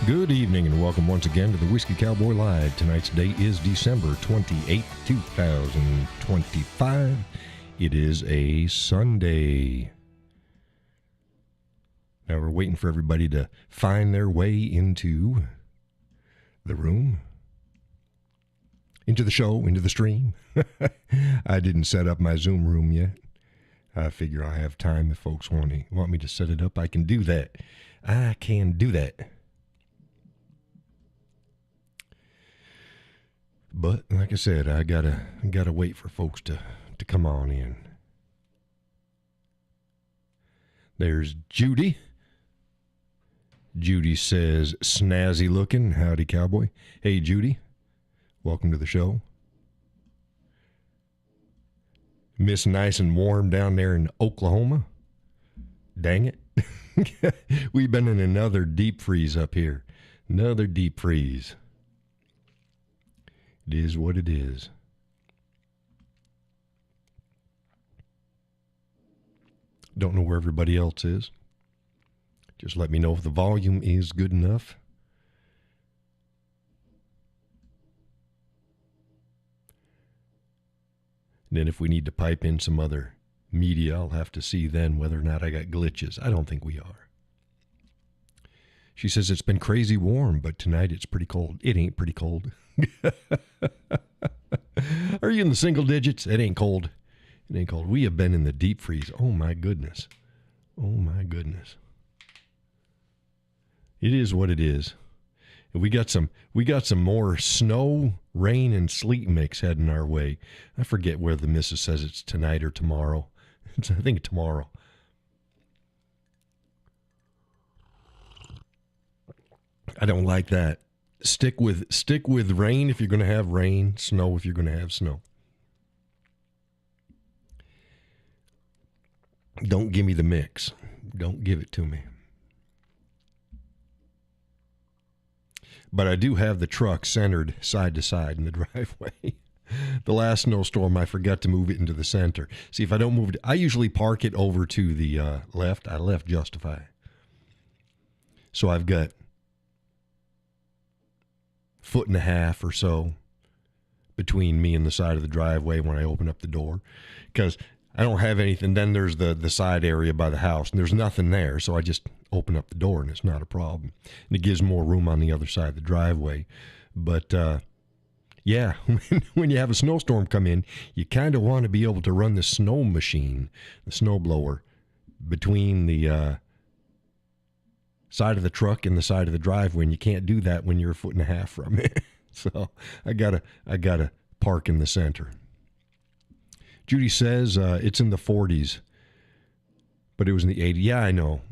Good evening and welcome once again to the Whiskey Cowboy Live. Tonight's date is December 28, 2025. It is a Sunday. Now we're waiting for everybody to find their way into the room, into the show, into the stream. I didn't set up my Zoom room yet. I figure I have time. If folks want me to set it up, I can do that. I can do that. But like I said, I gotta wait for folks to come on in. There's Judy. Judy says, snazzy looking. Howdy, cowboy. Hey, Judy. Welcome to the show. Miss nice and warm down there in Oklahoma. Dang it. We've been in another deep freeze up here. Another deep freeze. It is what it is. Don't know where everybody else is. Just let me know if the volume is good enough. And then if we need to pipe in some other media, I'll have to see then whether or not I got glitches. I don't think we are. She says it's been crazy warm, but tonight it's pretty cold. It ain't pretty cold. Are you in the single digits? It ain't cold. It ain't cold. We have been in the deep freeze. Oh my goodness. Oh my goodness. It is what it is. And we got some more snow, rain, and sleet mix heading our way. I forget where the missus says it's tonight or tomorrow. I think tomorrow. I don't like that. Stick with rain if you're going to have rain, snow if you're going to have snow. Don't give me the mix. Don't give it to me. But I do have the truck centered side to side in the driveway. The last snowstorm, I forgot to move it into the center. See, if I don't move it, I usually park it over to the left. I left Justify. So I've got 1.5 feet or so between me and the side of the driveway when I open up the door, because I don't have anything. Then there's the side area by the house, and there's nothing there, so I just open up the door, and it's not a problem. And it gives more room on the other side of the driveway. But, yeah, when you have a snowstorm come in, you kind of want to be able to run the snow machine, the snow blower, between the side of the truck and the side of the driveway, and you can't do that when you're 1.5 feet from it. So I gotta park in the center. Judy says it's in the 40s, but it was in the 80s. Yeah, I know.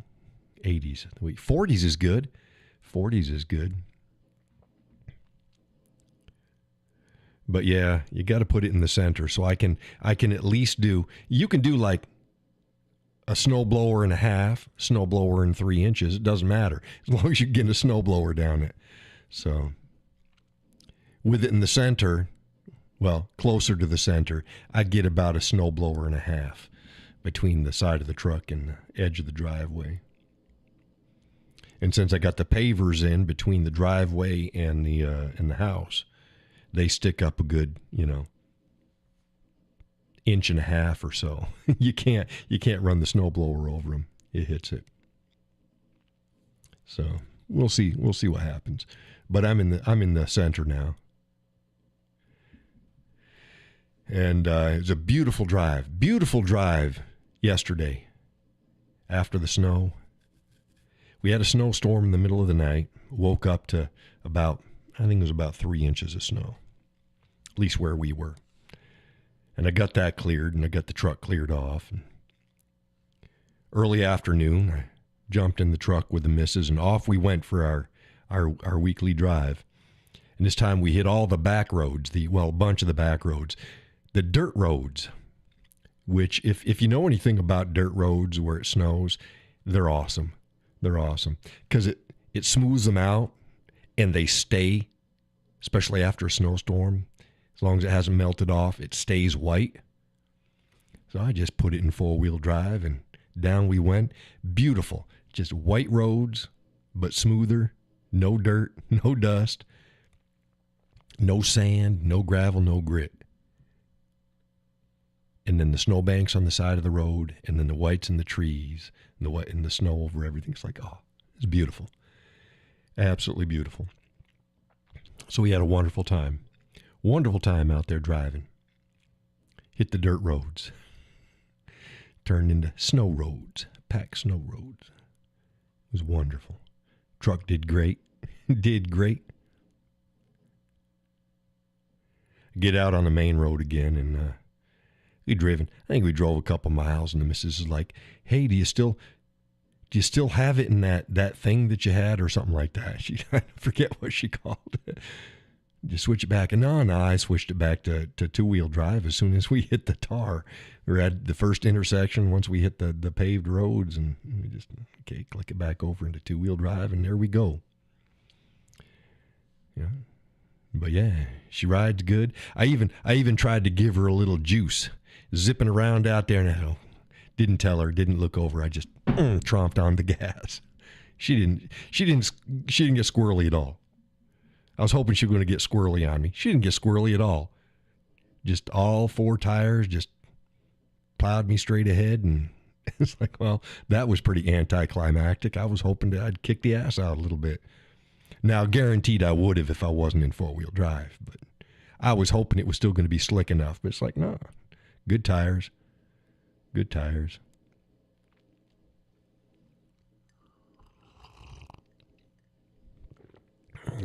80s. Wait, 40s is good. 40s is good. But yeah, you got to put it in the center so I can at least do. You can do like a snow blower and a half, snow blower and 3 inches. It doesn't matter as long as you get a snow blower down it. So with it in the center, well, closer to the center, I'd get about a snow blower and a half between the side of the truck and the edge of the driveway. And since I got the pavers in between the driveway and the house, they stick up a good, 1.5 inches or so. You can't run the snowblower over them. It hits it. So we'll see what happens. But I'm in the center now. And it was a beautiful drive yesterday after the snow. We had a snowstorm in the middle of the night, woke up to about 3 inches of snow, at least where we were. And I got that cleared, and I got the truck cleared off. And early afternoon, I jumped in the truck with the missus, and off we went for our weekly drive. And this time we hit all the back roads, a bunch of the back roads. The dirt roads, which if you know anything about dirt roads where it snows, they're awesome. They're awesome because it smooths them out and they stay, especially after a snowstorm. As long as it hasn't melted off, it stays white. So I just put it in 4-wheel drive and down we went. Beautiful. Just white roads, but smoother. No dirt, no dust, no sand, no gravel, no grit. And then the snowbanks on the side of the road, and then the whites in the trees, and the white and the snow over everything. It's like, oh, it's beautiful. Absolutely beautiful. So we had a wonderful time. Wonderful time out there driving. Hit the dirt roads. Turned into snow roads, packed snow roads. It was wonderful. Truck did great. Did great. Get out on the main road again, and we driven. I think we drove a couple miles, and the missus is like, "Hey, do you still have it in that thing that you had, or something like that?" I forget what she called it. You switch it back, and no, I switched it back to two-wheel drive as soon as we hit the tar. We were at the first intersection once we hit the paved roads, and we just click it back over into two-wheel drive, and there we go. Yeah. But yeah, she rides good. I even tried to give her a little juice, zipping around out there, and I didn't tell her, didn't look over. I just tromped on the gas. She didn't get squirrely at all. I was hoping she was going to get squirrely on me. She didn't get squirrely at all. Just all four tires just plowed me straight ahead, and it's like, well, that was pretty anticlimactic. I was hoping I'd kick the ass out a little bit. Now, guaranteed I would have if I wasn't in four-wheel drive, but I was hoping it was still going to be slick enough. But it's like, no, good tires. Good tires.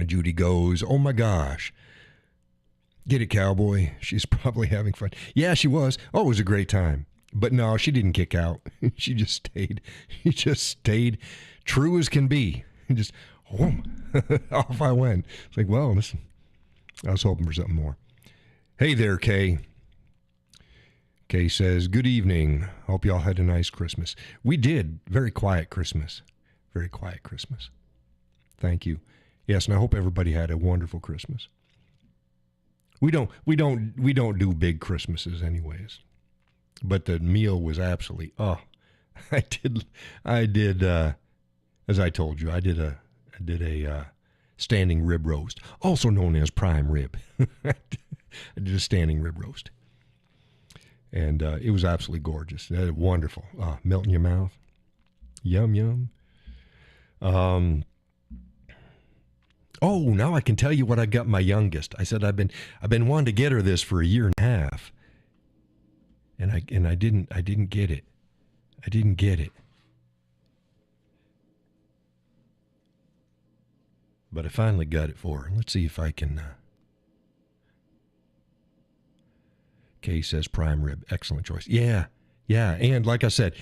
Judy goes, "Oh my gosh. Get it, Cowboy. She's probably having fun." Yeah, she was. Oh, it was a great time. But no, she didn't kick out. She just stayed. She just stayed true as can be. Just, off I went. It's like, well, listen, I was hoping for something more. Hey there, Kay. Kay says, "Good evening. Hope y'all had a nice Christmas." We did. Very quiet Christmas. Very quiet Christmas. Thank you. Yes, and I hope everybody had a wonderful Christmas. We don't do big Christmases anyways. But the meal was absolutely, I did as I told you, I did a standing rib roast, also known as prime rib. I did a standing rib roast. And it was absolutely gorgeous. Wonderful. Melt in your mouth. Yum, yum. Now I can tell you what I got my youngest. I said I've been wanting to get her this for a year and a half. And I didn't get it. I didn't get it. But I finally got it for her. Let's see if I can. Kay says prime rib. Excellent choice. Yeah. And like I said,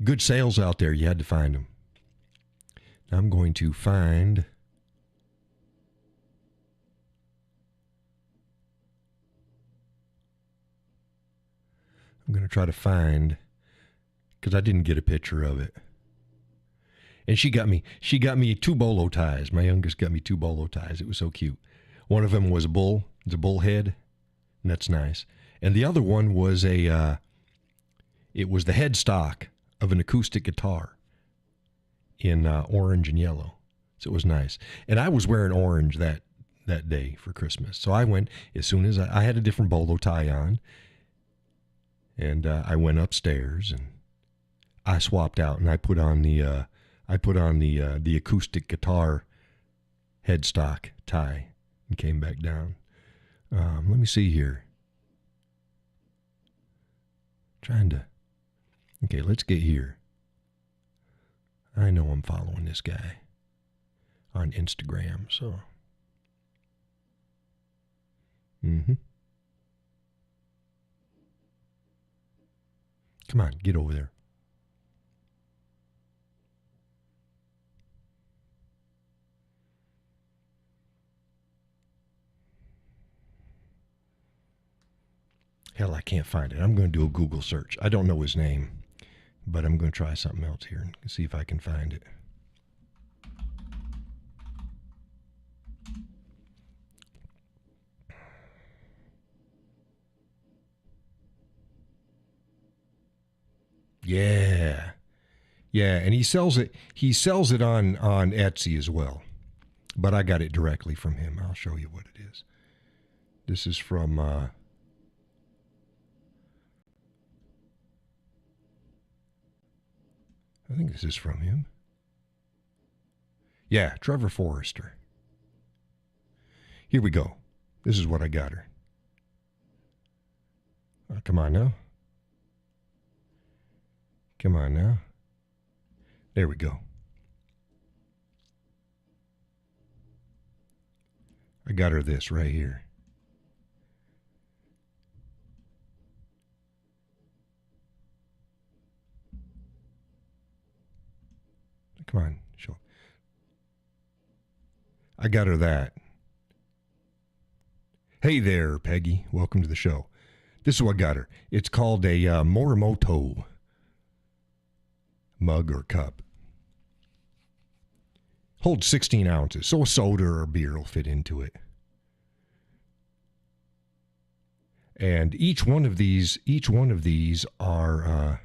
good sales out there. You had to find them. Now I'm going to find. I'm going to try to find, because I didn't get a picture of it. And she got me 2 bolo ties. My youngest got me 2 bolo ties. It was so cute. One of them was a bull. It's a bull head, and that's nice. And the other one was it was the headstock of an acoustic guitar in orange and yellow. So it was nice. And I was wearing orange that day for Christmas. So I went, as soon as I had a different bolo tie on, and I went upstairs and I swapped out and I put on the acoustic guitar headstock tie and came back down. Let me see here. Okay, let's get here. I know I'm following this guy on Instagram, so. Come on, get over there. Hell, I can't find it. I'm going to do a Google search. I don't know his name, but I'm going to try something else here and see if I can find it. Yeah, and he sells it on Etsy as well. but I got it directly from him. I'll show you what it is. This is from I think this is from him. Yeah, Trevor Forrester. Here we go. This is what I got her. Come on now. Come on now. There we go. I got her this right here. Come on, show. I got her that. Hey there, Peggy. Welcome to the show. This is what I got her. It's called a Morimoto mug or cup. Holds 16 ounces, so a soda or a beer will fit into it. And each one of these are,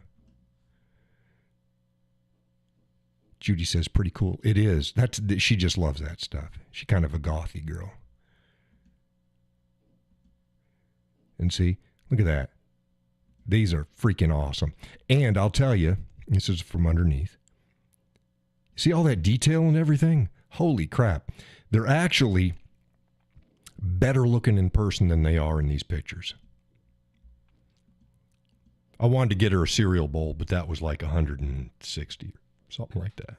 Judy says, pretty cool. It is. She just loves that stuff. She's kind of a gothy girl. And see, look at that. These are freaking awesome. And I'll tell you, this is from underneath. See all that detail and everything? Holy crap. They're actually better looking in person than they are in these pictures. I wanted to get her a cereal bowl, but that was like $160 or something like that.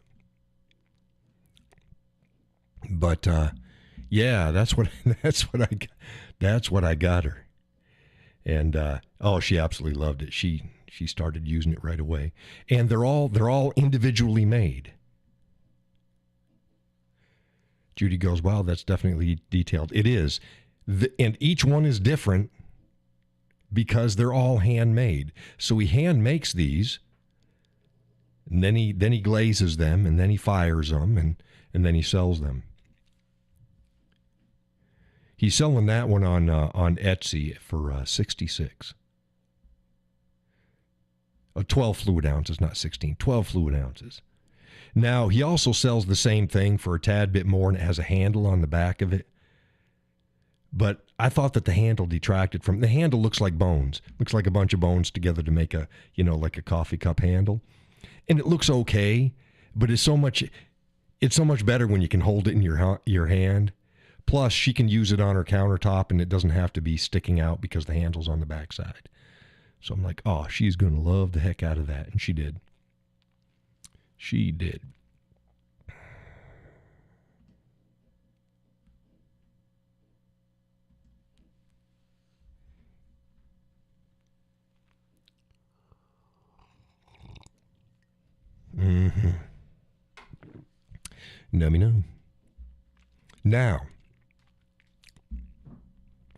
But yeah, that's what I got her. And she absolutely loved it. She started using it right away. And they're all individually made. Judy goes, wow, that's definitely detailed. It is. And each one is different because they're all handmade. So he hand makes these, and then he glazes them, and then he fires them, and then he sells them. He's selling that one on Etsy for $66. 12 fluid ounces, not 16. 12 fluid ounces. Now, he also sells the same thing for a tad bit more, and it has a handle on the back of it. But I thought that the handle detracted from... The handle looks like bones. Looks like a bunch of bones together to make a, like a coffee cup handle. And it looks okay, but it's so much better when you can hold it in your hand. Plus, she can use it on her countertop, and it doesn't have to be sticking out because the handle's on the backside. So I'm like, oh, she's going to love the heck out of that. And she did. She did. Mm-hmm. Nummy num. Now,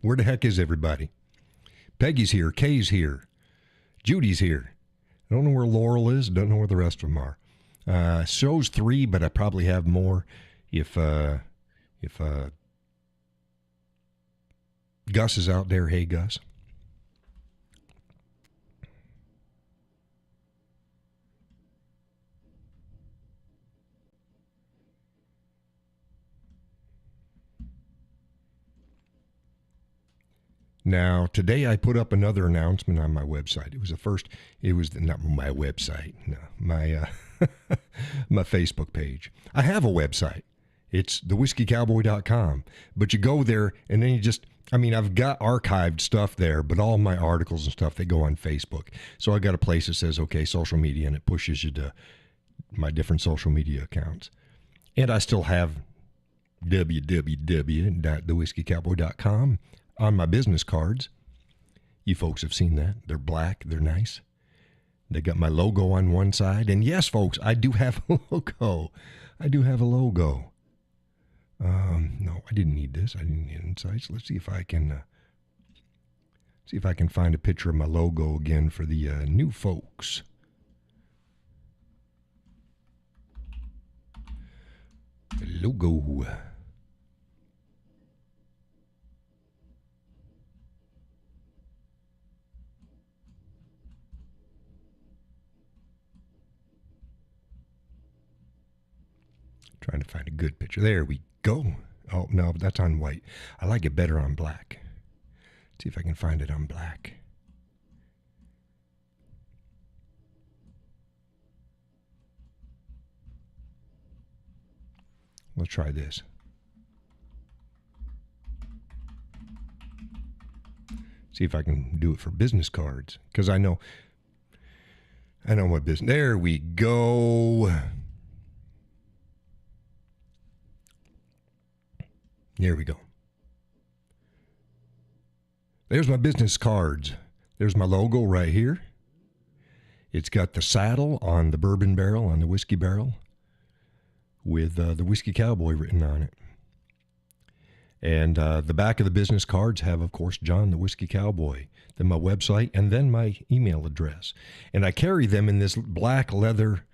where the heck is everybody? Peggy's here. Kay's here. Judy's here. I don't know where Laurel is. Don't know where the rest of them are. Shows 3, but I probably have more if Gus is out there. Hey, Gus. Now, today I put up another announcement on my website. Not my website, no, my my Facebook page. I have a website. It's thewhiskeycowboy.com. But you go there and then I've got archived stuff there, but all my articles and stuff, they go on Facebook. So I got a place that says, okay, social media, and it pushes you to my different social media accounts. And I still have www.thewhiskeycowboy.com on my business cards. You folks have seen that. They're black. They're nice. They got my logo on one side. And yes, folks, I do have a logo. No, I didn't need this. I didn't need insights. Let's see if I can find a picture of my logo again for the new folks. Logo. Trying to find a good picture. There we go. Oh, no, that's on white. I like it better on black. Let's see if I can find it on black. Let's try this. See if I can do it for business cards. Because I know what business. There we go. There we go. There's my business cards. There's my logo right here. It's got the saddle on the bourbon barrel, on the whiskey barrel, with the Whiskey Cowboy written on it. And the back of the business cards have, of course, John the Whiskey Cowboy, then my website, and then my email address. And I carry them in this black leather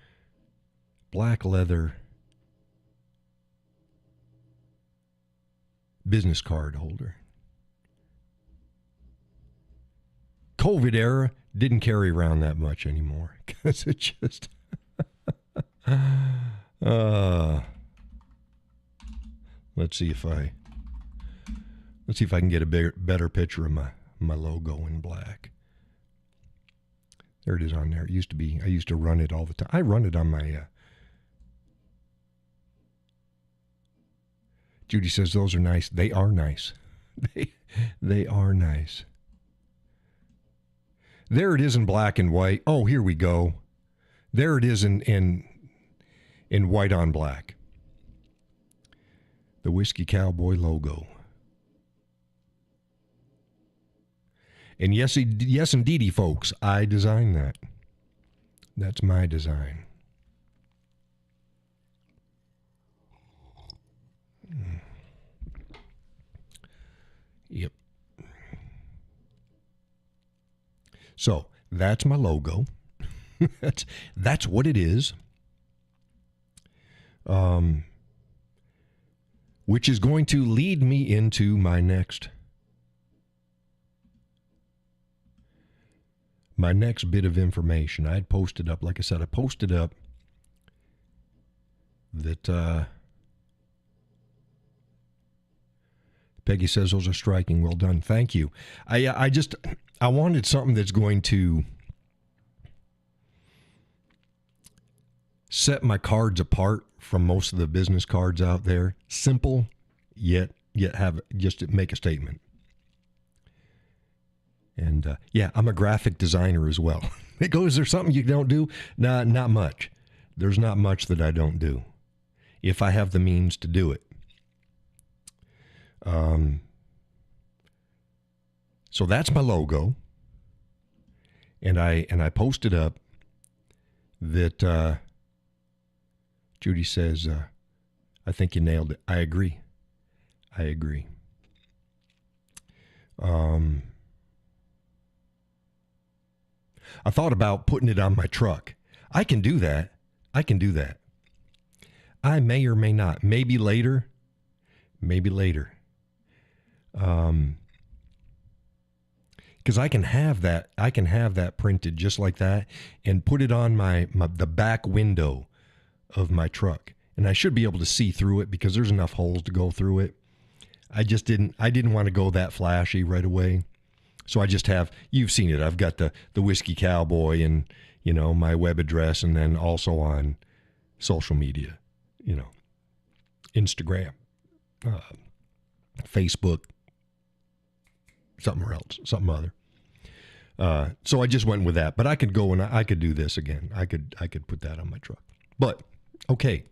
business card holder. COVID era, didn't carry around that much anymore because it just let's see if I can get a better picture of my logo in black. There it is on there. It used to be, I used to run it all the time. I run it on my Judy says those are nice. They are nice. They are nice. There it is in black and white. Oh, here we go. There it is in white on black. The Whiskey Cowboy logo. And yes, indeedy, folks, I designed that. That's my design. Yep. So that's my logo. that's what it is. Which is going to lead me into my next bit of information. I had posted up, like I said, I posted up that Peggy says those are striking. Well done. Thank you. I wanted something that's going to set my cards apart from most of the business cards out there. Simple, yet have just make a statement. And I'm a graphic designer as well. It goes, is there something you don't do? Nah, not much. There's not much that I don't do, if I have the means to do it. So that's my logo, and I posted up that Judy says, I think you nailed it. I agree. I thought about putting it on my truck. I can do that. I may or may not. Maybe later. Because I can have that printed just like that and put it on the back window of my truck, and I should be able to see through it because there's enough holes to go through it. I didn't want to go that flashy right away, so I just have, you've seen it, I've got the Whiskey Cowboy and my web address, and then also on social media, Instagram, Facebook, something other. So I just went with that, but I could go and I could do this again. I could put that on my truck. But okay.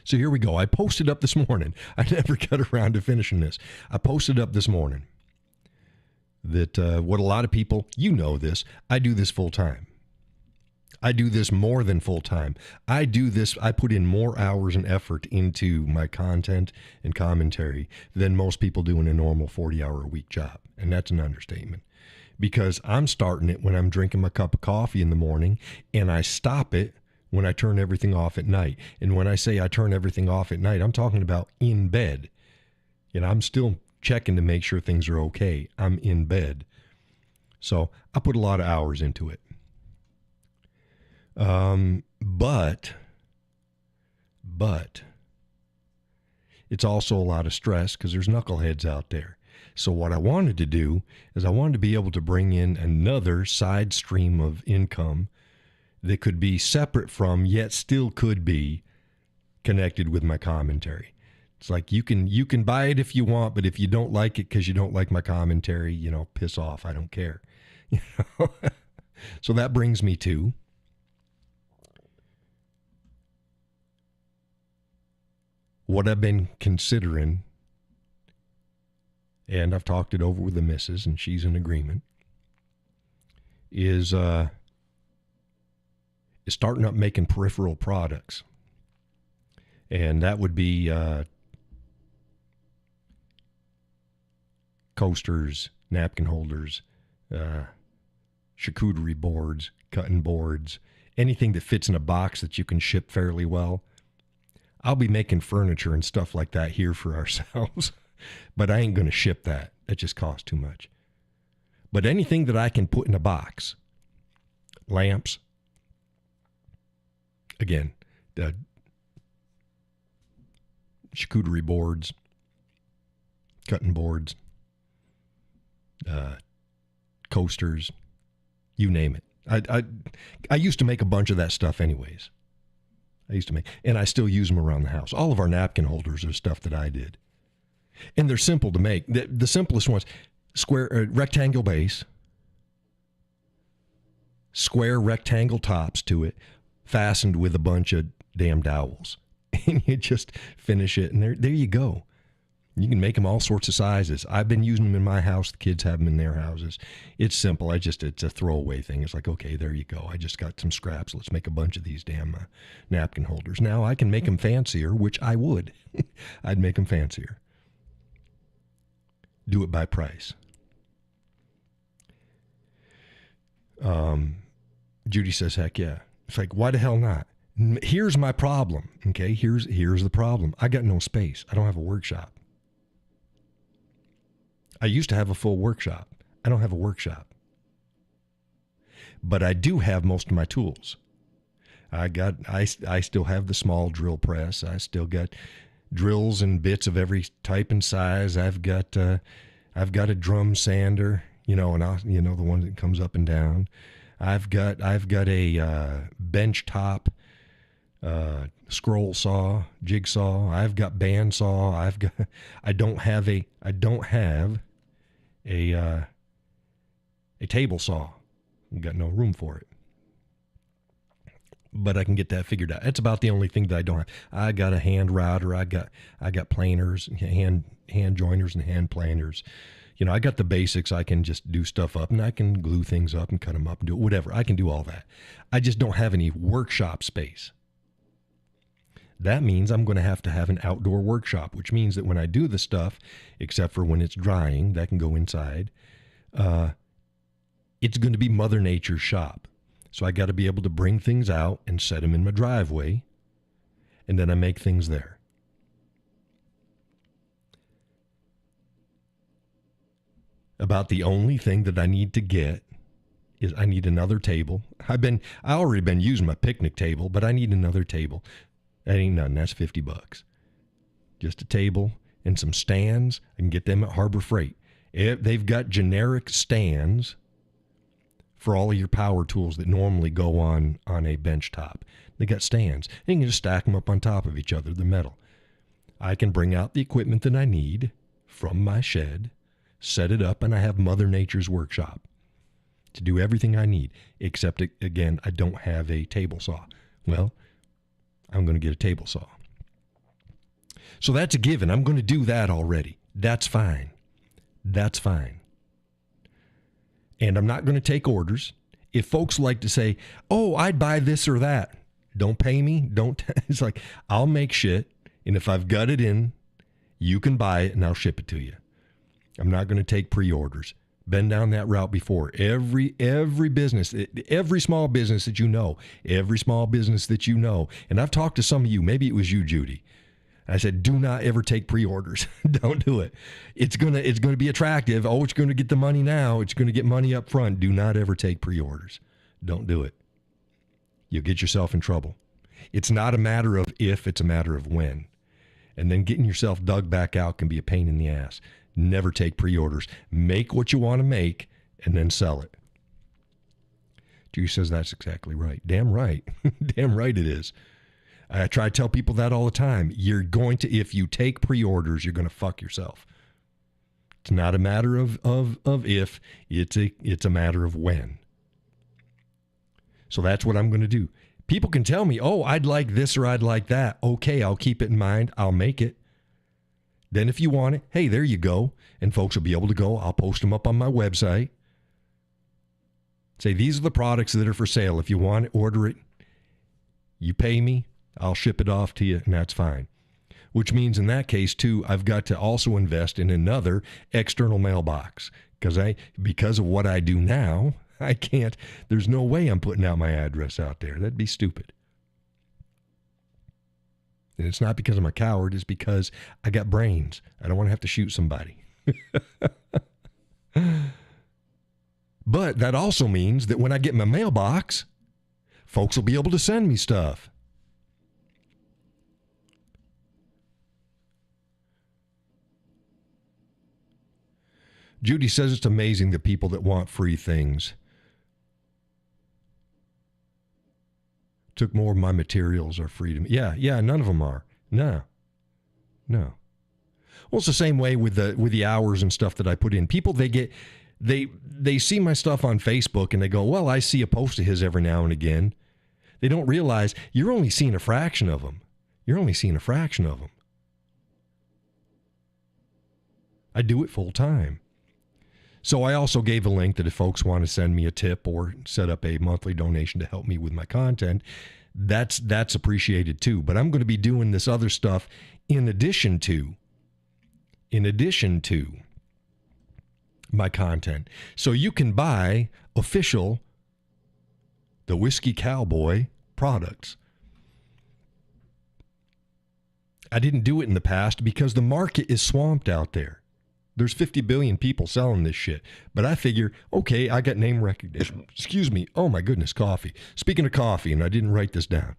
So here we go. I posted up this morning. I never got around to finishing this. I posted up this morning that what a lot of people, this, I do this full time. I do this more than full time. I put in more hours and effort into my content and commentary than most people do in a normal 40-hour-a-week job. And that's an understatement. Because I'm starting it when I'm drinking my cup of coffee in the morning, and I stop it when I turn everything off at night. And when I say I turn everything off at night, I'm talking about in bed. I'm still checking to make sure things are okay. I'm in bed. So I put a lot of hours into it. But But it's also a lot of stress because there's knuckleheads out there. So what I wanted to do is I wanted to be able to bring in another side stream of income that could be separate from, yet still could be connected with my commentary. It's like you can buy it if you want, but if you don't like it because you don't like my commentary, piss off. I don't care. So that brings me to what I've been considering, and I've talked it over with the missus, and she's in agreement, is starting up making peripheral products. And that would be coasters, napkin holders, charcuterie boards, cutting boards, anything that fits in a box that you can ship fairly well. I'll be making furniture and stuff like that here for ourselves, but I ain't going to ship that. That just costs too much. But anything that I can put in a box, lamps, again, the charcuterie boards, cutting boards, coasters, you name it. I used to make a bunch of that stuff anyways. And I still use them around the house. All of our napkin holders are stuff that I did. And they're simple to make. The simplest ones, rectangle base, square rectangle tops to it, fastened with a bunch of damn dowels. And you just finish it, and there you go. You can make them all sorts of sizes. I've been using them in my house. The kids have them in their houses. It's simple. It's a throwaway thing. It's like, okay, there you go. I just got some scraps. Let's make a bunch of these damn napkin holders. Now I can make them fancier, which I would. I'd make them fancier. Do it by price. Judy says, heck yeah. It's like, why the hell not? Here's my problem. Okay, here's the problem. I got no space. I don't have a workshop. I used to have a full workshop. I don't have a workshop. But I do have most of my tools. I still have the small drill press. I still got drills and bits of every type and size. I've got a drum sander, the one that comes up and down. I've got a bench top scroll saw, jigsaw. I've got bandsaw. I don't have a table saw. I've got no room for it. But I can get that figured out. That's about the only thing that I don't have. I got a hand router. I got planers, hand joiners and hand planers. I got the basics. I can just do stuff up, and I can glue things up and cut them up and do whatever. I can do all that. I just don't have any workshop space. That means I'm going to have an outdoor workshop, which means that when I do the stuff, except for when it's drying, that can go inside, it's going to be Mother Nature's shop. So I got to be able to bring things out and set them in my driveway, and then I make things there. About the only thing that I need to get is I need another table. I already been using my picnic table, but I need another table. That ain't nothing. That's $50. Just a table and some stands. I can get them at Harbor Freight. They've got generic stands for all of your power tools that normally go on a bench top. They got stands. And you can just stack them up on top of each other, the metal. I can bring out the equipment that I need from my shed, set it up, and I have Mother Nature's workshop to do everything I need, except, again, I don't have a table saw. Well, I'm going to get a table saw. So that's a given. I'm going to do that already. That's fine. That's fine. And I'm not going to take orders. If folks like to say, oh, I'd buy this or that, don't pay me. It's like, I'll make shit. And if I've got it in, you can buy it and I'll ship it to you. I'm not going to take pre-orders. Been down that route before. Every business, every small business that you know, and I've talked to some of you, maybe it was you, Judy. I said, do not ever take pre-orders. Don't do it. It's gonna be attractive. Oh, it's going to get the money now. It's going to get money up front. Do not ever take pre-orders. Don't do it. You'll get yourself in trouble. It's not a matter of if, it's a matter of when. And then getting yourself dug back out can be a pain in the ass. Never take pre-orders. Make what you want to make and then sell it. Judy says that's exactly right. Damn right. Damn right it is. I try to tell people that all the time. You're going to, if you take pre-orders, you're going to fuck yourself. It's not a matter of if, it's a matter of when. So that's what I'm going to do. People can tell me, oh, I'd like this or I'd like that. Okay, I'll keep it in mind. I'll make it. Then if you want it, hey, there you go. And folks will be able to go. I'll post them up on my website. Say, these are the products that are for sale. If you want it, order it. You pay me. I'll ship it off to you, and that's fine. Which means in that case, too, I've got to also invest in another external mailbox. Because of what I do now, I can't, there's no way I'm putting out my address out there. That'd be stupid. And it's not because I'm a coward, it's because I got brains. I don't want to have to shoot somebody. But that also means that when I get my mailbox, folks will be able to send me stuff. Judy says it's amazing the people that want free things. Took more of my materials are free to me. Yeah, none of them are. No. Well, it's the same way with the hours and stuff that I put in. People, they see my stuff on Facebook and they go, well, I see a post of his every now and again. They don't realize you're only seeing a fraction of them. I do it full time. So I also gave a link that if folks want to send me a tip or set up a monthly donation to help me with my content, that's appreciated too. But I'm going to be doing this other stuff in addition to my content. So you can buy official The Whiskey Cowboy products. I didn't do it in the past because the market is swamped out there. There's 50 billion people selling this shit. But I figure, okay, I got name recognition. Excuse me. Oh, my goodness, coffee. Speaking of coffee, and I didn't write this down.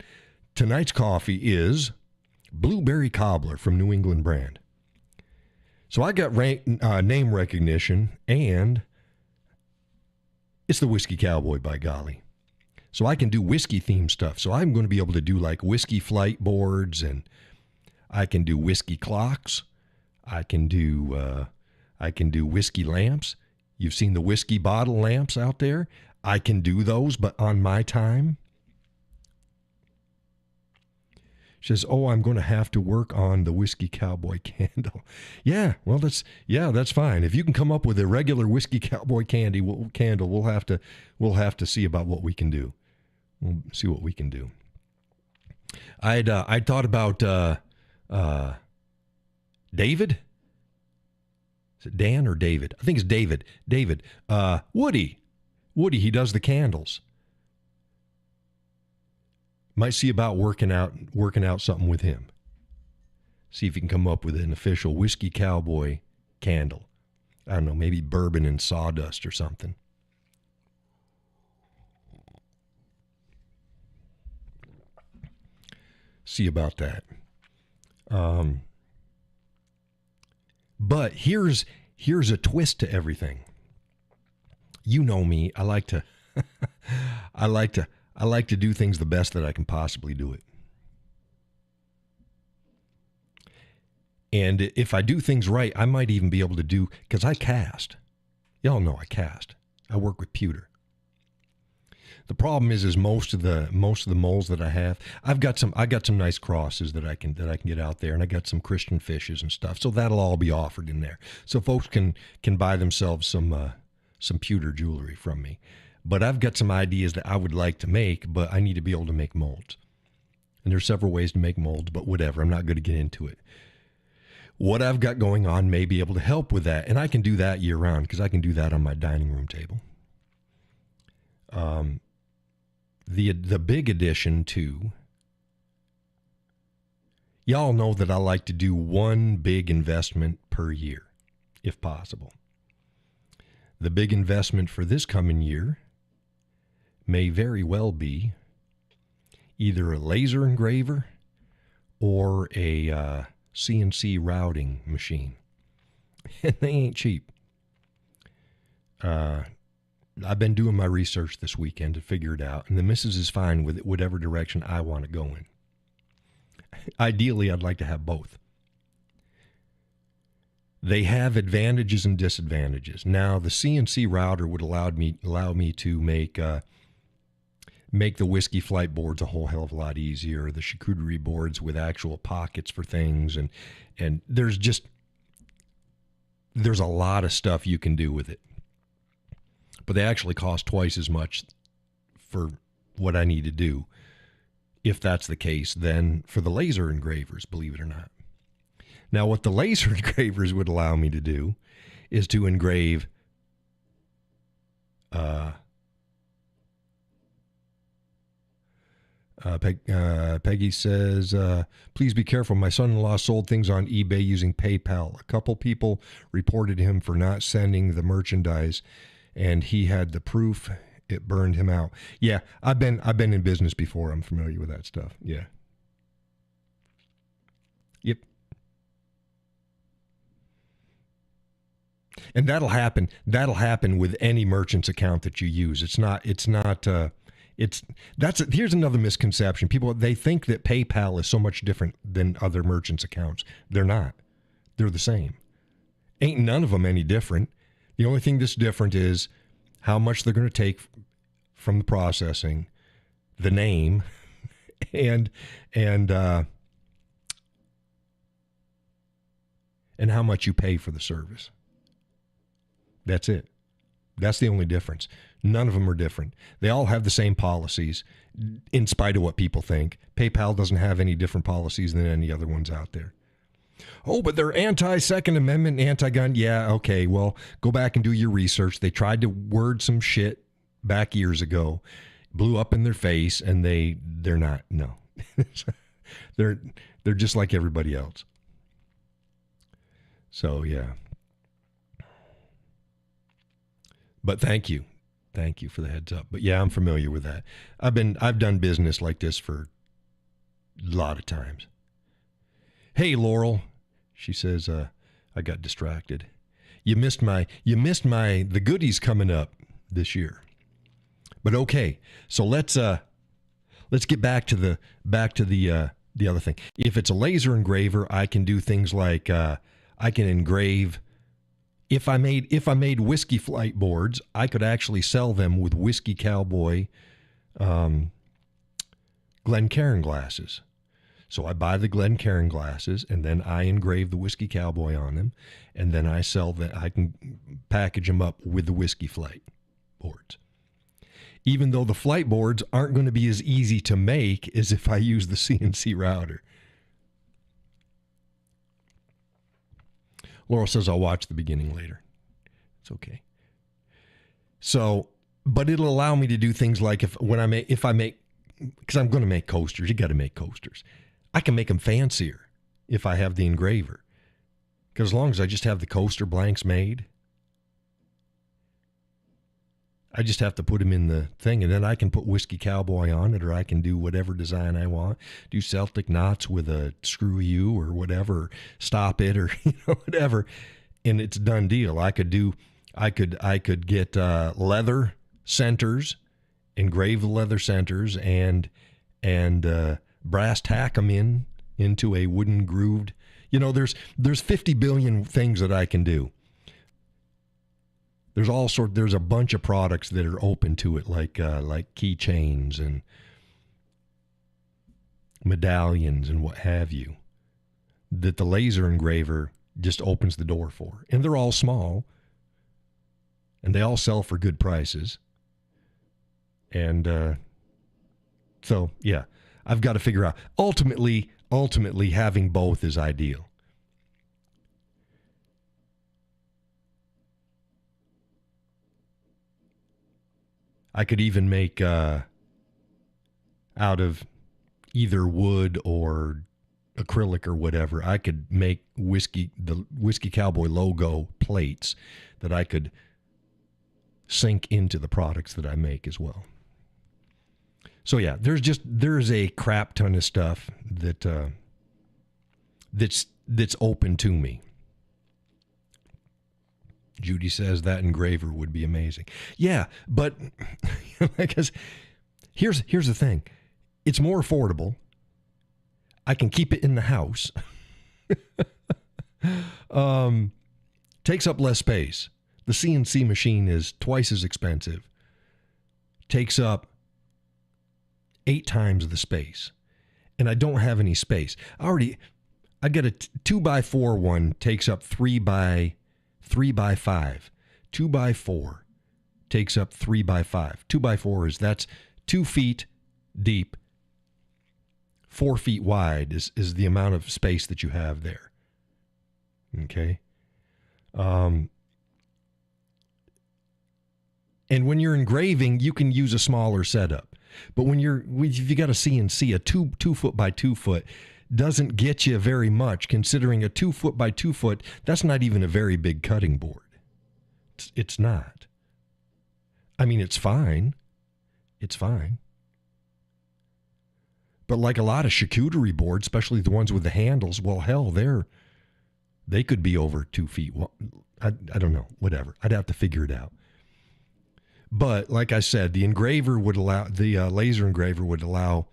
Tonight's coffee is Blueberry Cobbler from New England brand. So I got name recognition, and it's the Whiskey Cowboy, by golly. So I can do whiskey-themed stuff. So I'm going to be able to do like whiskey flight boards, and I can do whiskey clocks. I can do whiskey lamps. You've seen the whiskey bottle lamps out there. I can do those, but on my time. She says, oh, I'm going to have to work on the Whiskey Cowboy candle. Yeah, well, that's fine. If you can come up with a regular Whiskey Cowboy candle, we'll have to see about what we can do. We'll see what we can do. I'd thought about David. Is it Dan or David? I think it's David. Woody, he does the candles. Might see about working out something with him. See if you can come up with an official Whiskey Cowboy candle. I don't know, maybe bourbon and sawdust or something. See about that. But here's a twist to everything. You know me. I like to do things the best that I can possibly do it. And if I do things right, I might even be able to do, because I cast. Y'all know I cast. I work with pewter. The problem is most of the molds that I have, I got some nice crosses that I can get out there, and I got some Christian fishes and stuff. So that'll all be offered in there. So folks can buy themselves some pewter jewelry from me. But I've got some ideas that I would like to make, but I need to be able to make molds. And there's several ways to make molds, but whatever. I'm not going to get into it. What I've got going on may be able to help with that, and I can do that year round because I can do that on my dining room table. The big addition to, y'all know that I like to do one big investment per year, if possible. The big investment for this coming year may very well be either a laser engraver or a CNC routing machine. And they ain't cheap. I've been doing my research this weekend to figure it out, and the missus is fine with it, whatever direction I want to go in. Ideally, I'd like to have both. They have advantages and disadvantages. Now, the CNC router would allow me to make the whiskey flight boards a whole hell of a lot easier. The charcuterie boards with actual pockets for things, and there's a lot of stuff you can do with it. But they actually cost twice as much for what I need to do, if that's the case, than for the laser engravers, believe it or not. Now, what the laser engravers would allow me to do is to engrave Peggy says, please be careful. My son-in-law sold things on eBay using PayPal. A couple people reported him for not sending the merchandise, and he had the proof. It burned him out. Yeah, I've been in business before. I'm familiar with that stuff. Yeah. Yep. And that'll happen with any merchant's account that you use. Here's another misconception. People, they think that PayPal is so much different than other merchants' accounts. They're not. They're the same. Ain't none of them any different. The only thing that's different is how much they're going to take from the processing, the name, and how much you pay for the service. That's it. That's the only difference. None of them are different. They all have the same policies, in spite of what people think. PayPal doesn't have any different policies than any other ones out there. Oh, but they're anti-Second Amendment, anti-gun. Yeah, okay, well, go back and do your research. They tried to word some shit back years ago, blew up in their face, and they're not. No. They're just like everybody else. So, yeah. But thank you for the heads up. But yeah, I'm familiar with that. I've done business like this for a lot of times. Hey, Laurel, she says, I got distracted. You missed the goodies coming up this year. But okay, so let's get back to the other thing. If it's a laser engraver, I can do things like I can engrave. If I made whiskey flight boards, I could actually sell them with Whiskey Cowboy Glencairn glasses. So I buy the Glencairn glasses, and then I engrave the Whiskey Cowboy on them, and then I sell them. I can package them up with the whiskey flight boards. Even though the flight boards aren't going to be as easy to make as if I use the CNC router. Laurel says I'll watch the beginning later. It's okay. So, but it'll allow me to do things like if I make, because I'm going to make coasters. You got to make coasters. I can make them fancier if I have the engraver. Because as long as I just have the coaster blanks made, I just have to put them in the thing, and then I can put Whiskey Cowboy on it, or I can do whatever design I want. Do Celtic knots with a screw you or whatever, stop it, or whatever, and it's a done deal. I could get leather centers, engrave the leather centers, and brass tack them into a wooden grooved. There's 50 billion things that I can do. There's a bunch of products that are open to it, like keychains and medallions and what have you, that the laser engraver just opens the door for. And they're all small, and they all sell for good prices. And so, yeah, I've got to figure out. Ultimately, having both is ideal. I could even make out of either wood or acrylic or whatever. I could make the Whiskey Cowboy logo plates that I could sink into the products that I make as well. So yeah, there's a crap ton of stuff that's open to me. Judy says that engraver would be amazing. Yeah, but because here's the thing. It's more affordable. I can keep it in the house. Takes up less space. The CNC machine is twice as expensive. Takes up 8 times the space. And I don't have any space. I get a 2x4 one, takes up 3x5. 2x4 takes up 3x5. 2x4 that's 2 feet deep, 4 feet wide is the amount of space that you have there. Okay. And when you're engraving, you can use a smaller setup. But if you got a CNC, a 2 foot by 2 foot doesn't get you very much, considering a 2 foot by 2 foot, that's not even a very big cutting board. It's not. I mean, it's fine. It's fine. But like a lot of charcuterie boards, especially the ones with the handles, well, hell, they could be over 2 feet. I don't know, whatever. I'd have to figure it out. But like I said, the laser engraver would allow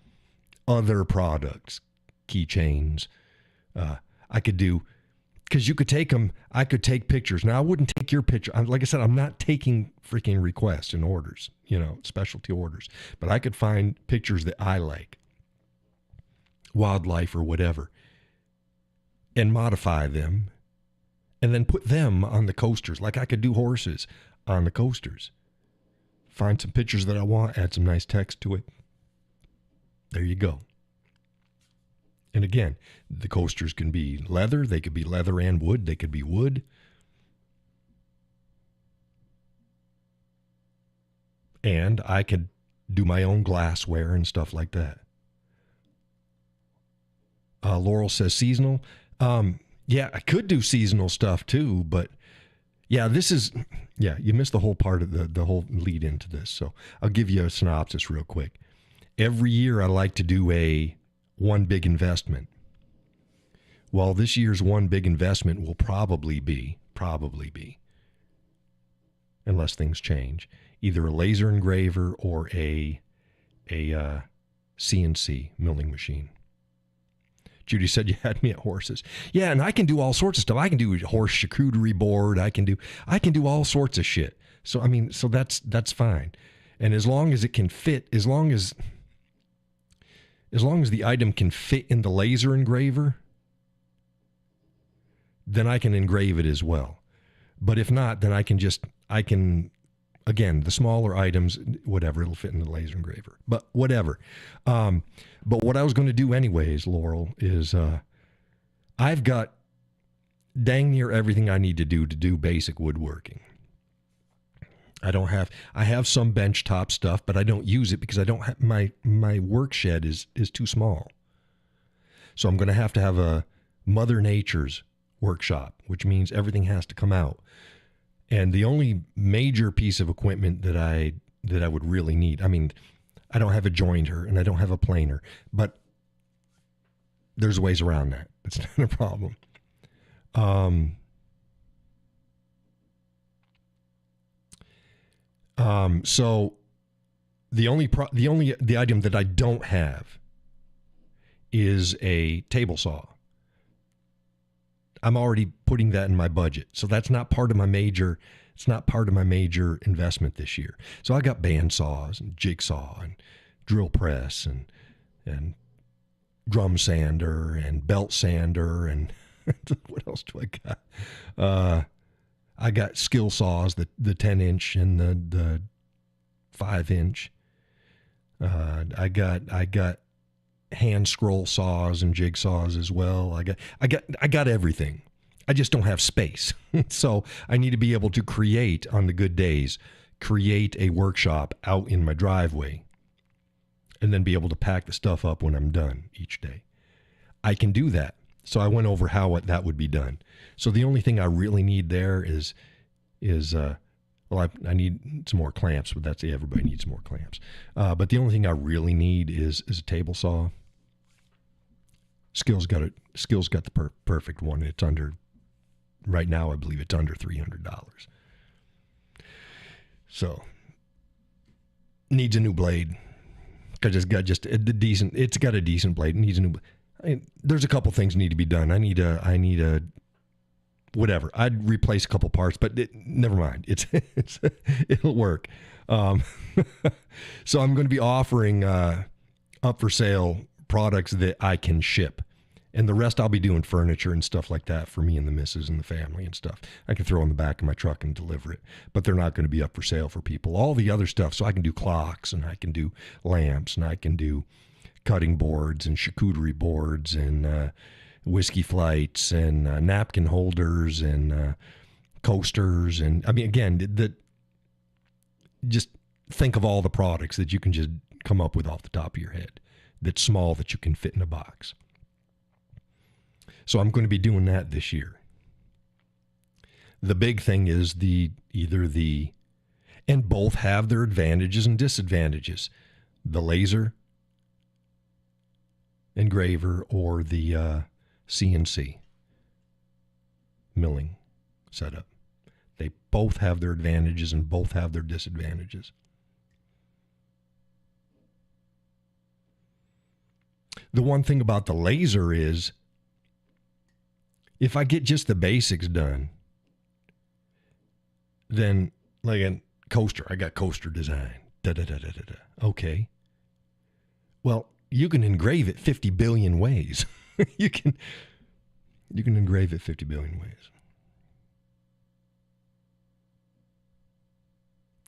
other products, keychains. I could do, because you could take them. I could take pictures. Now I wouldn't take your picture. Like I said, I'm not taking freaking requests and orders, specialty orders. But I could find pictures that I like, wildlife or whatever, and modify them, and then put them on the coasters. Like I could do horses on the coasters. Find some pictures that I want, add some nice text to it. There you go. And again, the coasters can be leather. They could be leather and wood. They could be wood. And I could do my own glassware and stuff like that. Laurel says seasonal. Yeah, I could do seasonal stuff too, but yeah, you missed the whole part of the whole lead into this. So I'll give you a synopsis real quick. Every year I like to do one big investment. Well, this year's one big investment will probably be, unless things change, either a laser engraver or a CNC milling machine. Judy said you had me at horses. Yeah, and I can do all sorts of stuff. I can do a horse charcuterie board. I can do all sorts of shit. So I mean, that's fine. And as long as it can fit, as long as the item can fit in the laser engraver, then I can engrave it as well. But if not, then I can again, the smaller items, whatever, it'll fit in the laser engraver. But whatever. But what I was going to do anyways, Laurel, is I've got dang near everything I need to do basic woodworking. I have some benchtop stuff, but I don't use it because I don't have my work shed is too small. So I'm going to have a Mother Nature's workshop, which means everything has to come out. And the only major piece of equipment that I would really need, I mean, I don't have a jointer and I don't have a planer, but there's ways around that. It's not a problem. So the item that I don't have is a table saw. I'm already putting that in my budget. So that's not part of my major investment this year. So I got band saws and jigsaw and drill press and drum sander and belt sander and what else do I got? I got skill saws, the 10-inch and the 5-inch. I got hand scroll saws and jigsaws as well. I got everything. I just don't have space. So I need to be able to create, on the good days, create a workshop out in my driveway and then be able to pack the stuff up when I'm done each day. I can do that. So I went over how that would be done. So the only thing I really need there is like Well, I need some more clamps, but that's everybody needs more clamps. But the only thing I really need is a table saw. Skill's got the perfect one. It's under, right now I believe it's under $300. So needs a new blade because it's got just a decent. It's got a decent blade. It needs a new. There's a couple things need to be done. I need a whatever. I'd replace a couple parts, but never mind. It'll work. So I'm going to be offering up for sale products that I can ship. And the rest I'll be doing furniture and stuff like that for me and the missus and the family and stuff. I can throw in the back of my truck and deliver it, but they're not going to be up for sale for people. All the other stuff, so I can do clocks and I can do lamps and I can do cutting boards and charcuterie boards and whiskey flights and napkin holders and coasters. And I mean, again, just think of all the products that you can just come up with off the top of your head that's small that you can fit in a box. So I'm going to be doing that this year. The big thing is and both have their advantages and disadvantages. The laser engraver or the CNC milling setup. They both have their advantages and both have their disadvantages. The one thing about the laser is, if I get just the basics done, then like a coaster, I got coaster design. Okay. Well, you can engrave it 50 billion ways. you can engrave it 50 billion ways.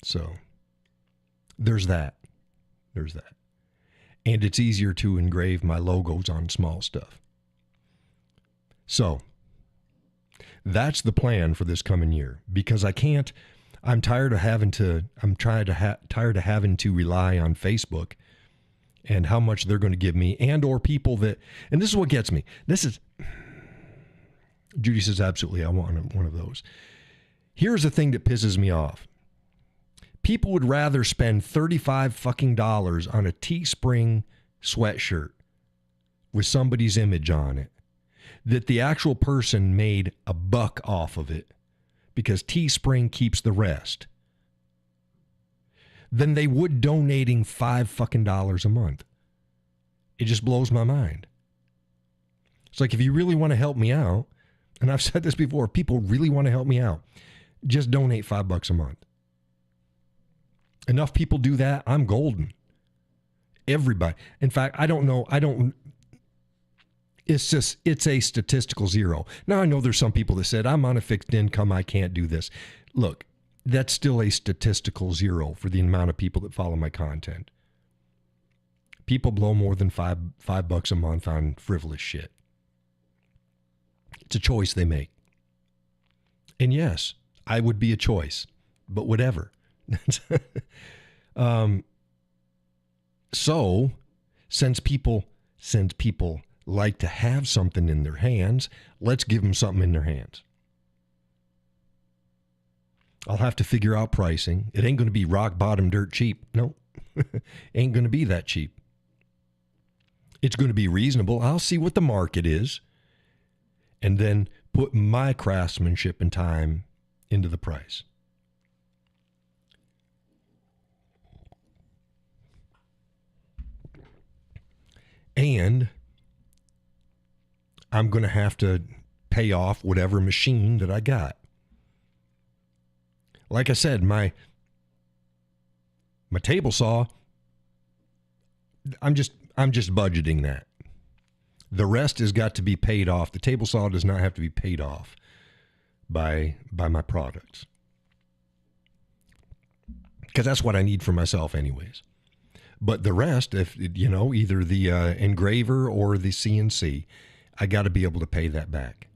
So there's that. And it's easier to engrave my logos on small stuff. So that's the plan for this coming year, because I'm tired of having to rely on Facebook and how much they're going to give me, and or people that, and this is what gets me. Judy says, absolutely, I want one of those. Here's the thing that pisses me off. People would rather spend $35 on a Teespring sweatshirt with somebody's image on it, that the actual person made $1 off of it because Teespring keeps the rest, than they would donating $5 a month. It just blows my mind. It's like, if you really want to help me out, and I've said this before, if people really want to help me out, just donate $5 a month. Enough people do that, I'm golden. Everybody. In fact, it's a statistical zero. Now, I know there's some people that said, I'm on a fixed income, I can't do this. Look, that's still a statistical zero for the amount of people that follow my content. People blow more than $5 a month on frivolous shit. It's a choice they make. And yes, I would be a choice, but whatever. So, since people like to have something in their hands, let's give them something in their hands. I'll have to figure out pricing. It ain't going to be rock bottom dirt cheap. No, ain't going to be that cheap. It's going to be reasonable. I'll see what the market is and then put my craftsmanship and time into the price. And I'm going to have to pay off whatever machine that I got. Like I said, my table saw, I'm just budgeting that. The rest has got to be paid off. The table saw does not have to be paid off by my products, because that's what I need for myself anyways. But the rest, if either the engraver or the CNC, I got to be able to pay that back.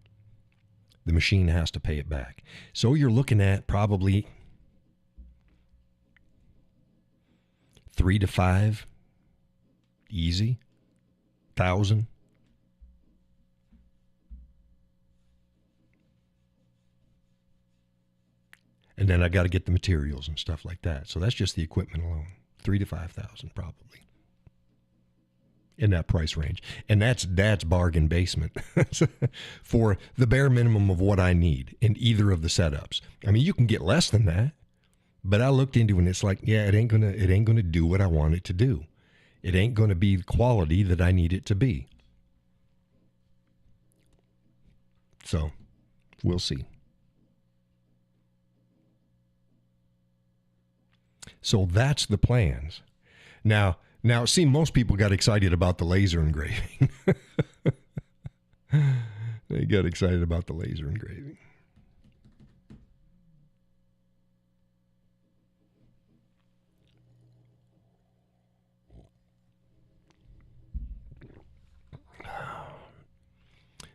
The machine has to pay it back. So you're looking at probably 3 to 5 easy, 1,000. And then I got to get the materials and stuff like that. So that's just the equipment alone, $3,000 to $5,000 probably in that price range. And that's bargain basement for the bare minimum of what I need in either of the setups. I mean, you can get less than that, but I looked into it and it's like, yeah, it ain't gonna do what I want it to do. It ain't gonna be the quality that I need it to be. So we'll see. So that's the plans. Now, see, most people got excited about the laser engraving. They got excited about the laser engraving.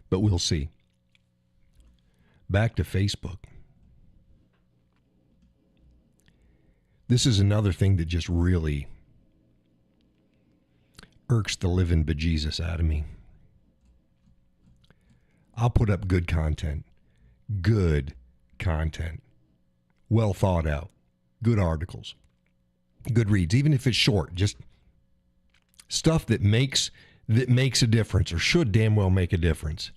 But we'll see. Back to Facebook. This is another thing that just really irks the living bejesus out of me. I'll put up good content. Well thought out. Good articles. Good reads. Even if it's short. Just stuff that makes a difference or should damn well make a difference.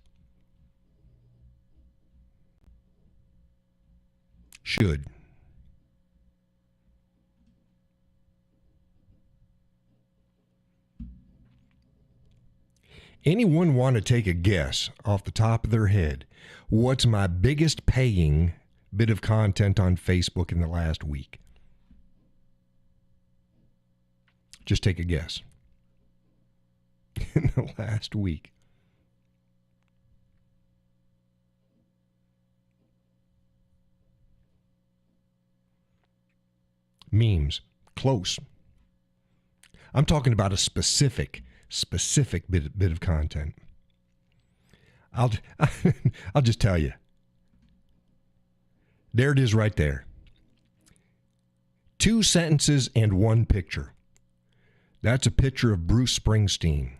Should. Anyone want to take a guess off the top of their head? What's my biggest paying bit of content on Facebook in the last week? Just take a guess. In the last week. Memes. Close. I'm talking about a specific bit of content. I'll just tell you. There it is right there. 2 sentences and 1 picture. That's a picture of Bruce Springsteen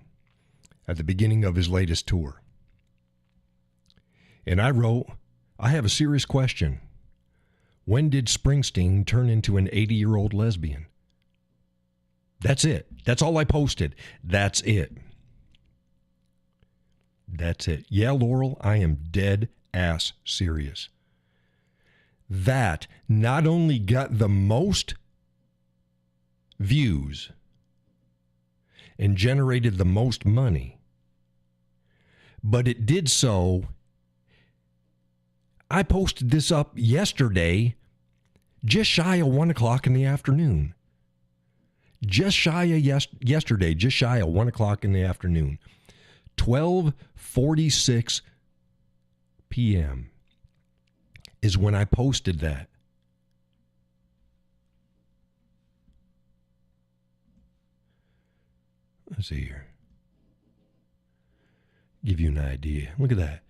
at the beginning of his latest tour. And I wrote, I have a serious question. When did Springsteen turn into an 80-year-old lesbian? That's it. That's all I posted. That's it. Yeah, Laurel, I am dead ass serious. That not only got the most views and generated the most money, but it did so. I posted this up yesterday, just shy of 1 o'clock in the afternoon. Just shy of yesterday, just shy of 1 o'clock in the afternoon. 12:46 p.m. is when I posted that. Let's see here. Give you an idea. Look at that.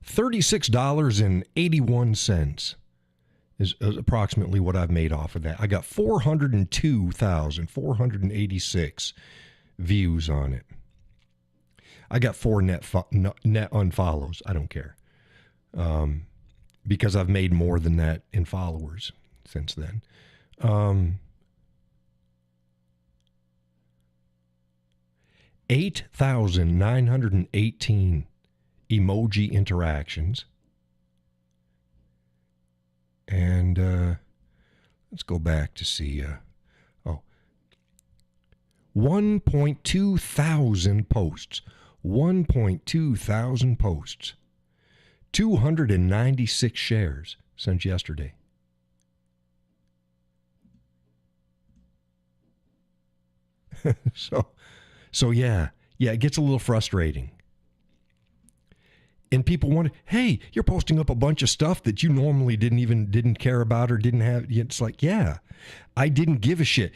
$36.81 is approximately what I've made off of that. I got 402,486 views on it. I got 4 net unfollows. I don't care. Because I've made more than that in followers since then. 8,918 emoji interactions. And let's go back to see. 1.2 thousand posts. 1.2 thousand posts. 296 shares since yesterday. So yeah, it gets a little frustrating. And people wonder, hey, you're posting up a bunch of stuff that you normally didn't care about or didn't have. It's like, yeah, I didn't give a shit.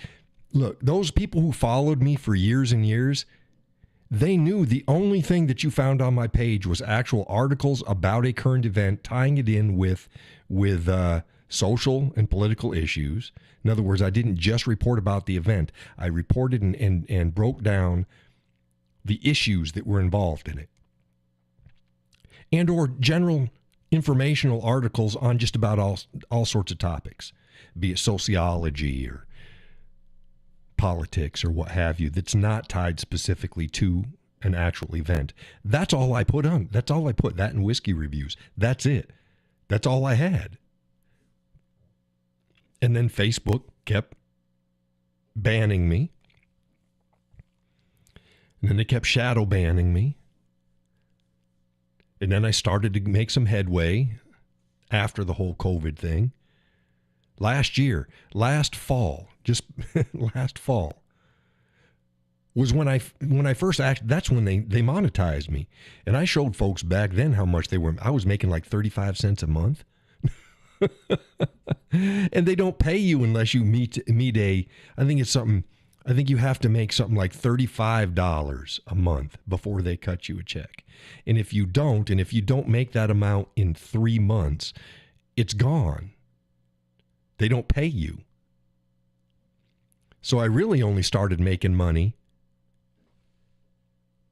Look, those people who followed me for years and years, they knew the only thing that you found on my page was actual articles about a current event, tying it in with social and political issues. In other words, I didn't just report about the event. I reported and broke down the issues that were involved in it. And or general informational articles on just about all sorts of topics, be it sociology or politics or what have you, that's not tied specifically to an actual event. That's all I put on. That's all I put, that and whiskey reviews. That's it. That's all I had. And then Facebook kept banning me. And then they kept shadow banning me. And then I started to make some headway after the whole COVID thing. Last fall, last fall was when I first acted. That's when they monetized me. And I showed folks back then how much I was making like 35 cents a month. And they don't pay you unless you meet I think you have to make something like $35 a month before they cut you a check. And if you don't make that amount in 3 months, it's gone. They don't pay you. So I really only started making money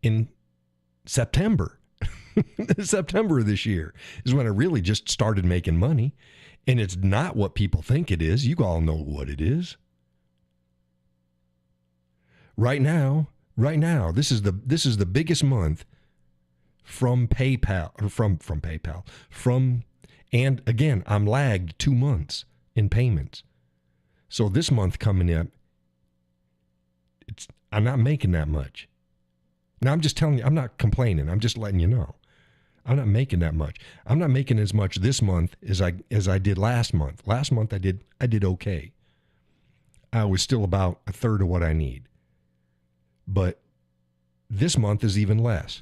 in September. September of this year is when I really just started making money. And it's not what people think it is. You all know what it is. Right now, this is the biggest month from PayPal, or from PayPal. And again, I'm lagged 2 months in payments. So this month coming up, I'm not making that much. Now I'm just telling you, I'm not complaining. I'm just letting you know. I'm not making that much. I'm not making as much this month as I did last month. Last month I did okay. I was still about a third of what I need. But this month is even less.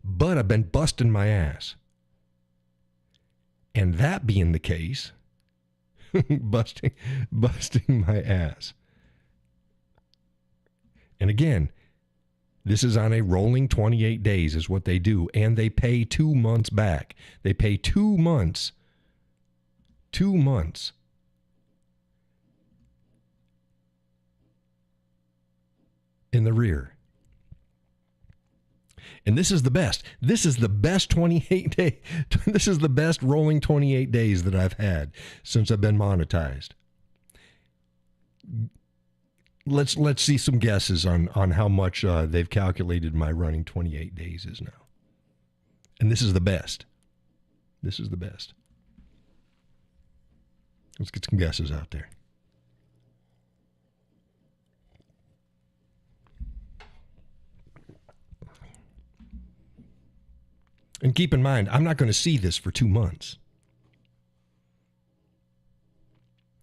But I've been busting my ass. And that being the case, busting my ass. And again, this is on a rolling 28 days is what they do. And they pay 2 months back. They pay 2 months. 2 months. In the rear. And this is the best. This is the best 28 day. This is the best rolling 28 days that I've had since I've been monetized. Let's see some guesses on how much they've calculated my running 28 days is now. And this is the best. This is the best. Let's get some guesses out there. And keep in mind, I'm not going to see this for 2 months.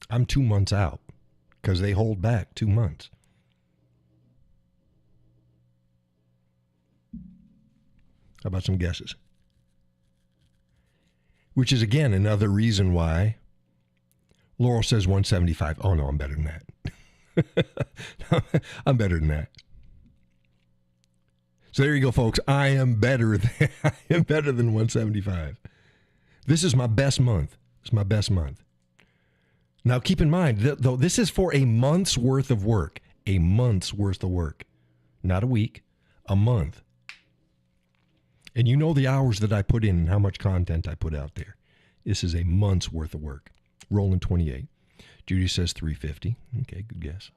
I'm 2 months out because they hold back 2 months. How about some guesses? Which is, again, another reason why Laurel says 175. Oh, no, I'm better than that. I'm better than that. So there you go, folks. I am better than 175. This is my best month. It's my best month. Now, keep in mind, though, this is for a month's worth of work. A month's worth of work. Not a week. A month. And you know the hours that I put in and how much content I put out there. This is a month's worth of work. Rolling 28. Judy says 350. Okay, good guess.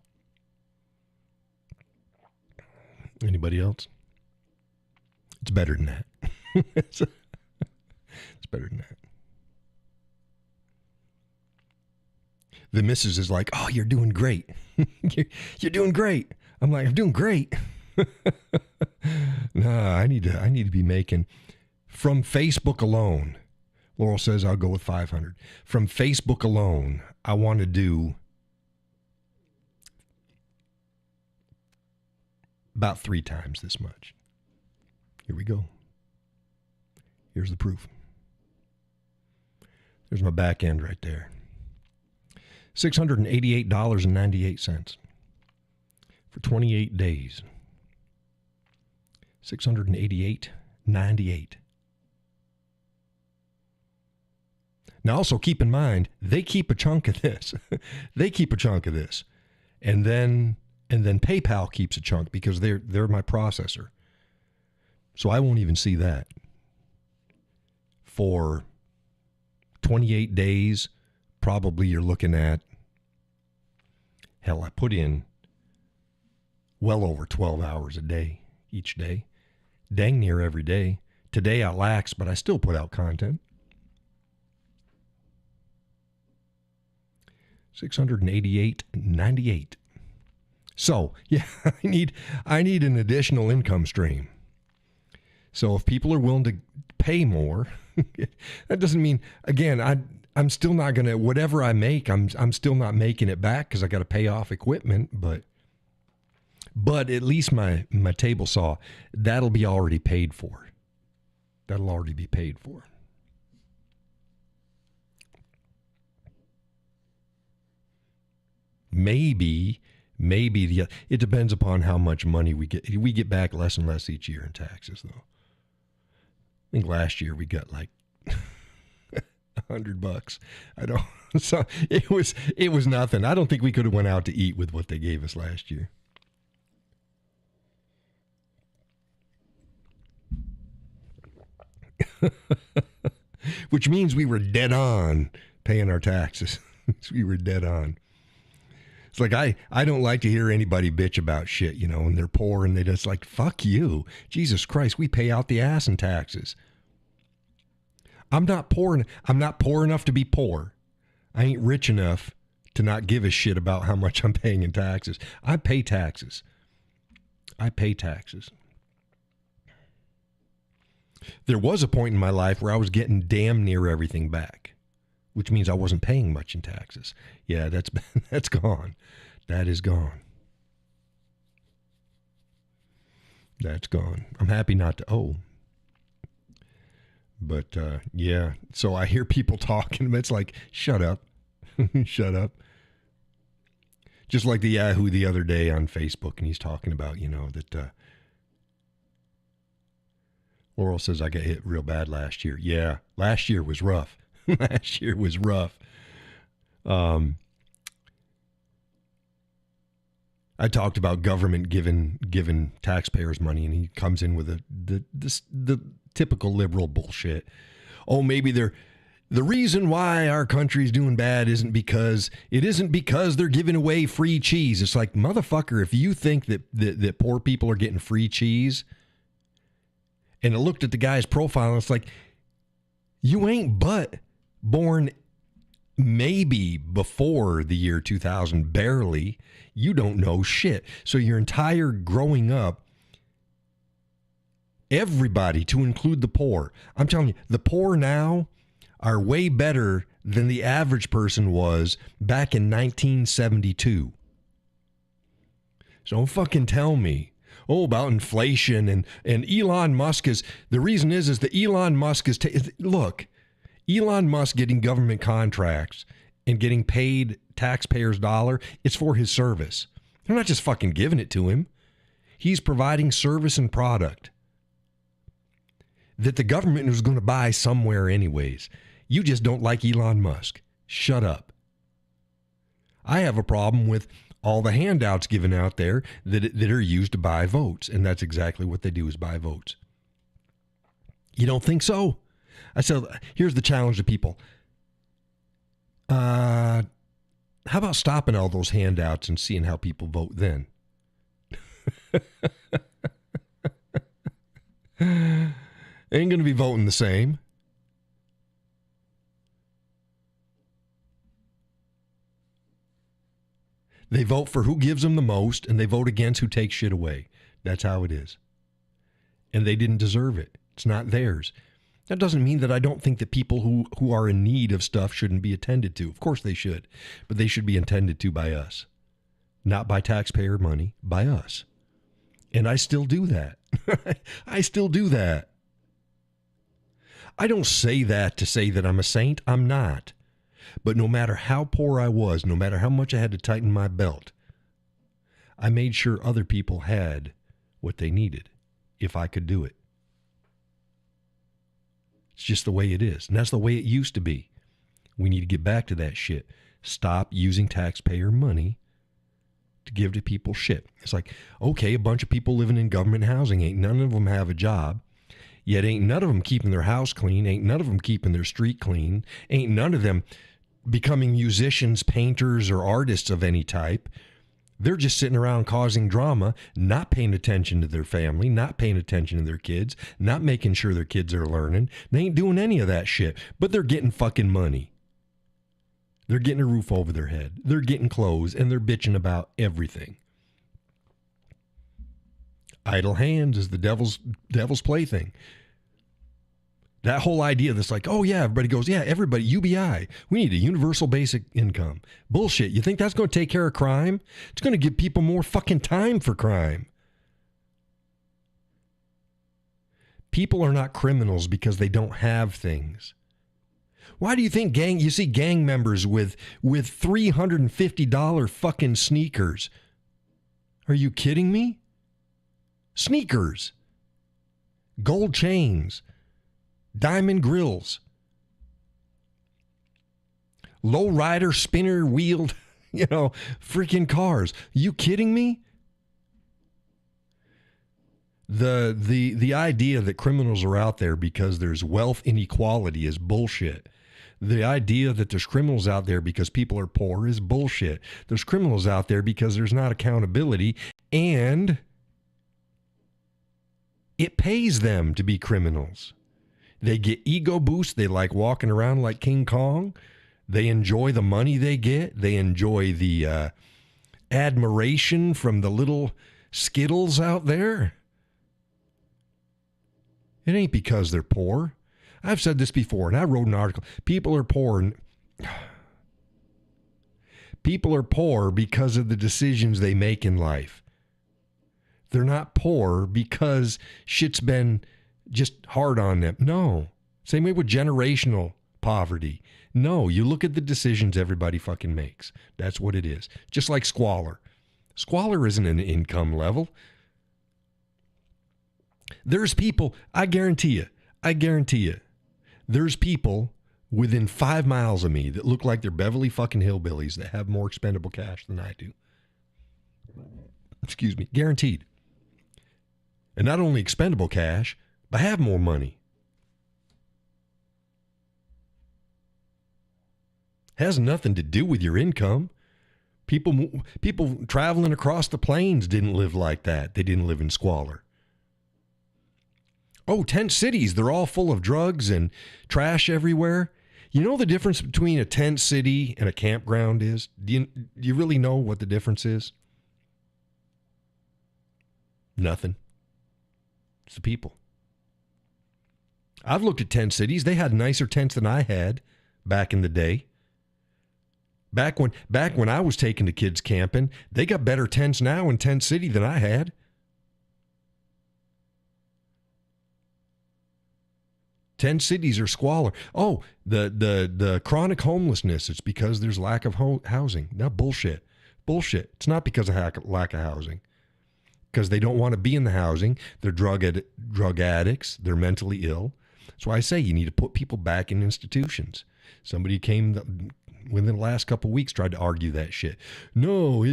Anybody else? It's better than that. It's better than that. The missus is like, oh, you're doing great. You're doing great. I'm like, I'm doing great. Nah, I need to be making, from Facebook alone, Laurel says I'll go with 500. From Facebook alone, I want to do about 3 times this much. Here we go. Here's the proof. There's my back end right there. $688.98 for 28 days. $688.98. Now, also keep in mind, they keep a chunk of this. They keep a chunk of this. And then PayPal keeps a chunk because they're my processor. So I won't even see that for 28 days, probably you're looking at, hell, I put in well over 12 hours a day each day. Dang near every day. Today I lax, but I still put out content. 688.98. So, yeah, I need an additional income stream. So if people are willing to pay more, that doesn't mean, again, I'm still not going to, whatever I make, I'm still not making it back because I got to pay off equipment, but at least my table saw, that'll be already paid for. That'll already be paid for. Maybe it depends upon how much money we get. We get back less and less each year in taxes, though. I think last year we got like $100. I don't. So it was nothing. I don't think we could have went out to eat with what they gave us last year. Which means we were dead on paying our taxes. We were dead on. It's like I don't like to hear anybody bitch about shit, you know, and they're poor and they just like, fuck you. Jesus Christ, we pay out the ass in taxes. I'm not poor enough to be poor. I ain't rich enough to not give a shit about how much I'm paying in taxes. I pay taxes. There was a point in my life where I was getting damn near everything back, which means I wasn't paying much in taxes. Yeah, that's gone. That is gone. That's gone. I'm happy not to owe. But, yeah, so I hear people talking. It's like, shut up. Shut up. Just like the Yahoo the other day on Facebook, and he's talking about, you know, that Laurel says I got hit real bad last year. Yeah, last year was rough. Last year was rough. I talked about government giving taxpayers money, and he comes in with the typical liberal bullshit. Oh, maybe the reason why our country's doing bad isn't because they're giving away free cheese. It's like, motherfucker, if you think that poor people are getting free cheese, and I looked at the guy's profile, and it's like, you ain't but born maybe before the year 2000, barely. You don't know shit. So your entire growing up, everybody, to include the poor, I'm telling you, the poor now are way better than the average person was back in 1972. So don't fucking tell me, about inflation and Elon Musk is, the reason is that Elon Musk is, look, Elon Musk getting government contracts and getting paid taxpayers' dollar, it's for his service. They're not just fucking giving it to him. He's providing service and product that the government was going to buy somewhere anyways. You just don't like Elon Musk. Shut up. I have a problem with all the handouts given out there that are used to buy votes, and that's exactly what they do, is buy votes. You don't think so? I said, here's the challenge to people. How about stopping all those handouts and seeing how people vote then? Ain't going to be voting the same. They vote for who gives them the most, and they vote against who takes shit away. That's how it is. And they didn't deserve it. It's not theirs. That doesn't mean that I don't think that people who are in need of stuff shouldn't be attended to. Of course they should. But they should be attended to by us. Not by taxpayer money, by us. And I still do that. I still do that. I don't say that to say that I'm a saint. I'm not. But no matter how poor I was, no matter how much I had to tighten my belt, I made sure other people had what they needed if I could do it. It's just the way it is. And that's the way it used to be. We need to get back to that shit. Stop using taxpayer money to give to people shit. It's like, okay, a bunch of people living in government housing, ain't none of them have a job. Yet ain't none of them keeping their house clean. Ain't none of them keeping their street clean. Ain't none of them becoming musicians, painters, or artists of any type. They're just sitting around causing drama, not paying attention to their family, not paying attention to their kids, not making sure their kids are learning. They ain't doing any of that shit, but they're getting fucking money. They're getting a roof over their head. They're getting clothes, and they're bitching about everything. Idle hands is the devil's plaything. That whole idea that's like, oh yeah, everybody goes, yeah, everybody, UBI. We need a universal basic income. Bullshit. You think that's going to take care of crime? It's going to give people more fucking time for crime. People are not criminals because they don't have things. Why do you think you see gang members with $350 fucking sneakers? Are you kidding me? Sneakers. Gold chains. Diamond grills. Low rider, spinner wheeled, freaking cars. You kidding me? The idea that criminals are out there because there's wealth inequality is bullshit. The idea that there's criminals out there because people are poor is bullshit. There's criminals out there because there's not accountability, and it pays them to be criminals. They get ego boosts. They like walking around like King Kong. They enjoy the money they get. They enjoy the admiration from the little Skittles out there. It ain't because they're poor. I've said this before, and I wrote an article. People are poor. People are poor because of the decisions they make in life. They're not poor because shit's been just hard on them. No. Same way with generational poverty. No, you look at the decisions everybody fucking makes. That's what it is. Just like squalor. Squalor isn't an income level. There's people, I guarantee you, there's people within 5 miles of me that look like they're Beverly fucking hillbillies that have more expendable cash than I do. Excuse me, guaranteed. And not only expendable cash, but have more money. Has nothing to do with your income. People traveling across the plains didn't live like that. They didn't live in squalor. Oh, tent cities, they're all full of drugs and trash everywhere. You know the difference between a tent city and a campground is? Do you really know what the difference is? Nothing. It's the people. I've looked at tent cities. They had nicer tents than I had back in the day. Back when I was taking the kids camping, they got better tents now in Tent City than I had. Tent cities are squalor. Oh, the chronic homelessness, it's because there's lack of housing. No, bullshit. Bullshit. It's not because of lack of housing. Because they don't want to be in the housing. They're drug addicts. They're mentally ill. That's why I say you need to put people back in institutions. Somebody came within the last couple of weeks tried to argue that shit. No,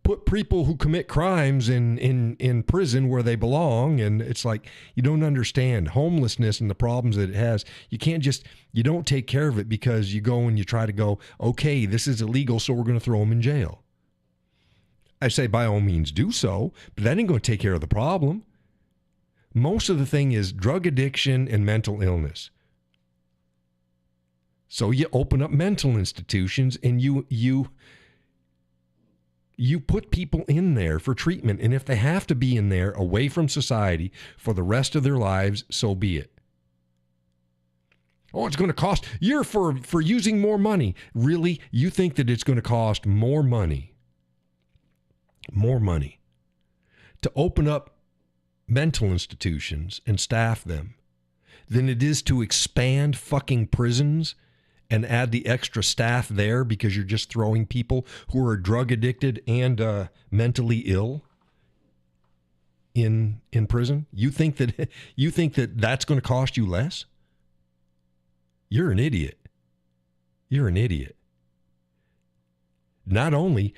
put people who commit crimes in prison where they belong. And it's like, you don't understand homelessness and the problems that it has. You don't take care of it because you go and you try to go, okay, this is illegal, so we're going to throw them in jail. I say by all means do so, but that ain't going to take care of the problem. Most of the thing is drug addiction and mental illness. So you open up mental institutions and you put people in there for treatment. And if they have to be in there away from society for the rest of their lives, so be it. Oh, it's going to cost, you're for using more money. Really? You think that it's going to cost more money to open up mental institutions and staff them than it is to expand fucking prisons and add the extra staff there because you're just throwing people who are drug addicted and mentally ill in prison? You think that that's going to cost you less? You're an idiot. You're an idiot. Not only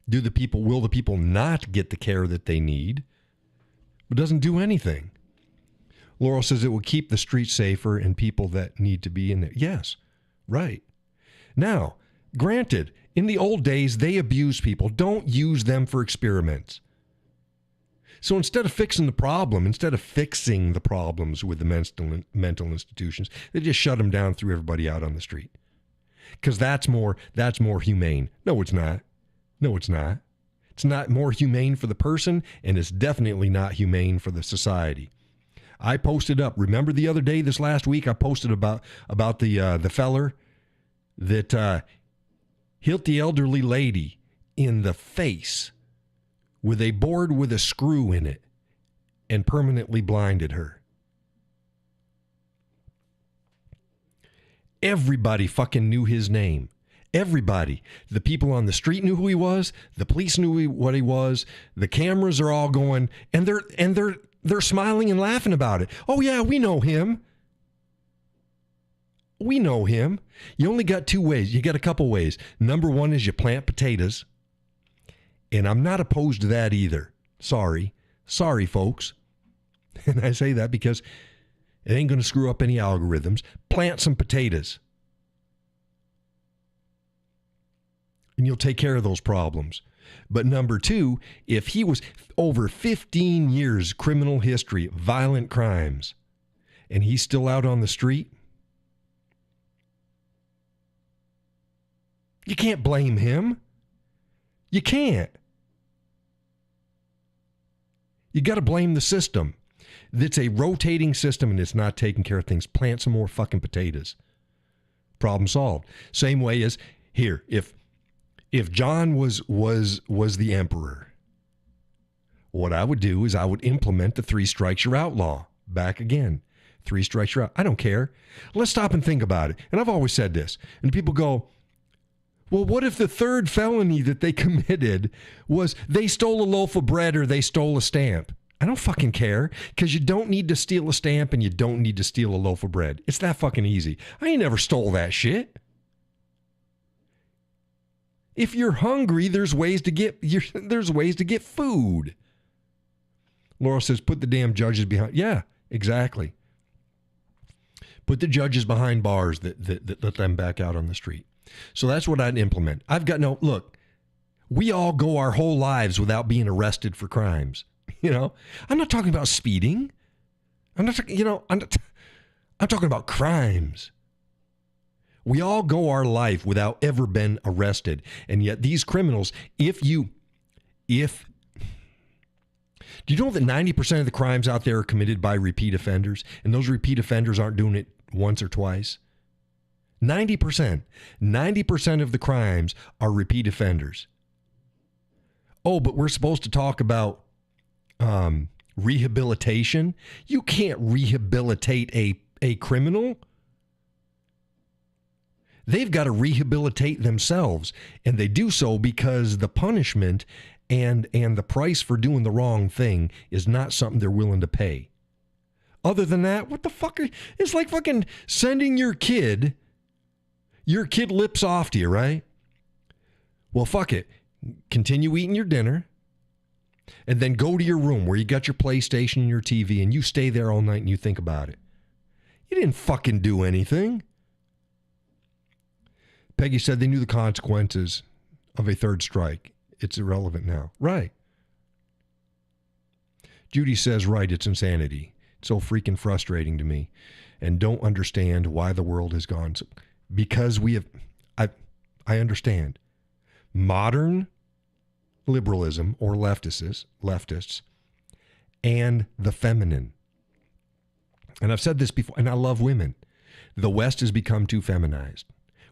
will the people not get the care that they need, but doesn't do anything. Laurel says it will keep the streets safer and people that need to be in there. Yes, right. Now, granted, in the old days, they abused people. Don't use them for experiments. So instead of fixing the problems with the mental institutions, they just shut them down, threw everybody out on the street. Because that's more humane. No, it's not. No, it's not. It's not more humane for the person, and it's definitely not humane for the society. I posted up. Remember the other day, this last week, I posted about the feller that hit the elderly lady in the face with a board with a screw in it and permanently blinded her. Everybody fucking knew his name. Everybody. The people on the street knew who he was. The police knew what he was. The cameras are all going, and they're smiling and laughing about it. Oh yeah, we know him. We know him. You only got two ways. You got a couple ways. Number one is you plant potatoes. And I'm not opposed to that either. Sorry, folks. And I say that because it ain't going to screw up any algorithms. Plant some potatoes. And you'll take care of those problems. But number two, if he was over 15 years criminal history, violent crimes, and he's still out on the street, you can't blame him. You can't. You got to blame the system. It's a rotating system and it's not taking care of things. Plant some more fucking potatoes. Problem solved. Same way as here. If John was the emperor, what I would do is I would implement the 3 strikes you're outlaw. Back again. 3 strikes you're out. I don't care. Let's stop and think about it. And I've always said this. And people go, well, what if the third felony that they committed was they stole a loaf of bread or they stole a stamp? I don't fucking care, because you don't need to steal a stamp and you don't need to steal a loaf of bread. It's that fucking easy. I ain't never stole that shit. If you're hungry, there's ways to get food. Laura says, put the damn judges behind. Yeah, exactly. Put the judges behind bars that let them back out on the street. So that's what I'd implement. Look, we all go our whole lives without being arrested for crimes. You know, I'm not talking about speeding. I'm talking about crimes. We all go our life without ever been arrested. And yet these criminals, do you know that 90% of the crimes out there are committed by repeat offenders? And those repeat offenders aren't doing it once or twice. 90%. 90% of the crimes are repeat offenders. Oh, but we're supposed to talk about rehabilitation. You can't rehabilitate a criminal. They've got to rehabilitate themselves. And they do so because the punishment and the price for doing the wrong thing is not something they're willing to pay. Other than that, what the fuck? It's like fucking sending your kid lips off to you, right? Well, fuck it. Continue eating your dinner and then go to your room where you got your PlayStation and your TV and you stay there all night and you think about it. You didn't fucking do anything. Peggy said they knew the consequences of a third strike. It's irrelevant now. Right. Judy says, right, it's insanity. It's so freaking frustrating to me and don't understand why the world has gone so. Because I understand. Modern liberalism or leftists and the feminine. And I've said this before, and I love women. The West has become too feminized.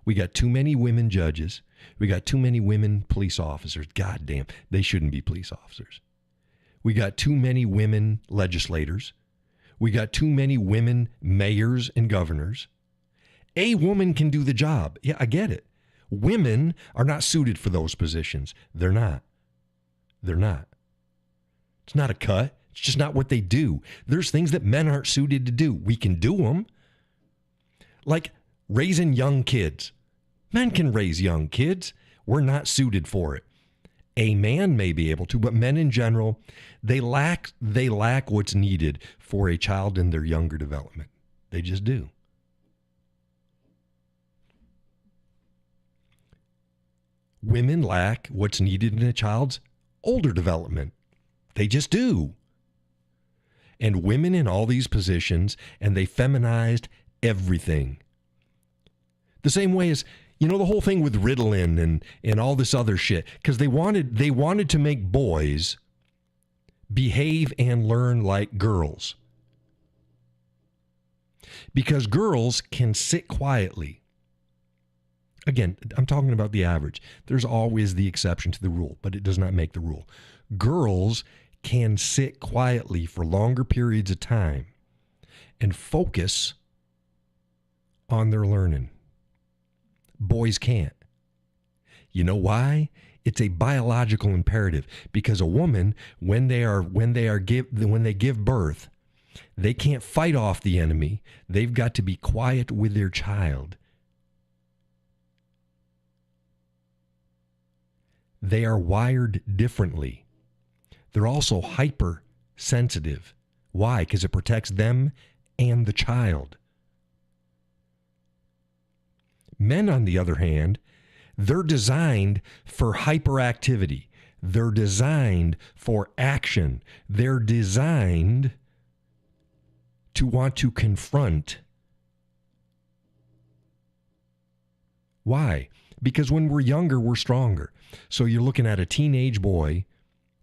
We got too many women judges. We got too many women police officers. God damn, they shouldn't be police officers. We got too many women legislators. We got too many women mayors and governors. A woman can do the job. Yeah, I get it. Women are not suited for those positions. They're not. They're not. It's not a cut. It's just not what they do. There's things that men aren't suited to do. We can do them. Like raising young kids. Men can raise young kids. We're not suited for it. A man may be able to, but men in general, they lack what's needed for a child in their younger development. They just do. Women lack what's needed in a child's older development. They just do. And women in all these positions, and they feminized everything. The same way as, you know, the whole thing with Ritalin and all this other shit, because they wanted to make boys behave and learn like girls. Because girls can sit quietly. Again, I'm talking about the average. There's always the exception to the rule, but it does not make the rule. Girls can sit quietly for longer periods of time and focus on their learning. Boys can't. You know why? It's a biological imperative, because a woman, when they give birth, they can't fight off the enemy. They've got to be quiet with their child. They are wired differently. They're also hypersensitive. Why? Because it protects them and the child. Men, on the other hand, they're designed for hyperactivity. They're designed for action. They're designed to want to confront. Why? Because when we're younger, we're stronger. So you're looking at a teenage boy,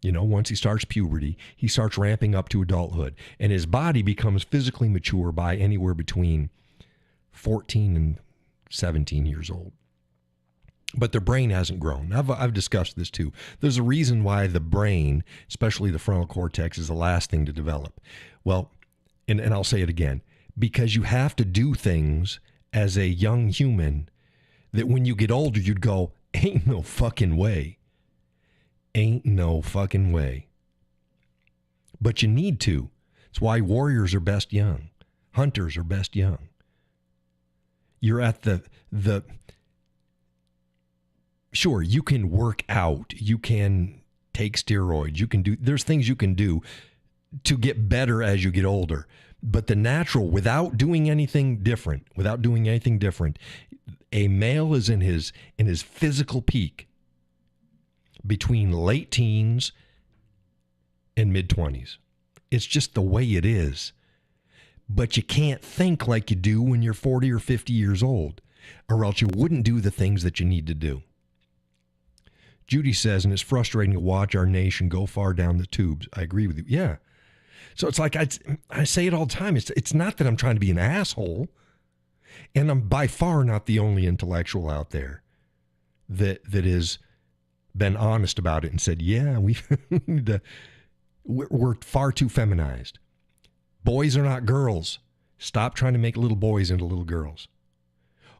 you know, once he starts puberty, he starts ramping up to adulthood, and his body becomes physically mature by anywhere between 14 and 17 years old. But their brain hasn't grown. I've discussed this too. There's a reason why the brain, especially the frontal cortex, is the last thing to develop. Well, and I'll say it again, because you have to do things as a young human that when you get older, you'd go, ain't no fucking way. Ain't no fucking way. But you need to. It's why warriors are best young. Hunters are best young. You're at the sure, you can work out. You can take steroids. You can do, there's things you can do to get better as you get older. But the natural, without doing anything different, a male is in his physical peak between late teens and mid-20s. It's just the way it is. But you can't think like you do when you're 40 or 50 years old, or else you wouldn't do the things that you need to do. Judy says, and it's frustrating to watch our nation go far down the tubes. I agree with you. Yeah. So it's like I say it all the time. It's not that I'm trying to be an asshole. And I'm by far not the only intellectual out there that has been honest about it and said, yeah, we're far too feminized. Boys are not girls. Stop trying to make little boys into little girls.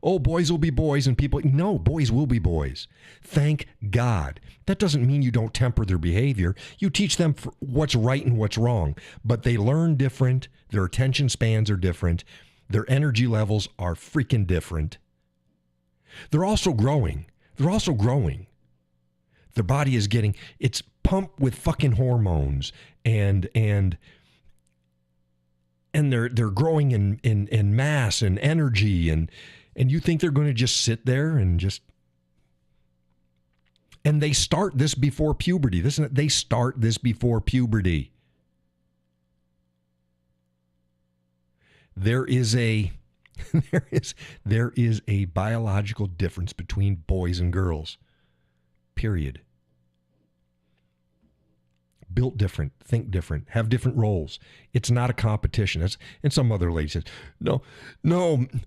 Oh, boys will be boys, and people, no, boys will be boys. Thank God. That doesn't mean you don't temper their behavior. You teach them what's right and what's wrong, but they learn different. Their attention spans are different. Their energy levels are freaking different. They're also growing. Their body is it's pumped with fucking hormones, and they're growing in mass and energy, and you think they're going to just sit there and they start this before puberty. They start this before puberty. There is a biological difference between boys and girls. Period. Built different, think different, have different roles. It's not a competition. And some other lady says, no,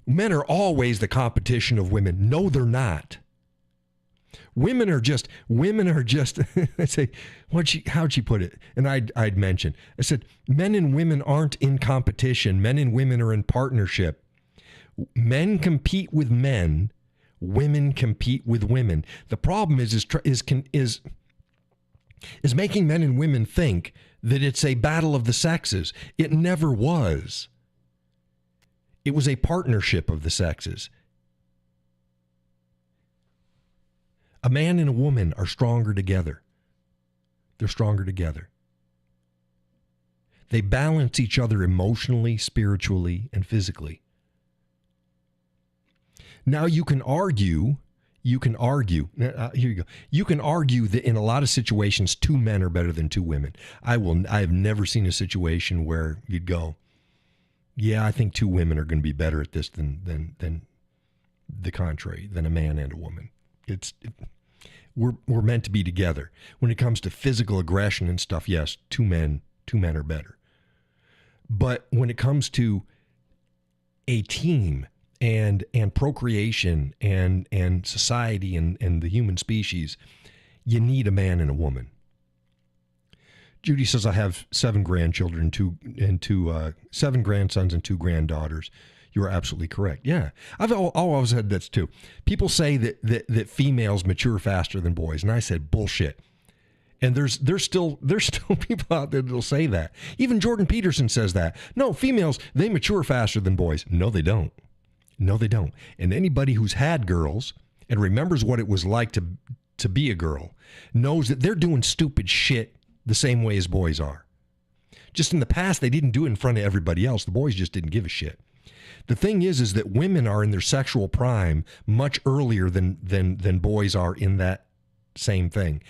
men are always the competition of women. No, they're not. Women are just, I say, how'd she put it? And I'd mention, I said, men and women aren't in competition. Men and women are in partnership. Men compete with men. Women compete with women. The problem is making men and women think that it's a battle of the sexes. It never was. It was a partnership of the sexes. A man and a woman are stronger together. They're stronger together. They balance each other emotionally, spiritually, and physically. Now you can argue, here you go. You can argue that in a lot of situations, 2 men are better than 2 women. I have never seen a situation where you'd go, yeah, I think 2 women are going to be better at this than the contrary, than a man and a woman. We're meant to be together. When it comes to physical aggression and stuff, yes, 2 men are better. But when it comes to a team and procreation and society and the human species, you need a man and a woman. Judy says, I have 7 grandchildren, 7 grandsons and 2 granddaughters. You are absolutely correct. Yeah. I've always had this too. People say that females mature faster than boys. And I said, bullshit. And there's still people out there that'll say that. Even Jordan Peterson says that. No, females, they mature faster than boys. No, they don't. No, they don't. And anybody who's had girls and remembers what it was like to be a girl knows that they're doing stupid shit the same way as boys are. Just in the past, they didn't do it in front of everybody else. The boys just didn't give a shit. The thing is that women are in their sexual prime much earlier than boys are in that same thing.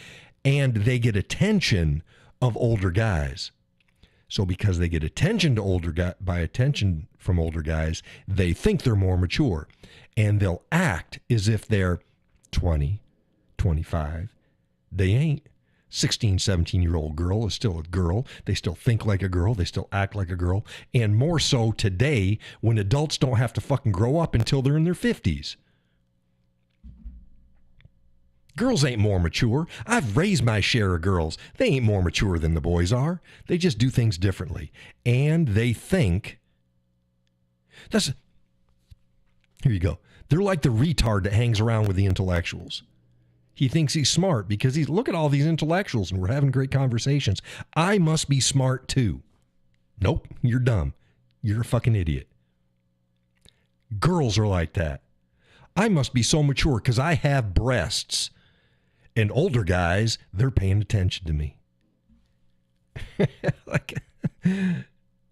And they get attention of older guys. So because they get attention from older guys, they think they're more mature. And they'll act as if they're 20, 25. They ain't. 16, 17-year-old girl is still a girl. They still think like a girl. They still act like a girl. And more so today when adults don't have to fucking grow up until they're in their 50s. Girls ain't more mature. I've raised my share of girls. They ain't more mature than the boys are. They just do things differently. And they think... Here you go. They're like the retard that hangs around with the intellectuals. He thinks he's smart because look at all these intellectuals and we're having great conversations. I must be smart too. Nope, you're dumb. You're a fucking idiot. Girls are like that. I must be so mature because I have breasts. And older guys, they're paying attention to me.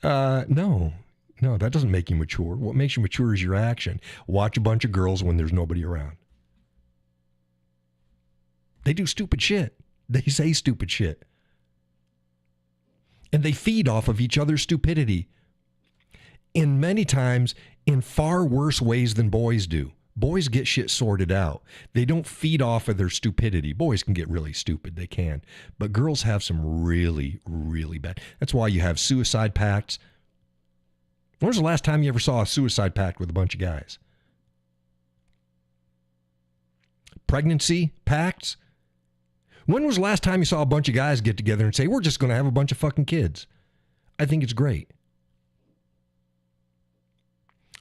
No, that doesn't make you mature. What makes you mature is your action. Watch a bunch of girls when there's nobody around. They do stupid shit. They say stupid shit. And they feed off of each other's stupidity. And many times in far worse ways than boys do. Boys get shit sorted out. They don't feed off of their stupidity. Boys can get really stupid. They can. But girls have some really, really bad. That's why you have suicide pacts. When was the last time you ever saw a suicide pact with a bunch of guys? Pregnancy pacts? When was the last time you saw a bunch of guys get together and say, we're just going to have a bunch of fucking kids? I think it's great.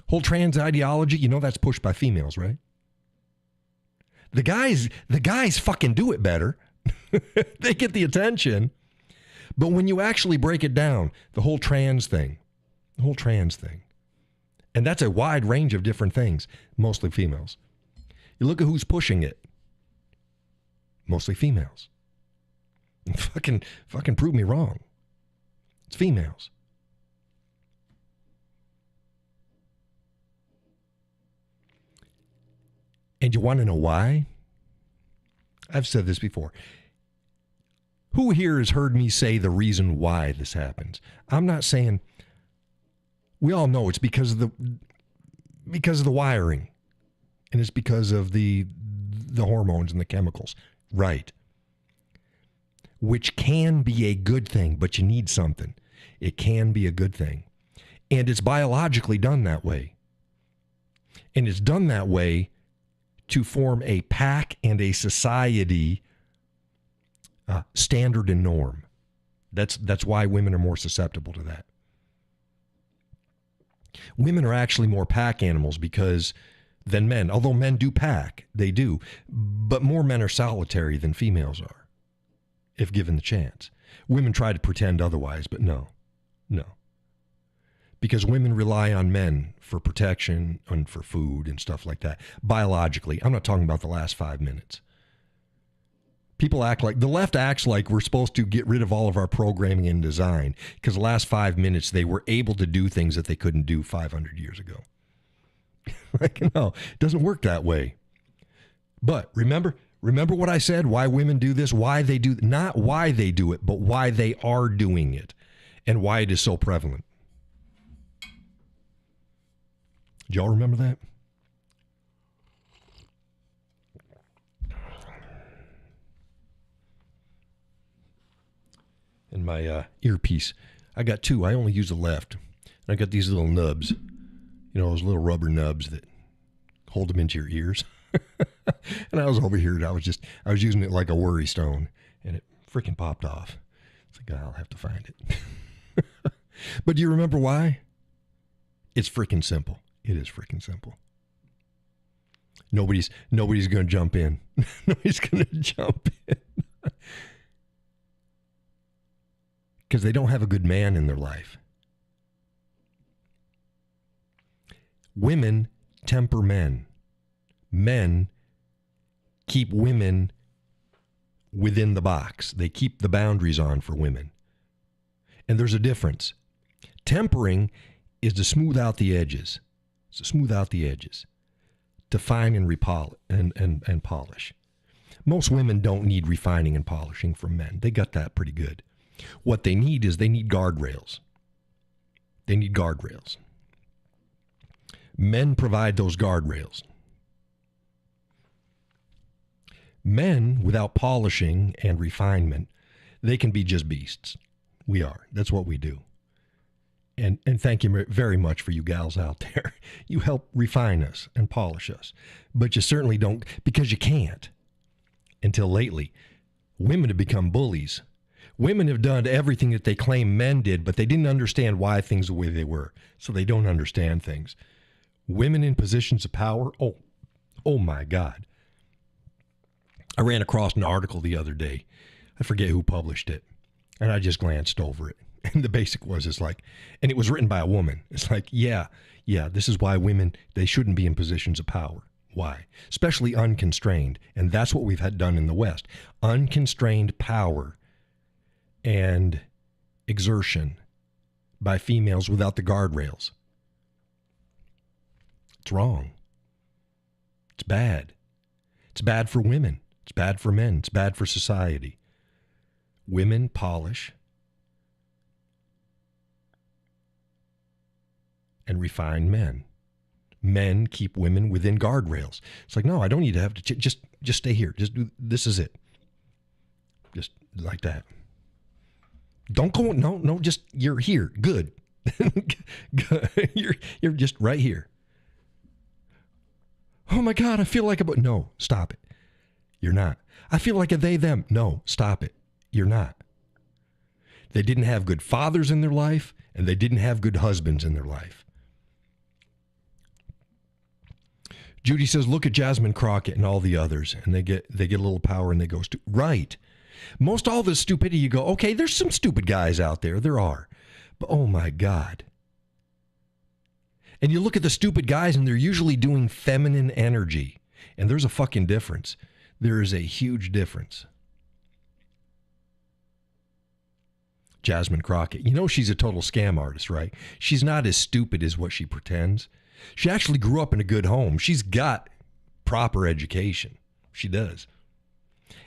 Whole trans ideology, you know that's pushed by females, right? The guys fucking do it better. They get the attention. But when you actually break it down, the whole trans thing, and that's a wide range of different things, mostly females. You look at who's pushing it. Mostly females. Fucking prove me wrong. It's females. And you want to know why? I've said this before. Who here has heard me say the reason why this happens? I'm not saying... We all know it's because of the wiring. And it's because of the hormones and the chemicals. Right. Which can be a good thing, but you need something. It can be a good thing. And it's biologically done that way. And it's done that way to form a pack and a society standard and norm. That's why women are more susceptible to that. Women are actually more pack animals than men. Although men do pack, they do. But more men are solitary than females are, if given the chance. Women try to pretend otherwise, but no. Because women rely on men for protection and for food and stuff like that. Biologically, I'm not talking about the last 5 minutes. People act like, the left acts like we're supposed to get rid of all of our programming and design because the last 5 minutes they were able to do things that they couldn't do 500 years ago. Like, no, it doesn't work that way. But remember what I said, why women do this, why they do, not why they do it, but why they are doing it and why it is so prevalent. Did y'all remember that? And my earpiece, I got two. I only use the left. And I got these little nubs, those little rubber nubs that hold them into your ears. And I was over here, I was using it like a worry stone, and it freaking popped off. It's like, I'll have to find it. But do you remember why? It's freaking simple. It is freaking simple. Nobody's going to jump in. Nobody's going to jump in. Because they don't have a good man in their life. Women temper men. Men keep women within the box. They keep the boundaries on for women. And there's a difference. Tempering is to smooth out the edges. It's to smooth out the edges. To fine and polish. Most women don't need refining and polishing from men. They got that pretty good. What they need guardrails. They need guardrails. Men provide those guardrails. Men, without polishing and refinement, they can be just beasts. We are. That's what we do. And thank you very much for you gals out there. You help refine us and polish us. But you certainly don't, because you can't. Until lately, women have become bullies. Women have done everything that they claim men did, but they didn't understand why things the way they were. So they don't understand things. Women in positions of power, oh my God. I ran across an article the other day. I forget who published it. And I just glanced over it. And the basic was, and it was written by a woman. It's like, yeah, this is why women, they shouldn't be in positions of power. Why? Especially unconstrained. And that's what we've had done in the West. Unconstrained power and exertion by females without the guardrails. It's wrong. It's bad. It's bad for women. It's bad for men. It's bad for society. Women polish and refine men. Men keep women within guardrails. It's like, no, I don't need to have to, just stay here. Just do, this is it. Just like that. Don't go, no, just, you're here. Good. You're just right here. Oh my God, I feel like a, no, stop it. You're not. I feel like a they, them. No, stop it. You're not. They didn't have good fathers in their life, and they didn't have good husbands in their life. Judy says, look at Jasmine Crockett and all the others, and they get a little power and they go, right. Most all this stupidity, you go, okay, there's some stupid guys out there. There are. But oh my God. And you look at the stupid guys and they're usually doing feminine energy. And there's a fucking difference. There is a huge difference. Jasmine Crockett. She's a total scam artist, right? She's not as stupid as what she pretends. She actually grew up in a good home. She's got proper education. She does.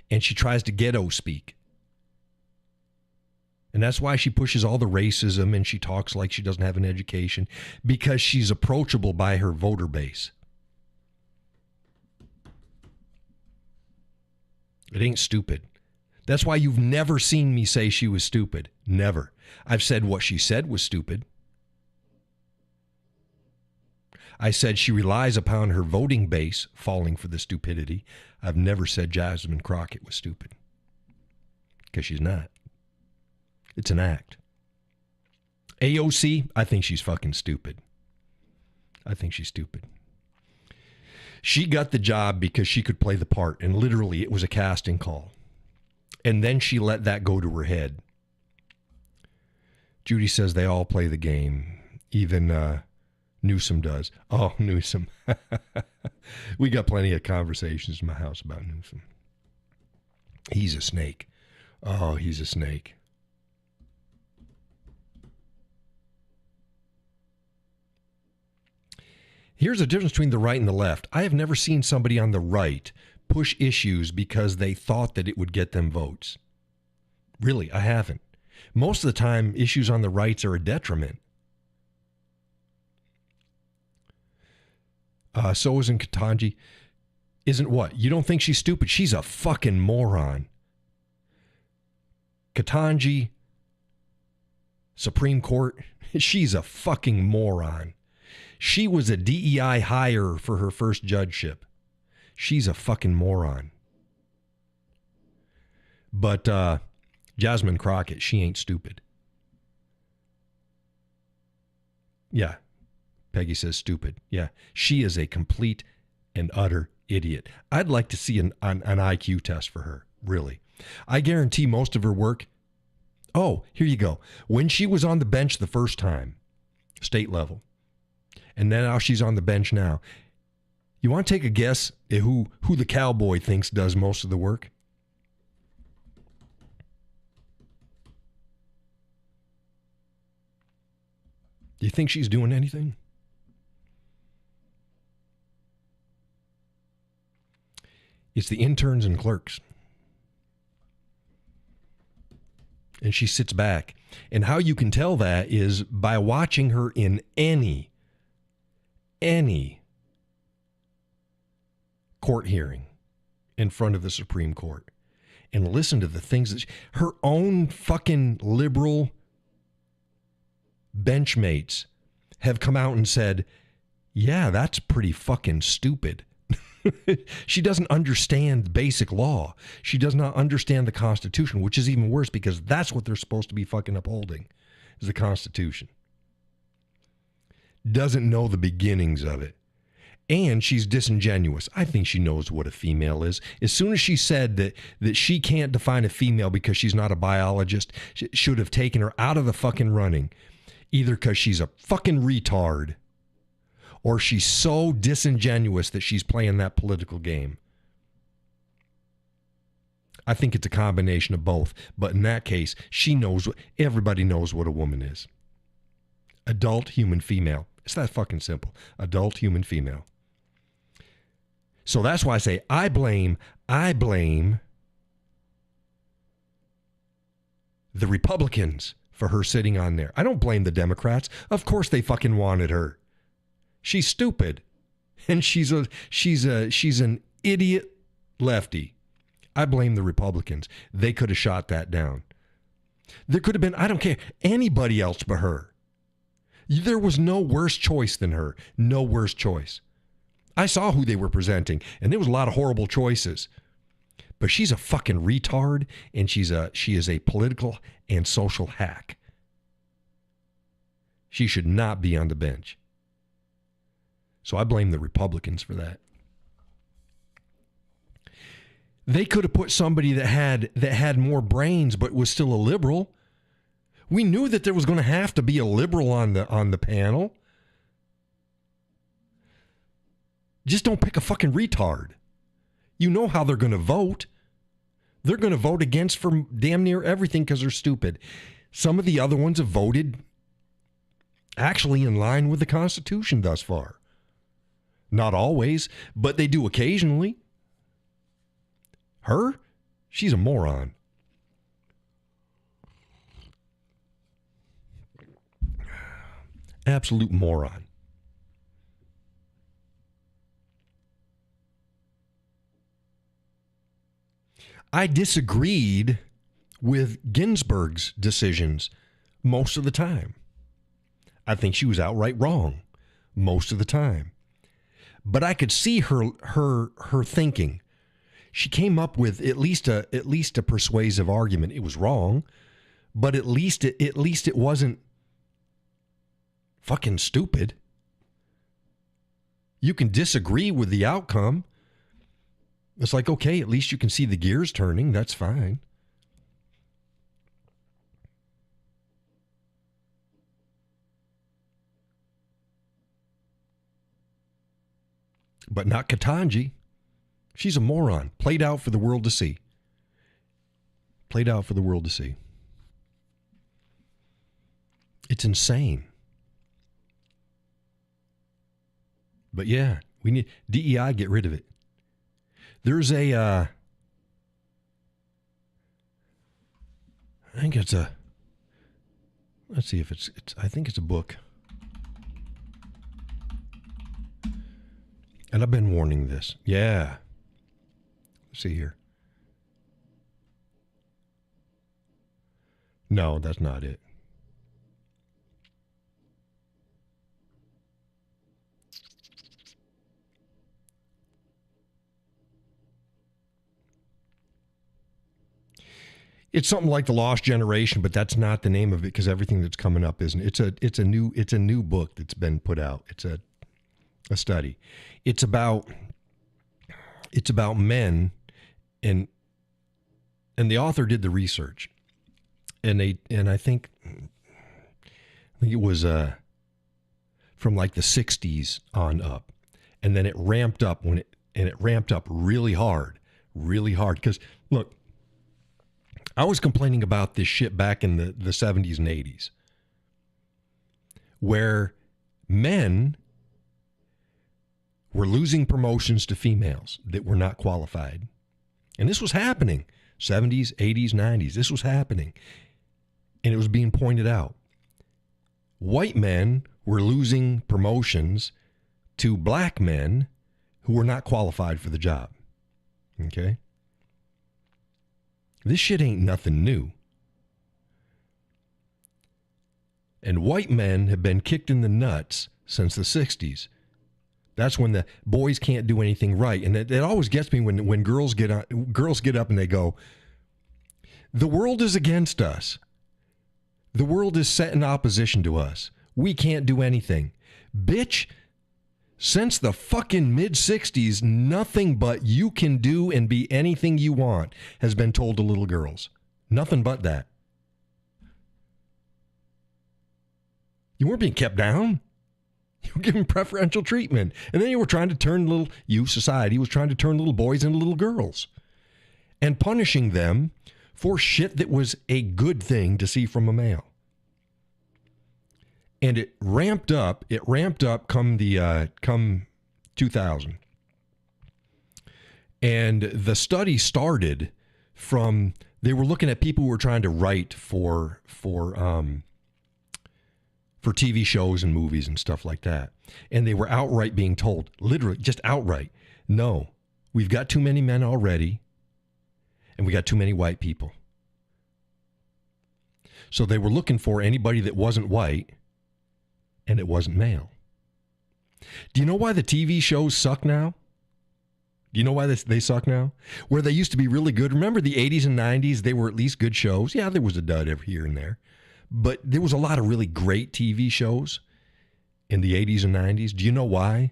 And she tries to ghetto speak. And that's why she pushes all the racism and she talks like she doesn't have an education, because she's approachable by her voter base. It ain't stupid. That's why you've never seen me say she was stupid. Never. I've said what she said was stupid. I said she relies upon her voting base falling for the stupidity. I've never said Jasmine Crockett was stupid. Because she's not. It's an act. AOC, I think she's fucking stupid. I think she's stupid. She got the job because she could play the part, and literally it was a casting call. And then she let that go to her head. Judy says they all play the game. Even Newsom does. Oh, Newsom. We got plenty of conversations in my house about Newsom. He's a snake. Oh, he's a snake. Here's the difference between the right and the left. I have never seen somebody on the right push issues because they thought that it would get them votes. Really, I haven't. Most of the time, issues on the rights are a detriment. So isn't Ketanji. Isn't what? You don't think she's stupid? She's a fucking moron. Ketanji, Supreme Court, she's a fucking moron. She was a DEI hire for her first judgeship. She's a fucking moron. But Jasmine Crockett, she ain't stupid. Yeah. Peggy says stupid. Yeah. She is a complete and utter idiot. I'd like to see an IQ test for her, really. I guarantee most of her work. Oh, here you go. When she was on the bench the first time, state level, and then now she's on the bench now. You want to take a guess at who the Cowboy thinks does most of the work? Do you think she's doing anything? It's the interns and clerks. And she sits back. And how you can tell that is by watching her in any court hearing in front of the Supreme Court and listen to the things that her own fucking liberal benchmates have come out and said, yeah, that's pretty fucking stupid. She doesn't understand basic law. She does not understand the Constitution, which is even worse because that's what they're supposed to be fucking upholding, is the Constitution. Doesn't know the beginnings of it. And she's disingenuous. I think she knows what a female is. As soon as she said that she can't define a female because she's not a biologist, should have taken her out of the fucking running. Either because she's a fucking retard or she's so disingenuous that she's playing that political game. I think it's a combination of both. But in that case, everybody knows what a woman is. Adult human female. It's that fucking simple. Adult human female. So that's why I say I blame the Republicans for her sitting on there. I don't blame the Democrats. Of course they fucking wanted her. She's stupid. And she's an idiot lefty. I blame the Republicans. They could have shot that down. There could have been, I don't care, anybody else but her. There was no worse choice than her. No worse choice. I saw who they were presenting, and there was a lot of horrible choices. But she's a fucking retard, and she is a political and social hack. She should not be on the bench. So I blame the Republicans for that. They could have put somebody that had more brains but was still a liberal. We knew that there was going to have to be a liberal on the panel. Just don't pick a fucking retard. You know how they're going to vote. They're going to vote against for damn near everything because they're stupid. Some of the other ones have voted actually in line with the Constitution thus far. Not always, but they do occasionally. Her? She's a moron. Absolute moron. I disagreed with Ginsburg's decisions most of the time. I think she was outright wrong most of the time. But I could see her thinking. She came up with at least a persuasive argument. It was wrong, but at least it wasn't fucking stupid. You can disagree with the outcome. It's like, okay, at least you can see the gears turning. That's fine. But not Ketanji. She's a moron, played out for the world to see. Played out for the world to see. It's insane. But yeah, we need DEI, get rid of it. There's a, I think it's a, let's see if it's I think it's a book. And I've been warning this. Yeah. Let's see here. No, that's not it. It's something like The Lost Generation, but that's not the name of it because everything that's coming up isn't. It's a new book that's been put out. It's a study. It's about men, and the author did the research, and I think it was from like the 60s on up, and then it ramped up really hard because look, I was complaining about this shit back in the 70s and 80s, where men were losing promotions to females that were not qualified. And this was happening, 70s, 80s, 90s. This was happening. And it was being pointed out. White men were losing promotions to black men who were not qualified for the job. Okay? This shit ain't nothing new. And white men have been kicked in the nuts since the 60s. That's when the boys can't do anything right. And it always gets me when girls get up and they go, the world is against us. The world is set in opposition to us. We can't do anything. Bitch, since the fucking mid-60s, nothing but you can do and be anything you want has been told to little girls. Nothing but that. You weren't being kept down. You were given preferential treatment. And then you were trying to turn society was trying to turn little boys into little girls. And punishing them for shit that was a good thing to see from a male. And it ramped up come 2000. And the study started from, they were looking at people who were trying to write for TV shows and movies and stuff like that. And they were outright being told, literally, just outright, no, we've got too many men already, and we got too many white people. So they were looking for anybody that wasn't white, and it wasn't male. Do you know why the TV shows suck now? Do you know why they suck now? Where they used to be really good. Remember the 80s and 90s? They were at least good shows. Yeah, there was a dud every here and there. But there was a lot of really great TV shows in the 80s and 90s. Do you know why?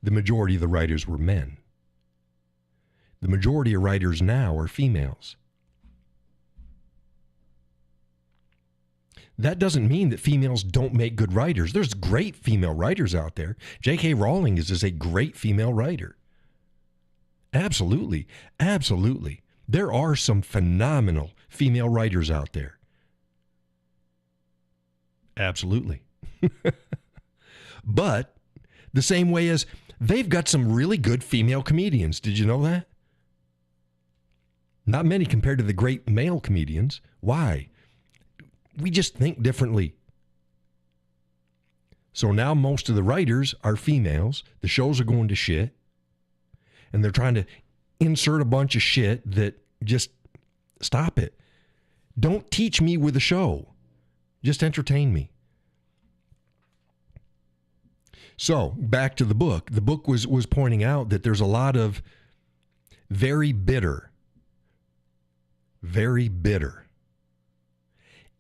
The majority of the writers were men. The majority of writers now are females. That doesn't mean that females don't make good writers. There's great female writers out there. J.K. Rowling is a great female writer. Absolutely. Absolutely. There are some phenomenal female writers out there. Absolutely. But the same way as they've got some really good female comedians. Did you know that? Not many compared to the great male comedians. Why? We just think differently. So now most of the writers are females. The shows are going to shit. And they're trying to insert a bunch of shit that just stop it. Don't teach me with a show. Just entertain me. So back to the book. The book was pointing out that there's a lot of very bitter,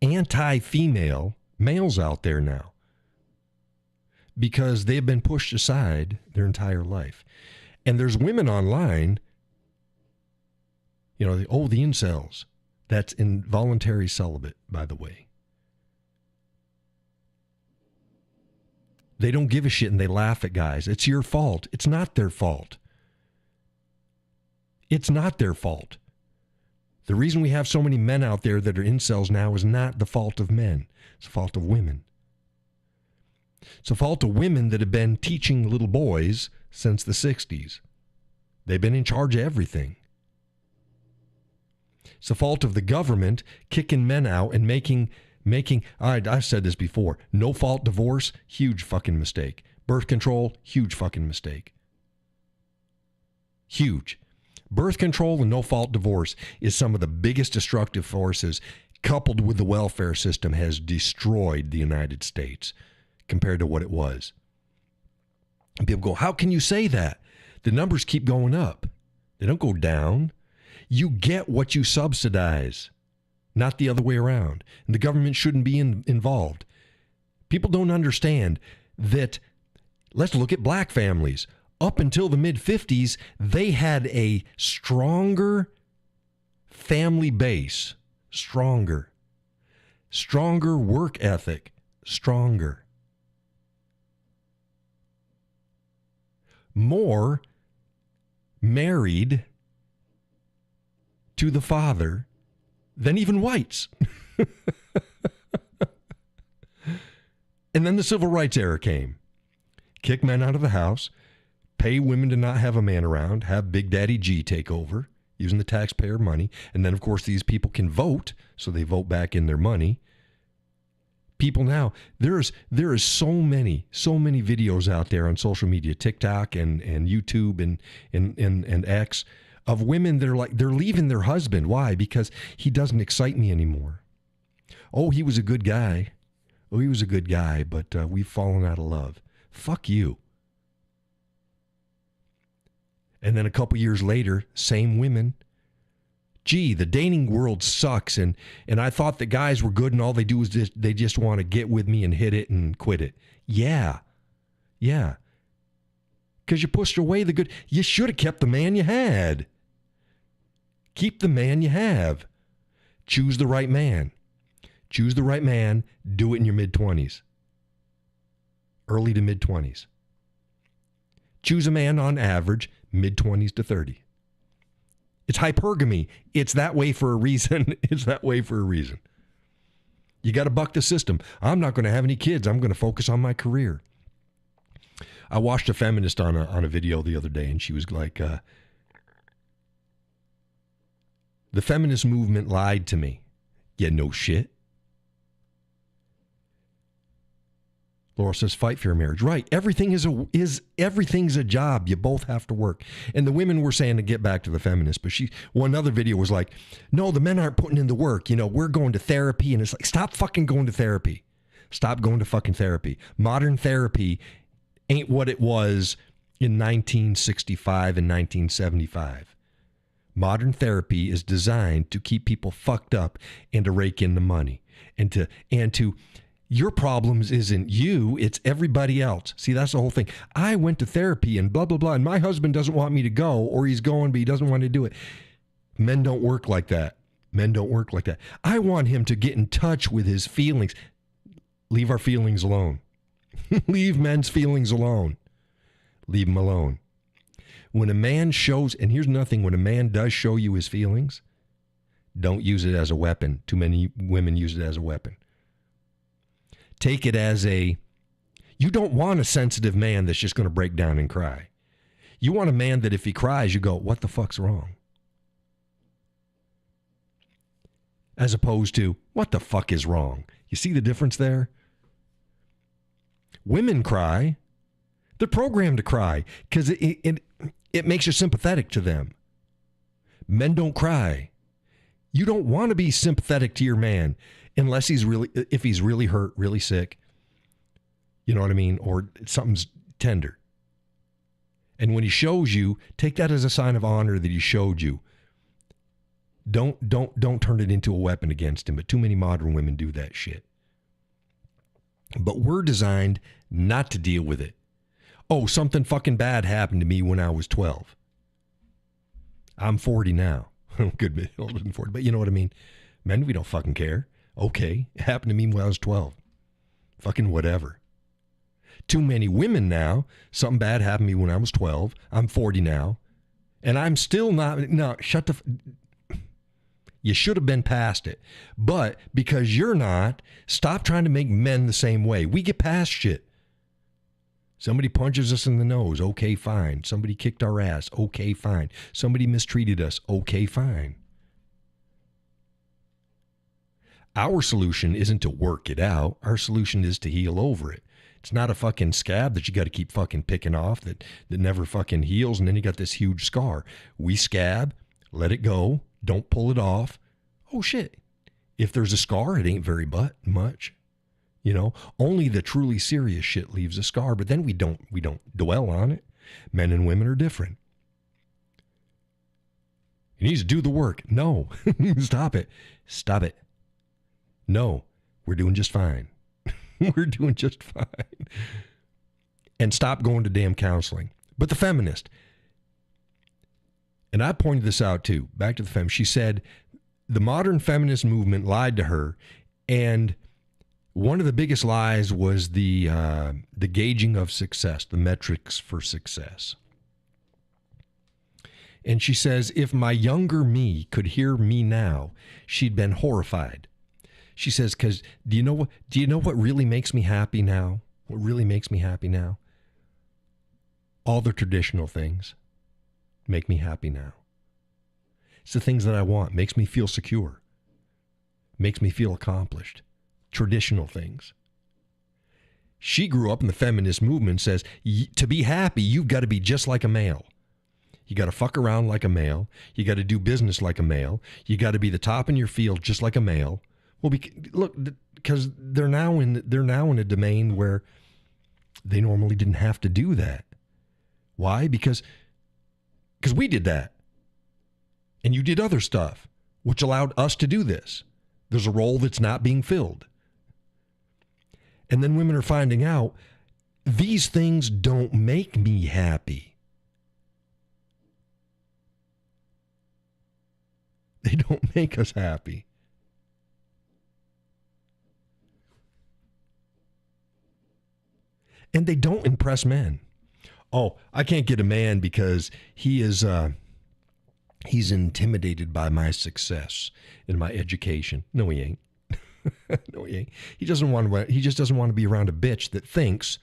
anti-female males out there now because they've been pushed aside their entire life. And there's women online, the incels. That's involuntary celibate, by the way. They don't give a shit and they laugh at guys. It's your fault. It's not their fault. It's not their fault. The reason we have so many men out there that are incels now is not the fault of men. It's the fault of women. It's the fault of women that have been teaching little boys since the 60s. They've been in charge of everything. It's the fault of the government kicking men out and making, all right, I've said this before, no-fault divorce, huge fucking mistake. Birth control, huge fucking mistake. Huge. Birth control and no-fault divorce is some of the biggest destructive forces, coupled with the welfare system, has destroyed the United States compared to what it was. And people go, how can you say that? The numbers keep going up. They don't go down. You get what you subsidize, not the other way around. And the government shouldn't be involved. People don't understand that. Let's look at black families. Up until the mid-50s, they had a stronger family base, stronger work ethic, stronger. More married to the father than even whites. And then the civil rights era came. Kick men out of the house, pay women to not have a man around, have Big Daddy G take over using the taxpayer money. And then, of course, these people can vote, so they vote back in their money. People now, there is so many videos out there on social media, TikTok and YouTube and X, of women that are like, they're leaving their husband. Why? Because he doesn't excite me anymore. Oh, he was a good guy. Oh, he was a good guy, but we've fallen out of love. Fuck you. And then a couple years later, same women. Gee, the dating world sucks, and I thought that guys were good and all they do is they just want to get with me and hit it and quit it. Yeah. Because you pushed away the good. You should have kept the man you had. Keep the man you have. Choose the right man. Choose the right man. Do it in your mid-20s. Early to mid-20s. Choose a man on average, mid-20s to 30. It's hypergamy. It's that way for a reason. It's that way for a reason. You got to buck the system. I'm not going to have any kids. I'm going to focus on my career. I watched a feminist on a video the other day, and she was like, the feminist movement lied to me. Yeah, no shit. Laura says, fight for your marriage. Right. Everything's a job. You both have to work. And the women were saying to get back to the feminists, but one other video was like, no, the men aren't putting in the work. We're going to therapy. And it's like, stop fucking going to therapy. Stop going to fucking therapy. Modern therapy ain't what it was in 1965 and 1975. Modern therapy is designed to keep people fucked up and to rake in the money and to your problems isn't you, it's everybody else. See, that's the whole thing. I went to therapy and blah, blah, blah, and my husband doesn't want me to go, or he's going, but he doesn't want to do it. Men don't work like that. Men don't work like that. I want him to get in touch with his feelings. Leave our feelings alone. Leave men's feelings alone. Leave them alone. When a man shows, and here's nothing, when a man does show you his feelings, don't use it as a weapon. Too many women use it as a weapon. Take it as you don't want a sensitive man that's just going to break down and cry. You want a man that if he cries, you go, what the fuck's wrong? As opposed to, what the fuck is wrong? You see the difference there? Women cry. They're programmed to cry because it makes you sympathetic to them. Men don't cry. You don't want to be sympathetic to your man unless if he's really hurt, really sick, you know what I mean? Or something's tender. And when he shows you, take that as a sign of honor that he showed you. Don't turn it into a weapon against him. But too many modern women do that shit. But we're designed not to deal with it. Oh, something fucking bad happened to me when I was 12. I'm 40 now. Good bit older than 40, but you know what I mean? Men, we don't fucking care. Okay, it happened to me when I was 12. Fucking whatever. Too many women now, something bad happened to me when I was 12. I'm 40 now. And I'm still not, no, You should have been past it. But because you're not, stop trying to make men the same way. We get past shit. Somebody punches us in the nose. Okay, fine. Somebody kicked our ass. Okay, fine. Somebody mistreated us. Okay, fine. Our solution isn't to work it out. Our solution is to heal over it. It's not a fucking scab that you got to keep fucking picking off that never fucking heals, and then you got this huge scar. We scab, let it go, don't pull it off. Oh shit. If there's a scar, it ain't very much. You know, only the truly serious shit leaves a scar, but then we don't dwell on it. Men and women are different. He needs to do the work. No. Stop it. Stop it. No, we're doing just fine. We're doing just fine. And stop going to damn counseling. But the feminist, and I pointed this out too, back to the feminist, she said the modern feminist movement lied to her, and one of the biggest lies was the gauging of success, the metrics for success. And she says, if my younger me could hear me now, she'd been horrified. She says, because do you know what really makes me happy now? What really makes me happy now? All the traditional things make me happy now. It's the things that I want. Makes me feel secure. Makes me feel accomplished. Traditional things. She grew up in the feminist movement, says, to be happy, you've got to be just like a male. You got to fuck around like a male. You got to do business like a male. You got to be the top in your field just like a male. Well, look, because they're now in a domain where they normally didn't have to do that. Why? Because we did that. And you did other stuff, which allowed us to do this. There's a role that's not being filled. And then women are finding out these things don't make me happy. They don't make us happy. And they don't impress men. Oh, I can't get a man because he's intimidated by my success in my education. No, he ain't. No, he ain't. He just doesn't want to be around a bitch that thinks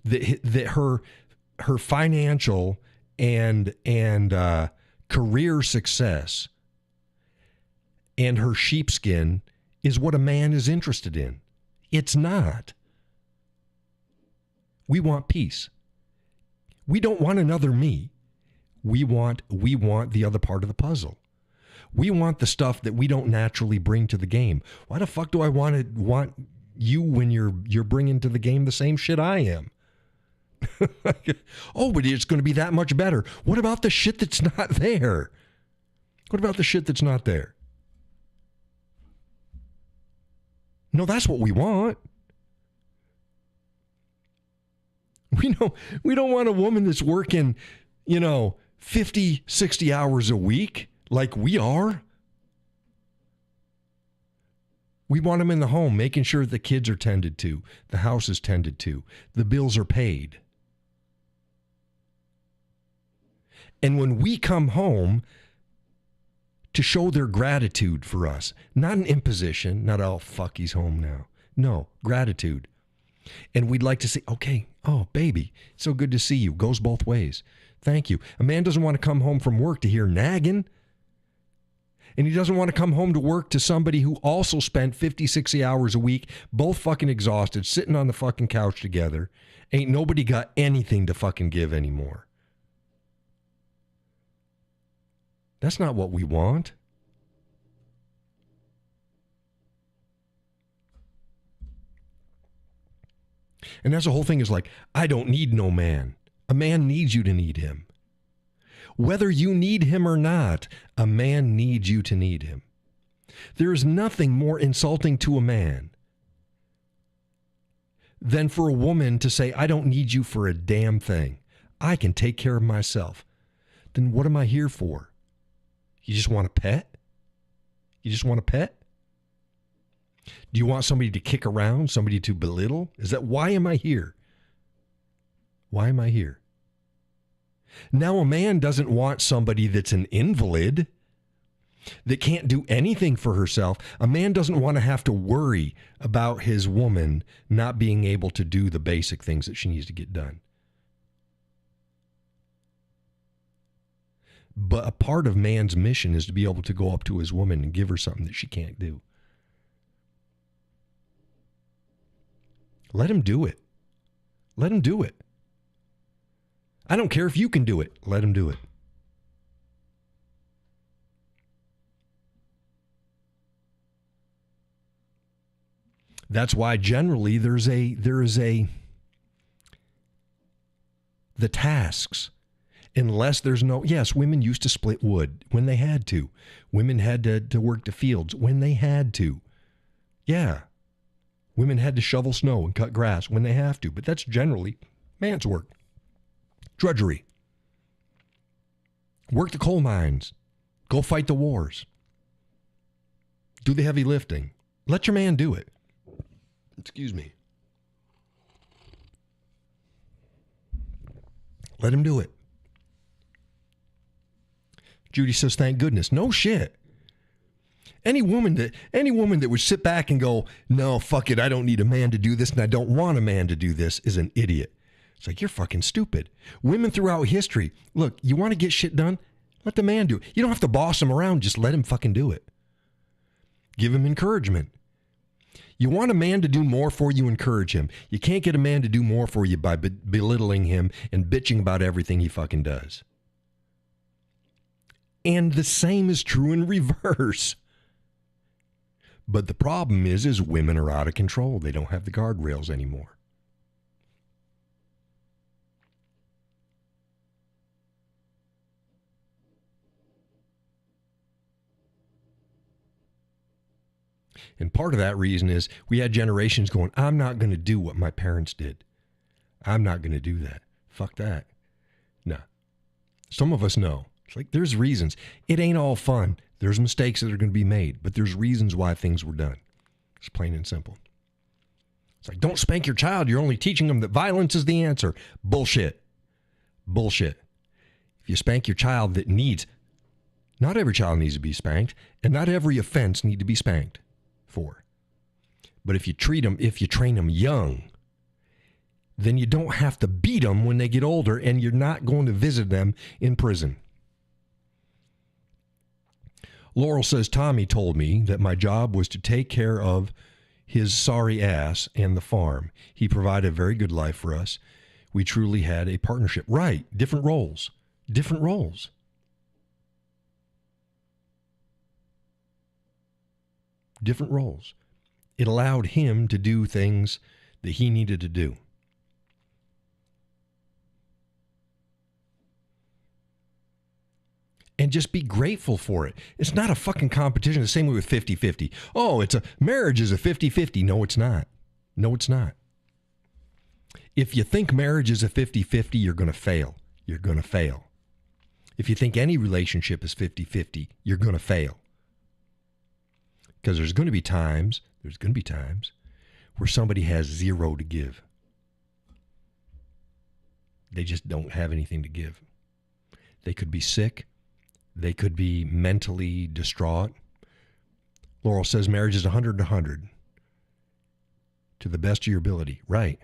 that her financial and career success and her sheepskin is what a man is interested in. It's not. We want peace. We don't want another me. We want the other part of the puzzle. We want the stuff that we don't naturally bring to the game. Why the fuck do I want you when you're bringing to the game the same shit I am? Oh, but it's going to be that much better. What about the shit that's not there? What about the shit that's not there? No, that's what we want. We don't want a woman that's working, 50, 60 hours a week like we are. We want them in the home, making sure the kids are tended to, the house is tended to, the bills are paid. And when we come home, to show their gratitude for us, not an imposition, not, oh, fuck, he's home now. No, gratitude. And we'd like to say, okay, oh, baby, so good to see you. Goes both ways. Thank you. A man doesn't want to come home from work to hear nagging. And he doesn't want to come home to work to somebody who also spent 50, 60 hours a week, both fucking exhausted, sitting on the fucking couch together. Ain't nobody got anything to fucking give anymore. That's not what we want. And that's the whole thing is like, I don't need no man. A man needs you to need him. Whether you need him or not, a man needs you to need him. There is nothing more insulting to a man than for a woman to say, I don't need you for a damn thing. I can take care of myself. Then what am I here for? You just want a pet? You just want a pet? Do you want somebody to kick around, somebody to belittle? Is that why am I here? Why am I here? Now, a man doesn't want somebody that's an invalid. that can't do anything for herself. A man doesn't want to have to worry about his woman not being able to do the basic things that she needs to get done. But a part of man's mission is to be able to go up to his woman and give her something that she can't do. Let him do it. Let him do it. I don't care if you can do it. Let him do it. That's why generally there is the tasks. Unless there's no, yes, women used to split wood when they had to. Women had to work the fields when they had to. Yeah. Women had to shovel snow and cut grass when they have to. But that's generally man's work. Drudgery. Work the coal mines. Go fight the wars. Do the heavy lifting. Let your man do it. Excuse me. Let him do it. Judy says, thank goodness. No shit. Any woman that would sit back and go, no, fuck it, I don't need a man to do this and I don't want a man to do this is an idiot. It's like, you're fucking stupid. Women throughout history, look, you want to get shit done? Let the man do it. You don't have to boss him around. Just let him fucking do it. Give him encouragement. You want a man to do more for you, encourage him. You can't get a man to do more for you by belittling him and bitching about everything he fucking does. And the same is true in reverse. But the problem is women are out of control. They don't have the guardrails anymore. And part of that reason is we had generations going, I'm not going to do what my parents did. I'm not going to do that. Fuck that. No. Some of us know. It's like there's reasons. It ain't all fun. There's mistakes that are going to be made, but there's reasons why things were done. It's plain and simple. It's like, don't spank your child. You're only teaching them that violence is the answer. Bullshit. Bullshit. If you spank your child that needs, not every child needs to be spanked, and not every offense need to be spanked for. But if you train them young, then you don't have to beat them when they get older, and you're not going to visit them in prison. Laurel says, Tommy told me that my job was to take care of his sorry ass and the farm. He provided a very good life for us. We truly had a partnership. Right. Different roles. Different roles. Different roles. It allowed him to do things that he needed to do. And just be grateful for it. It's not a fucking competition. The same way with 50-50. Oh, marriage is a 50-50. No, it's not. No, it's not. If you think marriage is a 50-50, you're going to fail. You're going to fail. If you think any relationship is 50-50, you're going to fail. Because there's going to be times where somebody has zero to give. They just don't have anything to give. They could be sick. They could be mentally distraught. Laurel says marriage is 100 to 100. To the best of your ability. Right.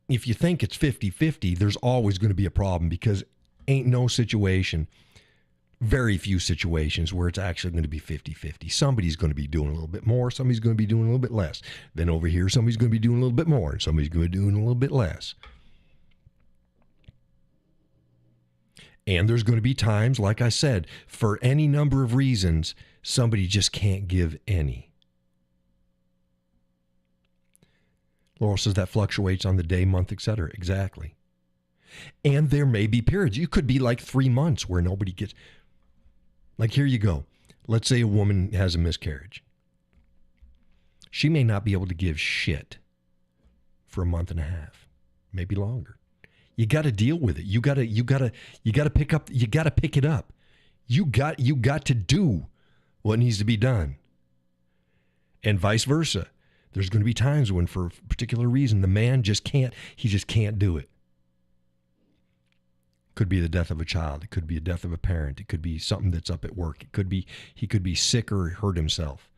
If you think it's 50-50, there's always going to be a problem because ain't no situation, very few situations where it's actually going to be 50-50. Somebody's going to be doing a little bit more. Somebody's going to be doing a little bit less. Then over here, somebody's going to be doing a little bit more. And somebody's going to be doing a little bit less. And there's going to be times, like I said, for any number of reasons, somebody just can't give any. Laurel says that fluctuates on the day, month, etc. Exactly. And there may be periods. You could be like 3 months where nobody gets... Like, here you go. Let's say a woman has a miscarriage. She may not be able to give shit for a month and a half, maybe longer. You got to deal with it. You got to pick it up. You got to do what needs to be done. And vice versa. There's going to be times when for a particular reason the man just can't do it. Could be the death of a child. It could be the death of a parent. It could be something that's up at work. It could be he could be sick or hurt himself.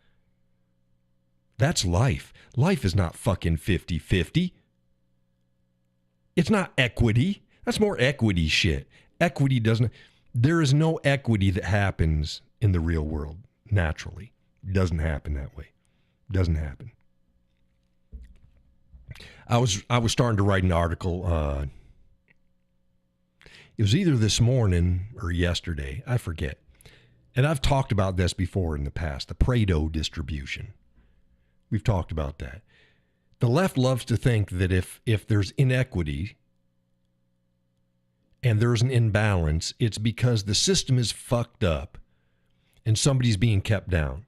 That's life. Life is not fucking 50-50. It's not equity. That's more equity shit. Equity doesn't... There is no equity that happens in the real world naturally. It doesn't happen that way. It doesn't happen. I was starting to write an article. It was either this morning or yesterday. I forget. And I've talked about this before in the past, the Pareto distribution. We've talked about that. The left loves to think that if there's inequity and there's an imbalance, it's because the system is fucked up and somebody's being kept down.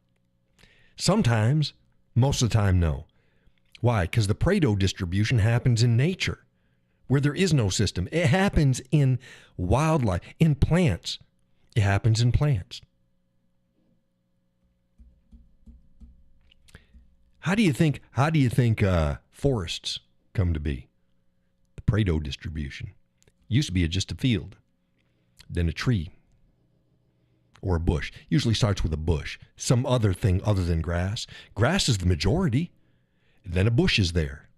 Sometimes, most of the time, no. Why? Because the Pareto distribution happens in nature where there is no system. It happens in wildlife, in plants. It happens in plants. How do you think forests come to be? The Pareto distribution. Used to be just a field, then a tree, or a bush. Usually starts with a bush. Some other thing other than grass. Grass is the majority. Then a bush is there.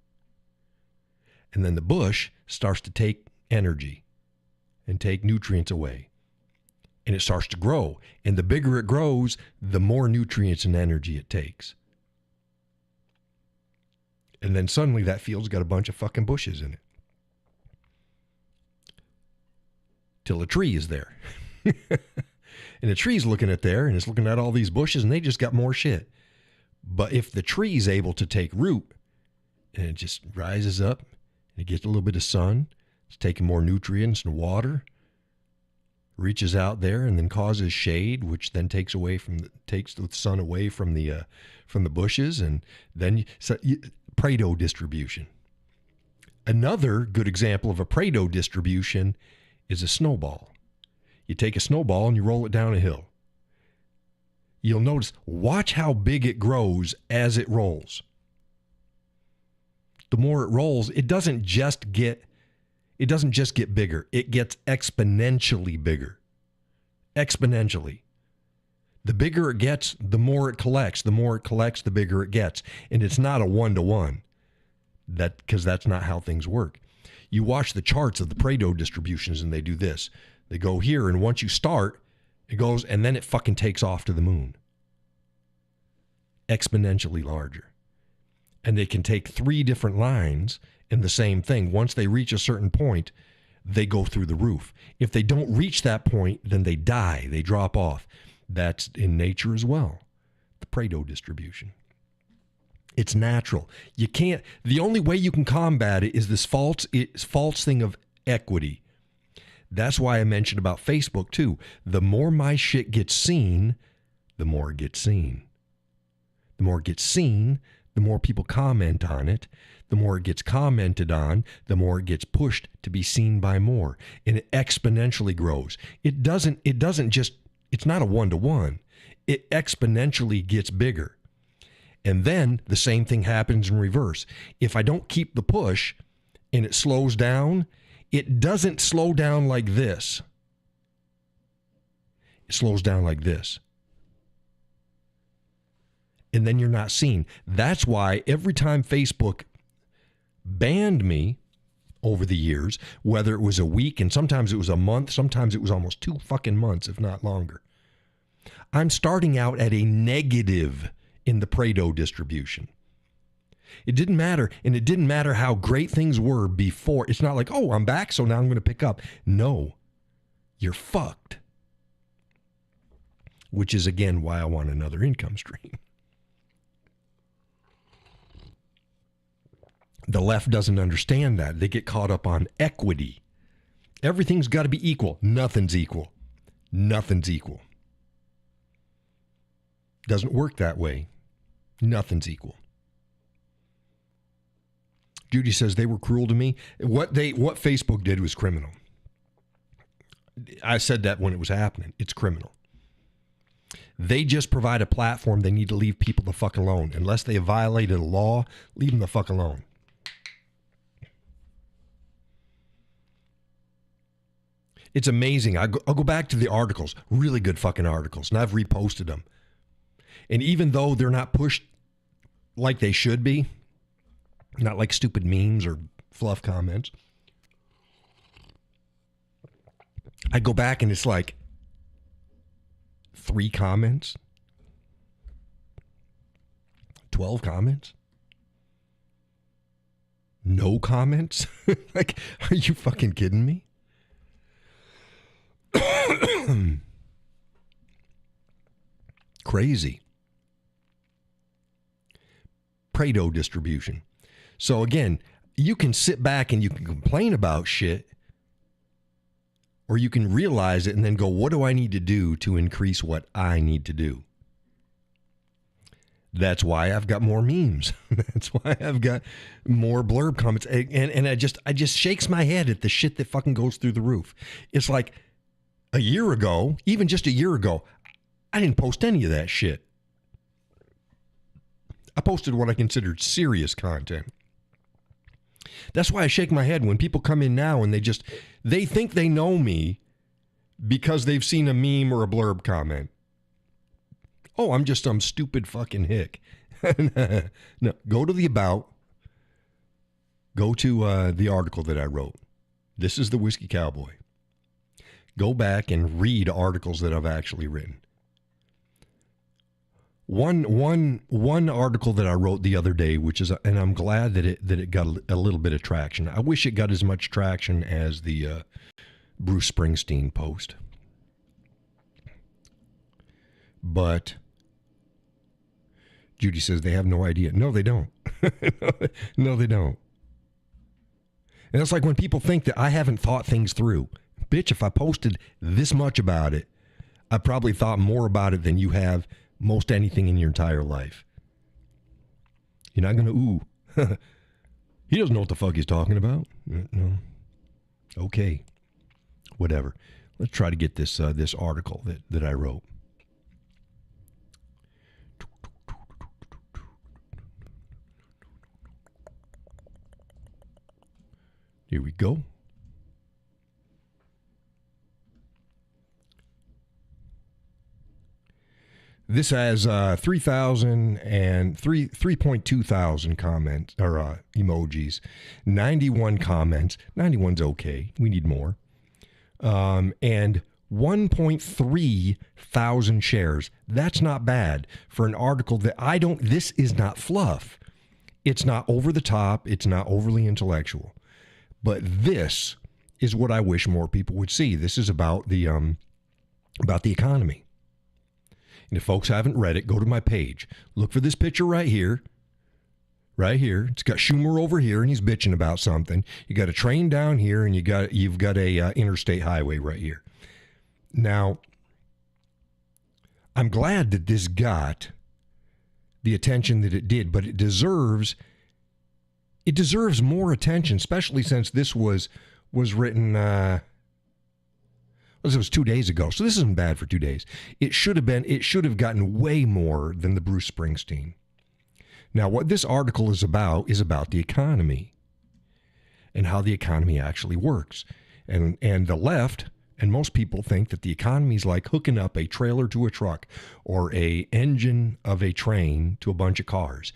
And then the bush starts to take energy and take nutrients away. And it starts to grow. And the bigger it grows, the more nutrients and energy it takes. And then suddenly that field's got a bunch of fucking bushes in it. Till a tree is there. And the tree's looking at there and it's looking at all these bushes and they just got more shit. But if the tree's able to take root and it just rises up and it gets a little bit of sun, it's taking more nutrients and water, reaches out there and then causes shade, which then takes the sun away from the bushes, and then Pareto distribution. Another good example of a Pareto distribution is a snowball. You take a snowball and you roll it down a hill. You'll notice, watch how big it grows as it rolls. The more it rolls, it doesn't just get bigger. It gets exponentially bigger. Exponentially. The bigger it gets, the more it collects. The more it collects, the bigger it gets. And it's not a one-to-one. Because that's not how things work. You watch the charts of the Pareto distributions and they do this. They go here, and once you start, it goes, and then it fucking takes off to the moon. Exponentially larger. And they can take 3 different lines in the same thing. Once they reach a certain point, they go through the roof. If they don't reach that point, then they die. They drop off. That's in nature as well. The Pareto distribution. It's natural. You can't, the only way you can combat it is this false thing of equity. That's why I mentioned about Facebook too. The more my shit gets seen, the more it gets seen. The more it gets seen, the more people comment on it. The more it gets commented on, the more it gets pushed to be seen by more. And it exponentially grows. It's not a one-to-one. It exponentially gets bigger. And then the same thing happens in reverse. If I don't keep the push and it slows down, it doesn't slow down like this. It slows down like this. And then you're not seen. That's why every time Facebook banned me over the years, whether it was a week and sometimes it was a month, sometimes it was almost 2 fucking months, if not longer. I'm starting out at a negative in the Pareto distribution. It didn't matter, and it didn't matter how great things were before. It's not like, oh, I'm back, so now I'm going to pick up. No, you're fucked. Which is, again, why I want another income stream. The left doesn't understand that. They get caught up on equity. Everything's got to be equal. Nothing's equal. Nothing's equal. Doesn't work that way. Nothing's equal. Judy says they were cruel to me. What Facebook did was criminal. I said that when it was happening. It's criminal. They just provide a platform. They need to leave people the fuck alone. Unless they have violated a law, leave them the fuck alone. It's amazing. I'll go back to the articles, really good fucking articles, and I've reposted them. And even though they're not pushed like they should be, not like stupid memes or fluff comments, I go back and it's like 3 comments, 12 comments, no comments. Like, are you fucking kidding me? Crazy. Prado distribution. So again, you can sit back and you can complain about shit, or you can realize it and then go, what do I need to do to increase what I need to do? That's why I've got more memes. That's why I've got more blurb comments. And I just shakes my head at the shit that fucking goes through the roof. It's like a year ago, even just a year ago, I didn't post any of that shit. I posted what I considered serious content. That's why I shake my head when people come in now and they think they know me because they've seen a meme or a blurb comment. Oh, I'm just some stupid fucking hick. No, go to the about. Go to the article that I wrote. This is the Whiskey Cowboy. Go back and read articles that I've actually written. One article that I wrote the other day, which is, and I'm glad that it got a little bit of traction. I wish it got as much traction as the Bruce Springsteen post. But Judy says they have no idea. No, they don't. No, they don't. And it's like when people think that I haven't thought things through. Bitch, if I posted this much about it, I probably thought more about it than you have most anything in your entire life. You're not going to, he doesn't know what the fuck he's talking about. No. Okay. Whatever. Let's try to get this article that I wrote. Here we go. This has 3.2 thousand comments or emojis, 91 comments. 91's okay. We need more. And 1.3 thousand shares. That's not bad for an article that this is not fluff. It's not over the top. It's not overly intellectual. But this is what I wish more people would see. This is about the economy. And if folks haven't read it, go to my page. Look for this picture right here. Right here. It's got Schumer over here, and he's bitching about something. You got a train down here, and you've got a interstate highway right here. Now, I'm glad that this got the attention that it did, but it deserves more attention, especially since this was written. It was 2 days ago, so this isn't bad for 2 days. It should have gotten way more than the Bruce Springsteen. Now, what this article is about the economy and how the economy actually works. And the left and most people think that the economy is like hooking up a trailer to a truck or a engine of a train to a bunch of cars.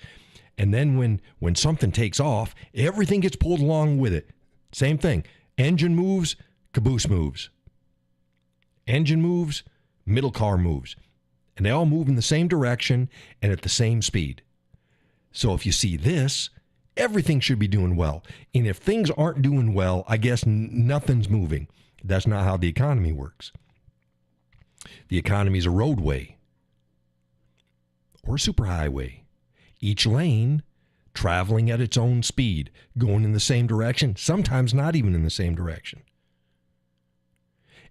And then when something takes off, everything gets pulled along with it. Same thing. Engine moves, caboose moves. Engine moves, middle car moves. And they all move in the same direction and at the same speed. So if you see this, everything should be doing well. And if things aren't doing well, I guess nothing's moving. That's not how the economy works. The economy is a roadway or a superhighway. Each lane traveling at its own speed, going in the same direction, sometimes not even in the same direction.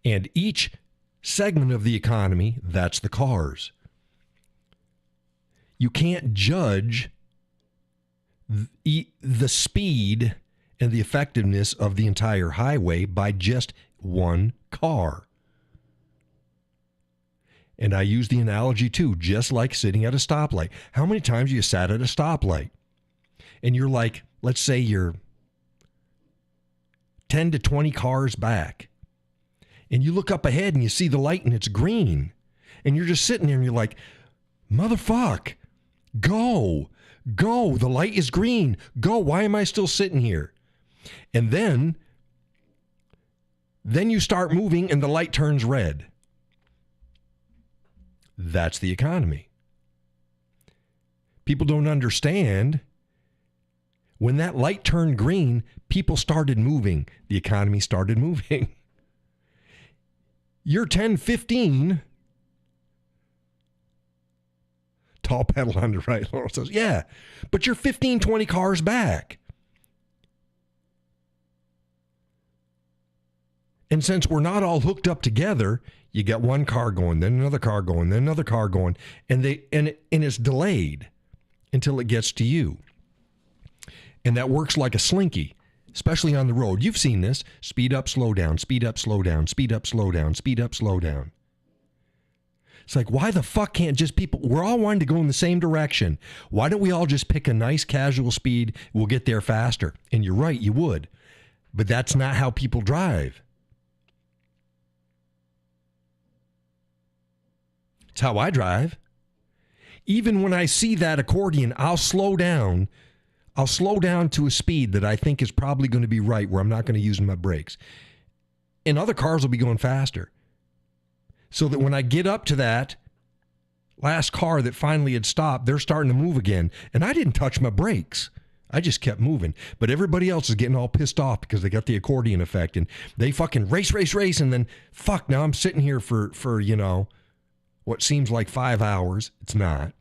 And each segment of the economy, that's the cars. You can't judge the speed and the effectiveness of the entire highway by just one car. And I use the analogy too, just like sitting at a stoplight. How many times have you sat at a stoplight and you're like, let's say you're 10 to 20 cars back, And you look up ahead and you see the light and it's green. And you're just sitting there and you're like, motherfuck, go. The light is green. Go. Why am I still sitting here? And then you start moving and the light turns red. That's the economy. People don't understand. When that light turned green, people started moving. The economy started moving. You're 10, 15. Tall pedal on the right. Laurel says, yeah, but you're 15, 20 cars back. And since we're not all hooked up together, you got one car going, then another car going, then another car going, and it's delayed until it gets to you. And that works like a slinky, especially on the road. You've seen this. Speed up, slow down, speed up, slow down, speed up, slow down, speed up, slow down. It's like, why the fuck can't just people, we're all wanting to go in the same direction. Why don't we all just pick a nice casual speed? We'll get there faster. And you're right, you would. But that's not how people drive. It's how I drive. Even when I see that accordion, I'll slow down. I'll slow down to a speed that I think is probably going to be right, where I'm not going to use my brakes. And other cars will be going faster. So that when I get up to that last car that finally had stopped, they're starting to move again. And I didn't touch my brakes. I just kept moving. But everybody else is getting all pissed off because they got the accordion effect. And they fucking race. And then, fuck, now I'm sitting here for you know, what seems like 5 hours. It's not.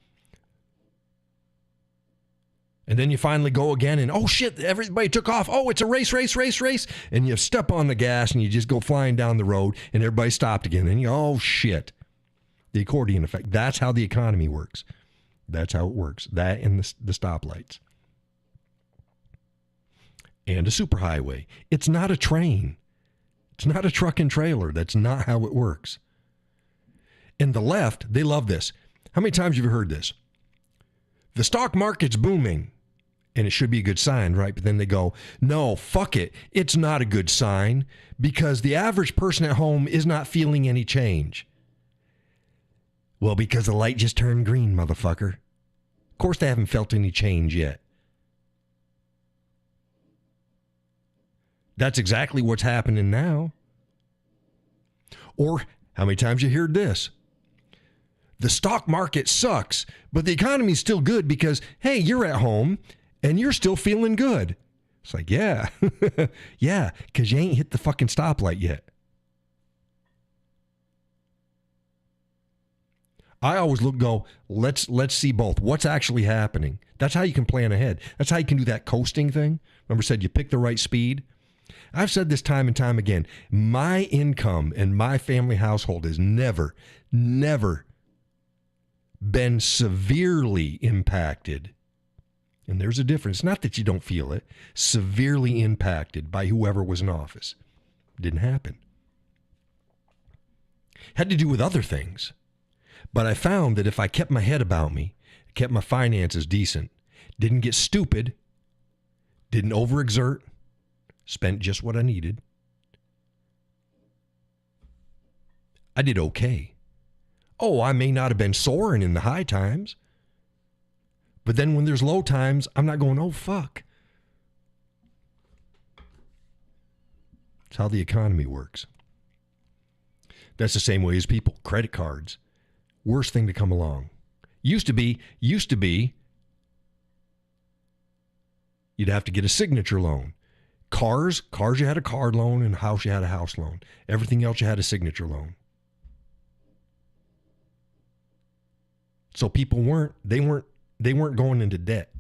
And then you finally go again and, oh shit, everybody took off. Oh, it's a race. And you step on the gas and you just go flying down the road and everybody stopped again. And you go, oh shit. The accordion effect. That's how the economy works. That's how it works. That and the stoplights. And a superhighway. It's not a train. It's not a truck and trailer. That's not how it works. And the left, they love this. How many times have you heard this? The stock market's booming. And it should be a good sign, right? But then they go, no, fuck it. It's not a good sign because the average person at home is not feeling any change. Well, because the light just turned green, motherfucker. Of course they haven't felt any change yet. That's exactly what's happening now. Or how many times you heard this? The stock market sucks, but the economy's still good because, hey, you're at home and you're still feeling good. It's like, yeah, yeah, because you ain't hit the fucking stoplight yet. I always go, let's see both. What's actually happening? That's how you can plan ahead. That's how you can do that coasting thing. Remember, I said you pick the right speed. I've said this time and time again. My income and my family household has never been severely impacted. And there's a difference. Not that you don't feel it. Severely impacted by whoever was in office. Didn't happen. Had to do with other things. But I found that if I kept my head about me, kept my finances decent, didn't get stupid, didn't overexert, spent just what I needed, I did okay. Oh, I may not have been soaring in the high times. But then when there's low times, I'm not going, oh, fuck. That's how the economy works. That's the same way as people. Credit cards. Worst thing to come along. Used to be, you'd have to get a signature loan. Cars, you had a card loan, and house, you had a house loan. Everything else, you had a signature loan. So people weren't going into debt.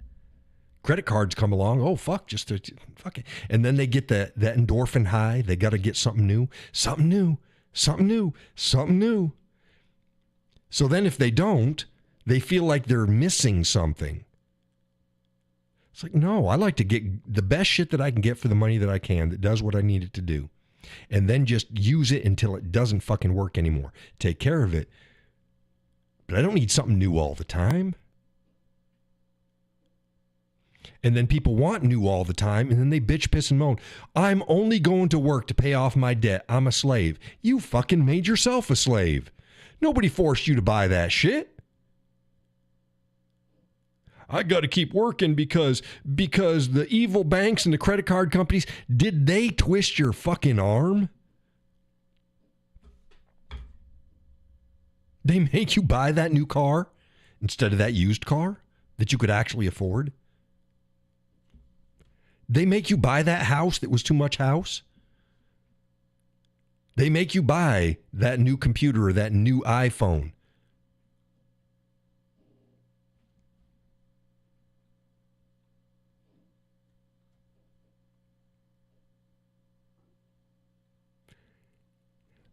Credit cards come along. Oh, fuck it. And then they get that endorphin high. They got to get something new. So then if they don't, they feel like they're missing something. It's like, no, I like to get the best shit that I can get for the money that I can that does what I need it to do. And then just use it until it doesn't fucking work anymore. Take care of it. But I don't need something new all the time. And then people want new all the time, and then they bitch, piss, and moan. I'm only going to work to pay off my debt. I'm a slave. You fucking made yourself a slave. Nobody forced you to buy that shit. I got to keep working because the evil banks and the credit card companies, did they twist your fucking arm? They make you buy that new car instead of that used car that you could actually afford? They make you buy that house that was too much house? They make you buy that new computer or that new iPhone.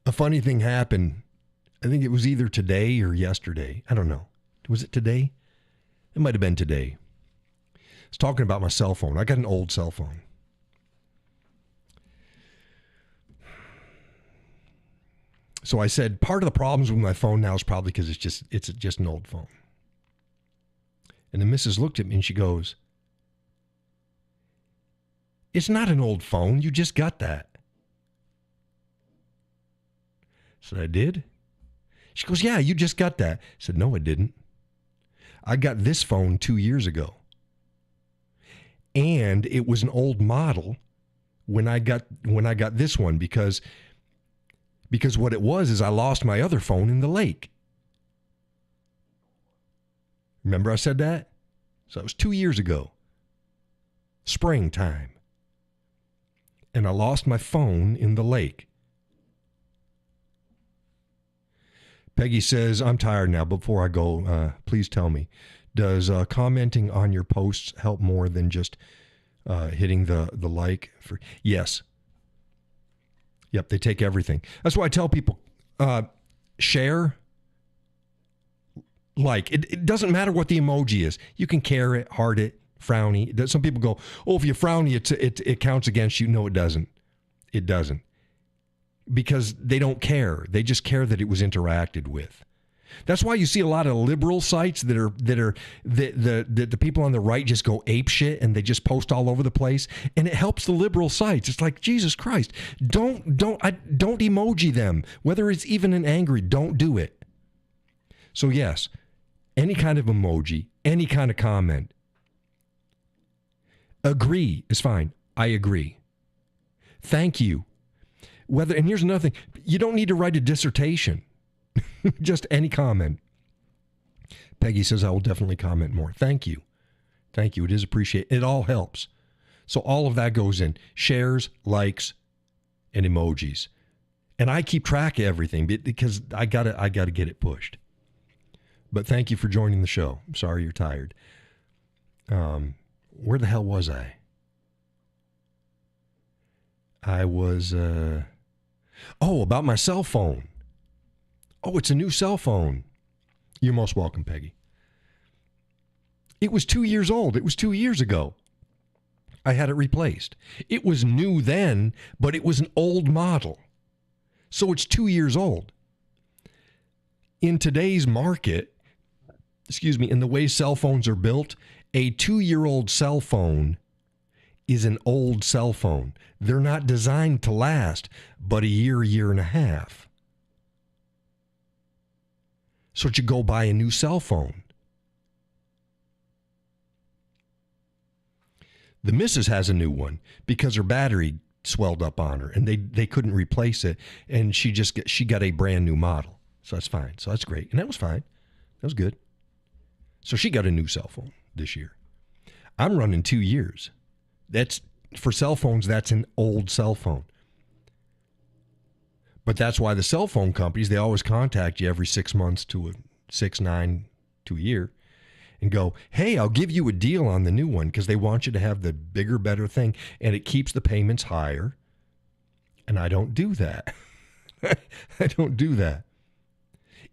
A funny thing happened. I think it was either today or yesterday. I don't know. Was it today? It might have been today. I was talking about my cell phone. I got an old cell phone. So I said, part of the problems with my phone now is probably because it's just an old phone. And the missus looked at me and she goes, it's not an old phone. You just got that. I said, I did? She goes, yeah, you just got that. I said, no, I didn't. I got this phone 2 years ago. And it was an old model when I got this one because what it was is I lost my other phone in the lake. Remember I said that? So it was 2 years ago. Springtime. And I lost my phone in the lake. Peggy says, I'm tired now. Before I go, please tell me, does commenting on your posts help more than just hitting the like? Yes. Yep, they take everything. That's why I tell people, share, like. It doesn't matter what the emoji is. You can care it, heart it, frowny. Some people go, oh, if you frowny, it counts against you. No, it doesn't. It doesn't. Because they don't care. They just care that it was interacted with. That's why you see a lot of liberal sites that the people on the right just go ape shit and they just post all over the place, and it helps the liberal sites. It's like, Jesus Christ, don't emoji them, whether it's even an angry. Don't do it. So yes, any kind of emoji, any kind of comment. Agree is fine. I agree. Thank you. And here's another thing. You don't need to write a dissertation. Just any comment. Peggy says, I will definitely comment more. Thank you. Thank you. It is appreciated. It all helps. So all of that goes in. Shares, likes, and emojis. And I keep track of everything because I gotta get it pushed. But thank you for joining the show. I'm sorry you're tired. Where the hell was I? I was... about my cell phone. Oh, it's a new cell phone. You're most welcome, Peggy. It was 2 years old. It was 2 years ago. I had it replaced. It was new then, but it was an old model. So it's 2 years old. In today's market, in the way cell phones are built, a 2-year-old cell phone is an old cell phone. They're not designed to last but a year and a half. So you go buy a new cell phone. The missus has a new one because her battery swelled up on her and they couldn't replace it, and she got a brand new model. So that's fine. So that's great. And that was fine. That was good. So she got a new cell phone this year. I'm running 2 years. That's for cell phones, that's an old cell phone. But that's why the cell phone companies, they always contact you every 6 months to 9 to a year and go, hey, I'll give you a deal on the new one, because they want you to have the bigger, better thing, and it keeps the payments higher. And I don't do that. I don't do that.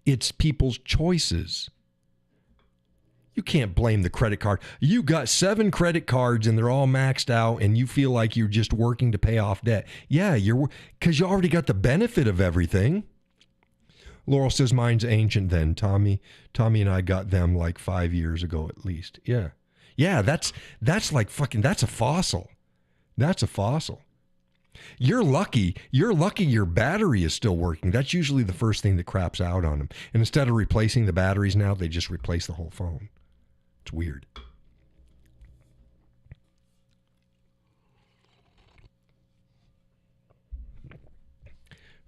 It's people's choices. You can't blame the credit card. You got 7 credit cards and they're all maxed out and you feel like you're just working to pay off debt. Yeah, because you already got the benefit of everything. Laurel says, mine's ancient then. Tommy and I got them like 5 years ago at least. Yeah. Yeah, that's like fucking, that's a fossil. That's a fossil. You're lucky your battery is still working. That's usually the first thing that craps out on them. And instead of replacing the batteries now, they just replace the whole phone. It's weird.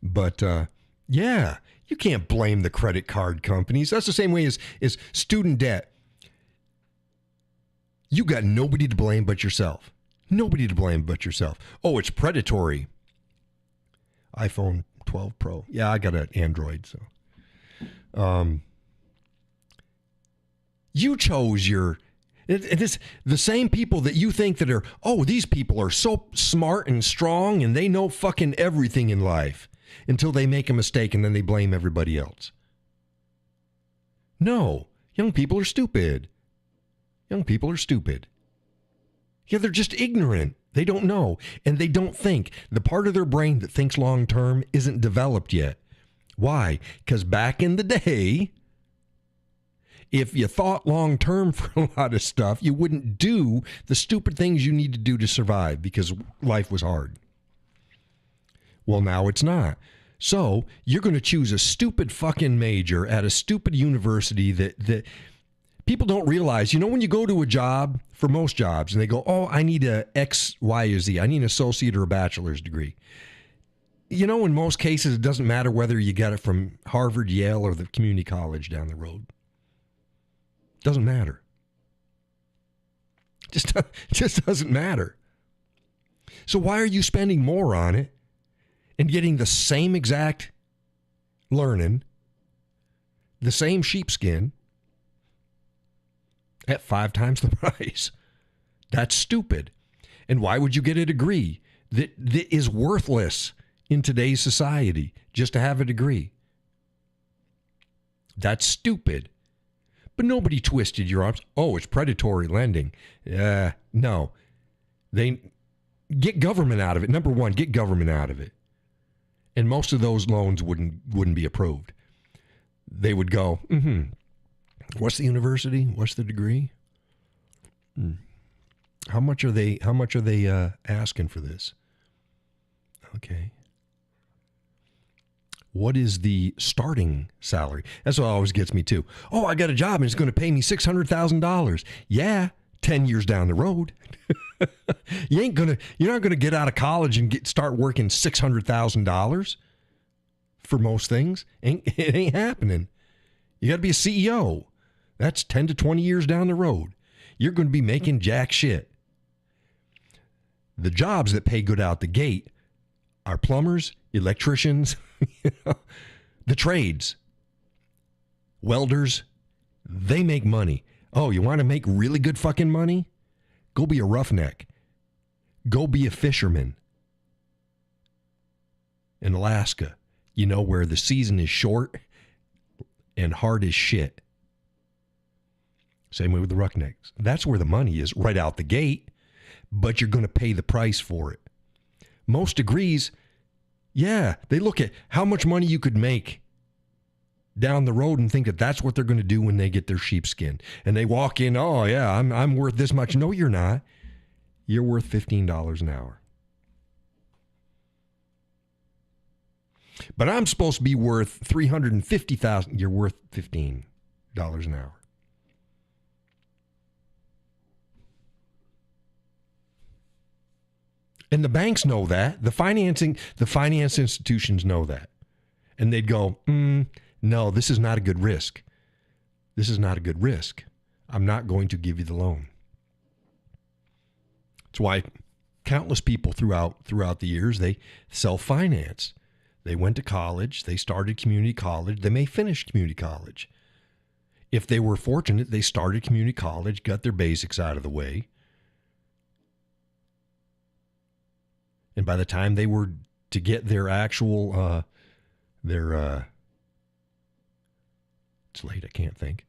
But yeah, you can't blame the credit card companies. That's the same way as student debt. You got nobody to blame but yourself. Nobody to blame but yourself. Oh, it's predatory. iPhone 12 Pro. Yeah, I got an Android, so. You chose it is the same people that you think that are, oh, these people are so smart and strong and they know fucking everything in life until they make a mistake and then they blame everybody else. No, young people are stupid. Young people are stupid. Yeah, they're just ignorant. They don't know, and they don't think. The part of their brain that thinks long term isn't developed yet. Why? Because back in the day, if you thought long term for a lot of stuff, you wouldn't do the stupid things you need to do to survive because life was hard. Well, now it's not. So you're going to choose a stupid fucking major at a stupid university that people don't realize. You know, when you go to a job, for most jobs, and they go, oh, I need a X, Y, or Z. I need an associate or a bachelor's degree. You know, in most cases, it doesn't matter whether you got it from Harvard, Yale, or the community college down the road. Doesn't matter. Just doesn't matter. So why are you spending more on it and getting the same exact learning, the same sheepskin, at 5 times the price? That's stupid. And why would you get a degree that is worthless in today's society just to have a degree? That's stupid. But nobody twisted your arms. Oh, it's predatory lending. No. They get government out of it. Number one, get government out of it. And most of those loans wouldn't be approved. They would go, what's the university? What's the degree? How much are they asking for this? Okay. What is the starting salary? That's what always gets me too. Oh, I got a job and it's going to pay me $600,000. Yeah, 10 years down the road. You're not going to get out of college and start working $600,000 for most things. It ain't happening. You got to be a CEO. That's 10 to 20 years down the road. You're going to be making jack shit. The jobs that pay good out the gate are plumbers, electricians, the trades, welders. They make money. Oh, you want to make really good fucking money? Go be a roughneck. Go be a fisherman in Alaska. You know, where the season is short and hard as shit. Same way with the roughnecks. That's where the money is, right out the gate, but you're going to pay the price for it. Most degrees, yeah, they look at how much money you could make down the road and think that that's what they're going to do when they get their sheepskin. And they walk in, oh, yeah, I'm worth this much. No, you're not. You're worth $15 an hour. But I'm supposed to be worth $350,000. You're worth $15 an hour. And the banks know that. The finance institutions know that. And they'd go, no, this is not a good risk. This is not a good risk. I'm not going to give you the loan. That's why countless people throughout the years, they self-financed. They went to college. They started community college. They may finish community college. If they were fortunate, they started community college, got their basics out of the way. And by the time they were to get their actual, it's late, I can't think.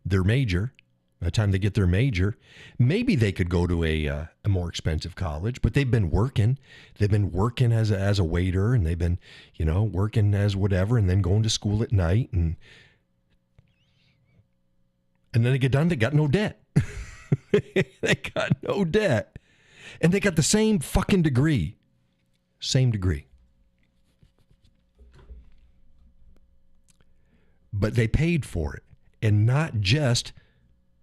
Their major, by the time they get their major, maybe they could go to a more expensive college, but they've been working. They've been working as a waiter, and they've been, working as whatever, and then going to school at night. And And then they get done, they got no debt. They got no debt. And they got the same fucking degree. Same degree. But they paid for it. And not just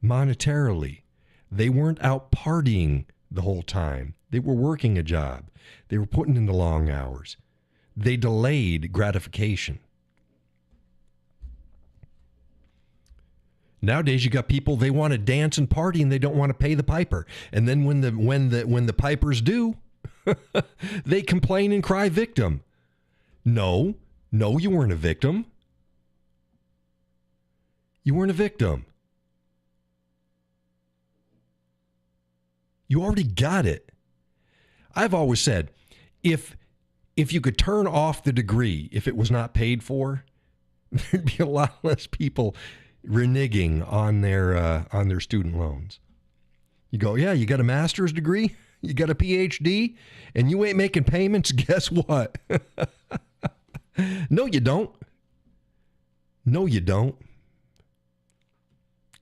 monetarily. They weren't out partying the whole time. They were working a job. They were putting in the long hours. They delayed gratification. Nowadays, you got people, they want to dance and party and they don't want to pay the piper. And then when the pipers do, they complain and cry victim. No, you weren't a victim. You weren't a victim. You already got it. I've always said, if you could turn off the degree, if it was not paid for, there'd be a lot less people reneging on their student loans. You go, yeah, you got a master's degree, you got a PhD, and you ain't making payments. Guess what? No, you don't. No, you don't.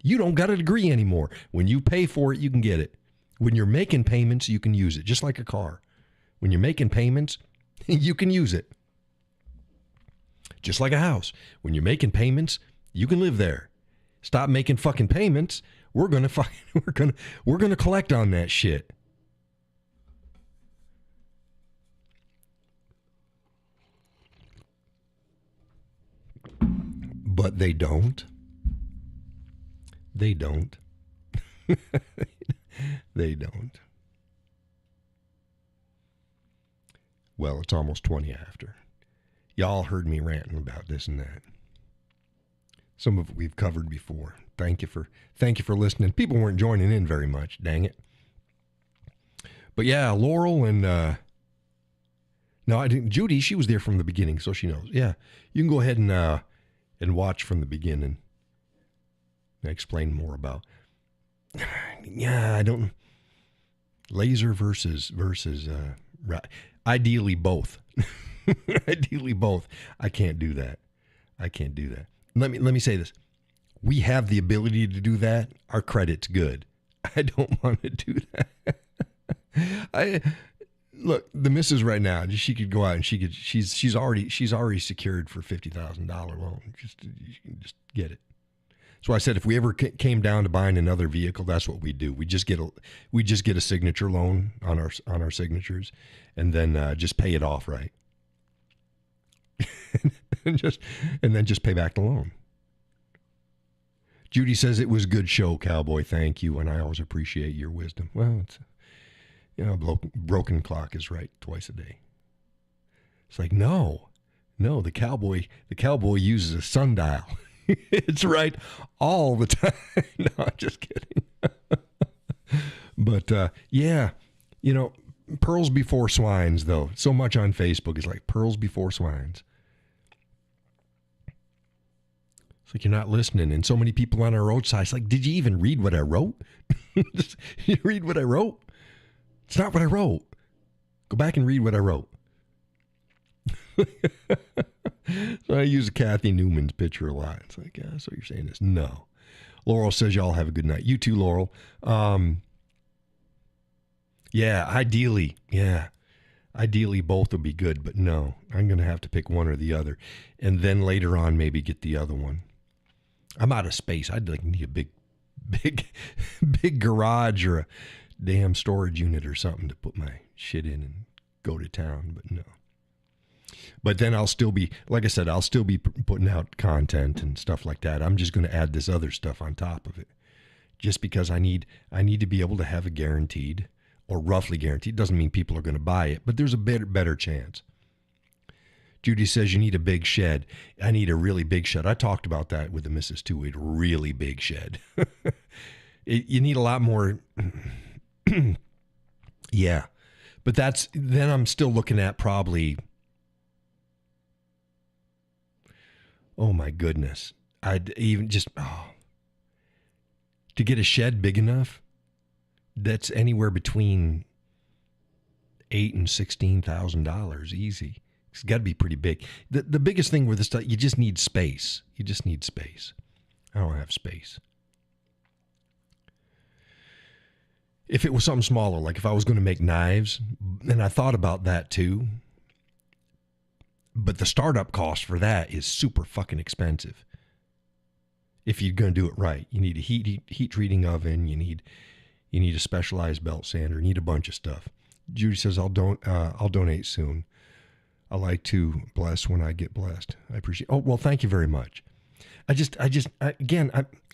You don't got a degree anymore. When you pay for it, you can get it. When you're making payments, you can use it, just like a car. When you're making payments, you can use it. Just like a house. When you're making payments, you can live there. Stop making fucking payments. We're gonna collect on that shit. But they don't. They don't. They don't. Well, it's almost 20 after. Y'all heard me ranting about this and that. Some of it we've covered before. Thank you for listening. People weren't joining in very much, dang it. But yeah, Laurel and no, I didn't. Judy, she was there from the beginning, so she knows. Yeah, you can go ahead and watch from the beginning. And explain more about. Yeah, I don't. Laser versus. Ideally both. Ideally both. I can't do that. Let me say this. We have the ability to do that. Our credit's good. I don't want to do that. Look, the missus right now, she could go out and she's already secured for $50,000 loan. You can just get it. So I said, if we ever came down to buying another vehicle, that's what we do. We just get a signature loan on our signatures, and then just pay it off right, and then just pay back the loan. Judy says it was a good show, Cowboy. Thank you, and I always appreciate your wisdom. Well, it's broken clock is right twice a day. It's like no, the cowboy uses a sundial. It's right all the time. No, I'm just kidding. But, yeah, pearls before swines, though. So much on Facebook is like pearls before swines. It's like you're not listening. And so many people on our roadside, it's like, did you even read what I wrote? You read what I wrote? It's not what I wrote. Go back and read what I wrote. So I use Kathy Newman's picture a lot. It's like, yeah, so you're saying this. No. Laurel says y'all have a good night. You too, Laurel. Yeah, ideally both would be good, but no, I'm going to have to pick one or the other. And then later on, maybe get the other one. I'm out of space. I'd need a big garage or a damn storage unit or something to put my shit in and go to town, but no. But then I'll still be, like I said, putting out content and stuff like that. I'm just going to add this other stuff on top of it, just because I need to be able to have a guaranteed or roughly guaranteed. Doesn't mean people are going to buy it, but there's a better chance. Judy says you need a big shed. I need a really big shed. I talked about that with the missus too. A really big shed. You need a lot more. Yeah, but then I'm still looking at probably. Oh my goodness. I'd even to get a shed big enough, that's anywhere between $8,000 and $16,000 easy. It's got to be pretty big. The biggest thing with this stuff, you just need space. I don't have space. If it was something smaller, like if I was going to make knives, and I thought about that too, but the startup cost for that is super fucking expensive. If you're going to do it right, you need a heat treating oven, you need a specialized belt sander, you need a bunch of stuff. Judy says, I'll donate soon. I like to bless when I get blessed. I appreciate. Oh, well, thank you very much. I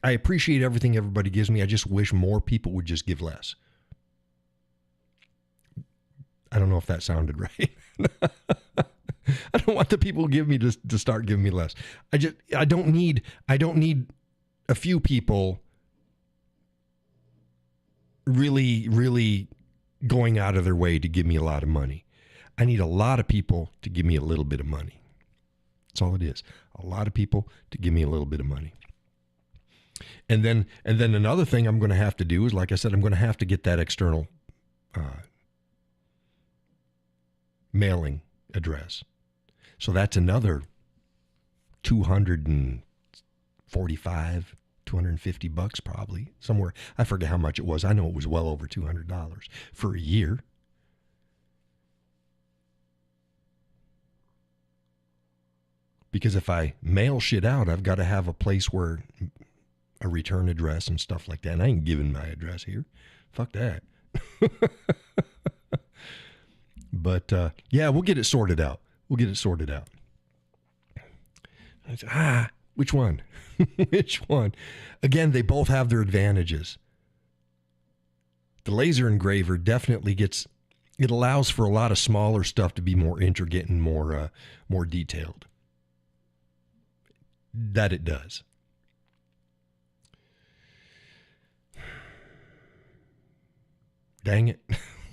appreciate everything everybody gives me. I just wish more people would just give less. I don't know if that sounded right. I don't want the people who give me to start giving me less. I don't need a few people really, really going out of their way to give me a lot of money. I need a lot of people to give me a little bit of money. That's all it is. A lot of people to give me a little bit of money. And then another thing I'm going to have to do is, like I said, I'm going to have to get that external mailing address. So that's another $250 probably, somewhere. I forget how much it was. I know it was well over $200 for a year. Because if I mail shit out, I've got to have a place where a return address and stuff like that. And I ain't giving my address here. Fuck that. But yeah, we'll get it sorted out. Which one? Which one? Again, they both have their advantages. The laser engraver definitely it allows for a lot of smaller stuff to be more intricate and more detailed. That it does. Dang it.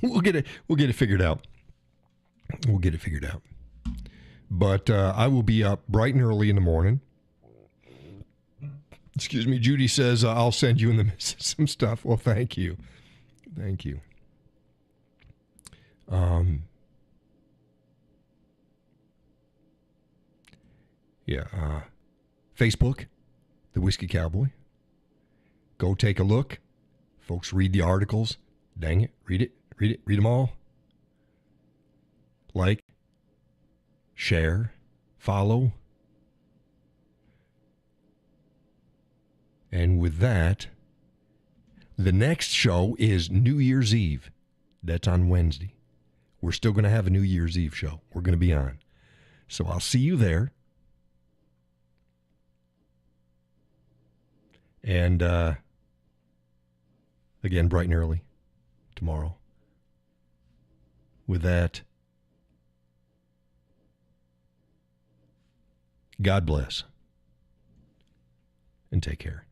We'll get it figured out. But I will be up bright and early in the morning. Excuse me. Judy says, I'll send you in the midst of some stuff. Well, thank you. Facebook, The Whiskey Cowboy. Go take a look. Folks, read the articles. Dang it. Read them all. Like, share, follow. And with that, the next show is New Year's Eve. That's on Wednesday. We're still going to have a New Year's Eve show. We're going to be on. So I'll see you there. And again, bright and early tomorrow. With that, God bless and take care.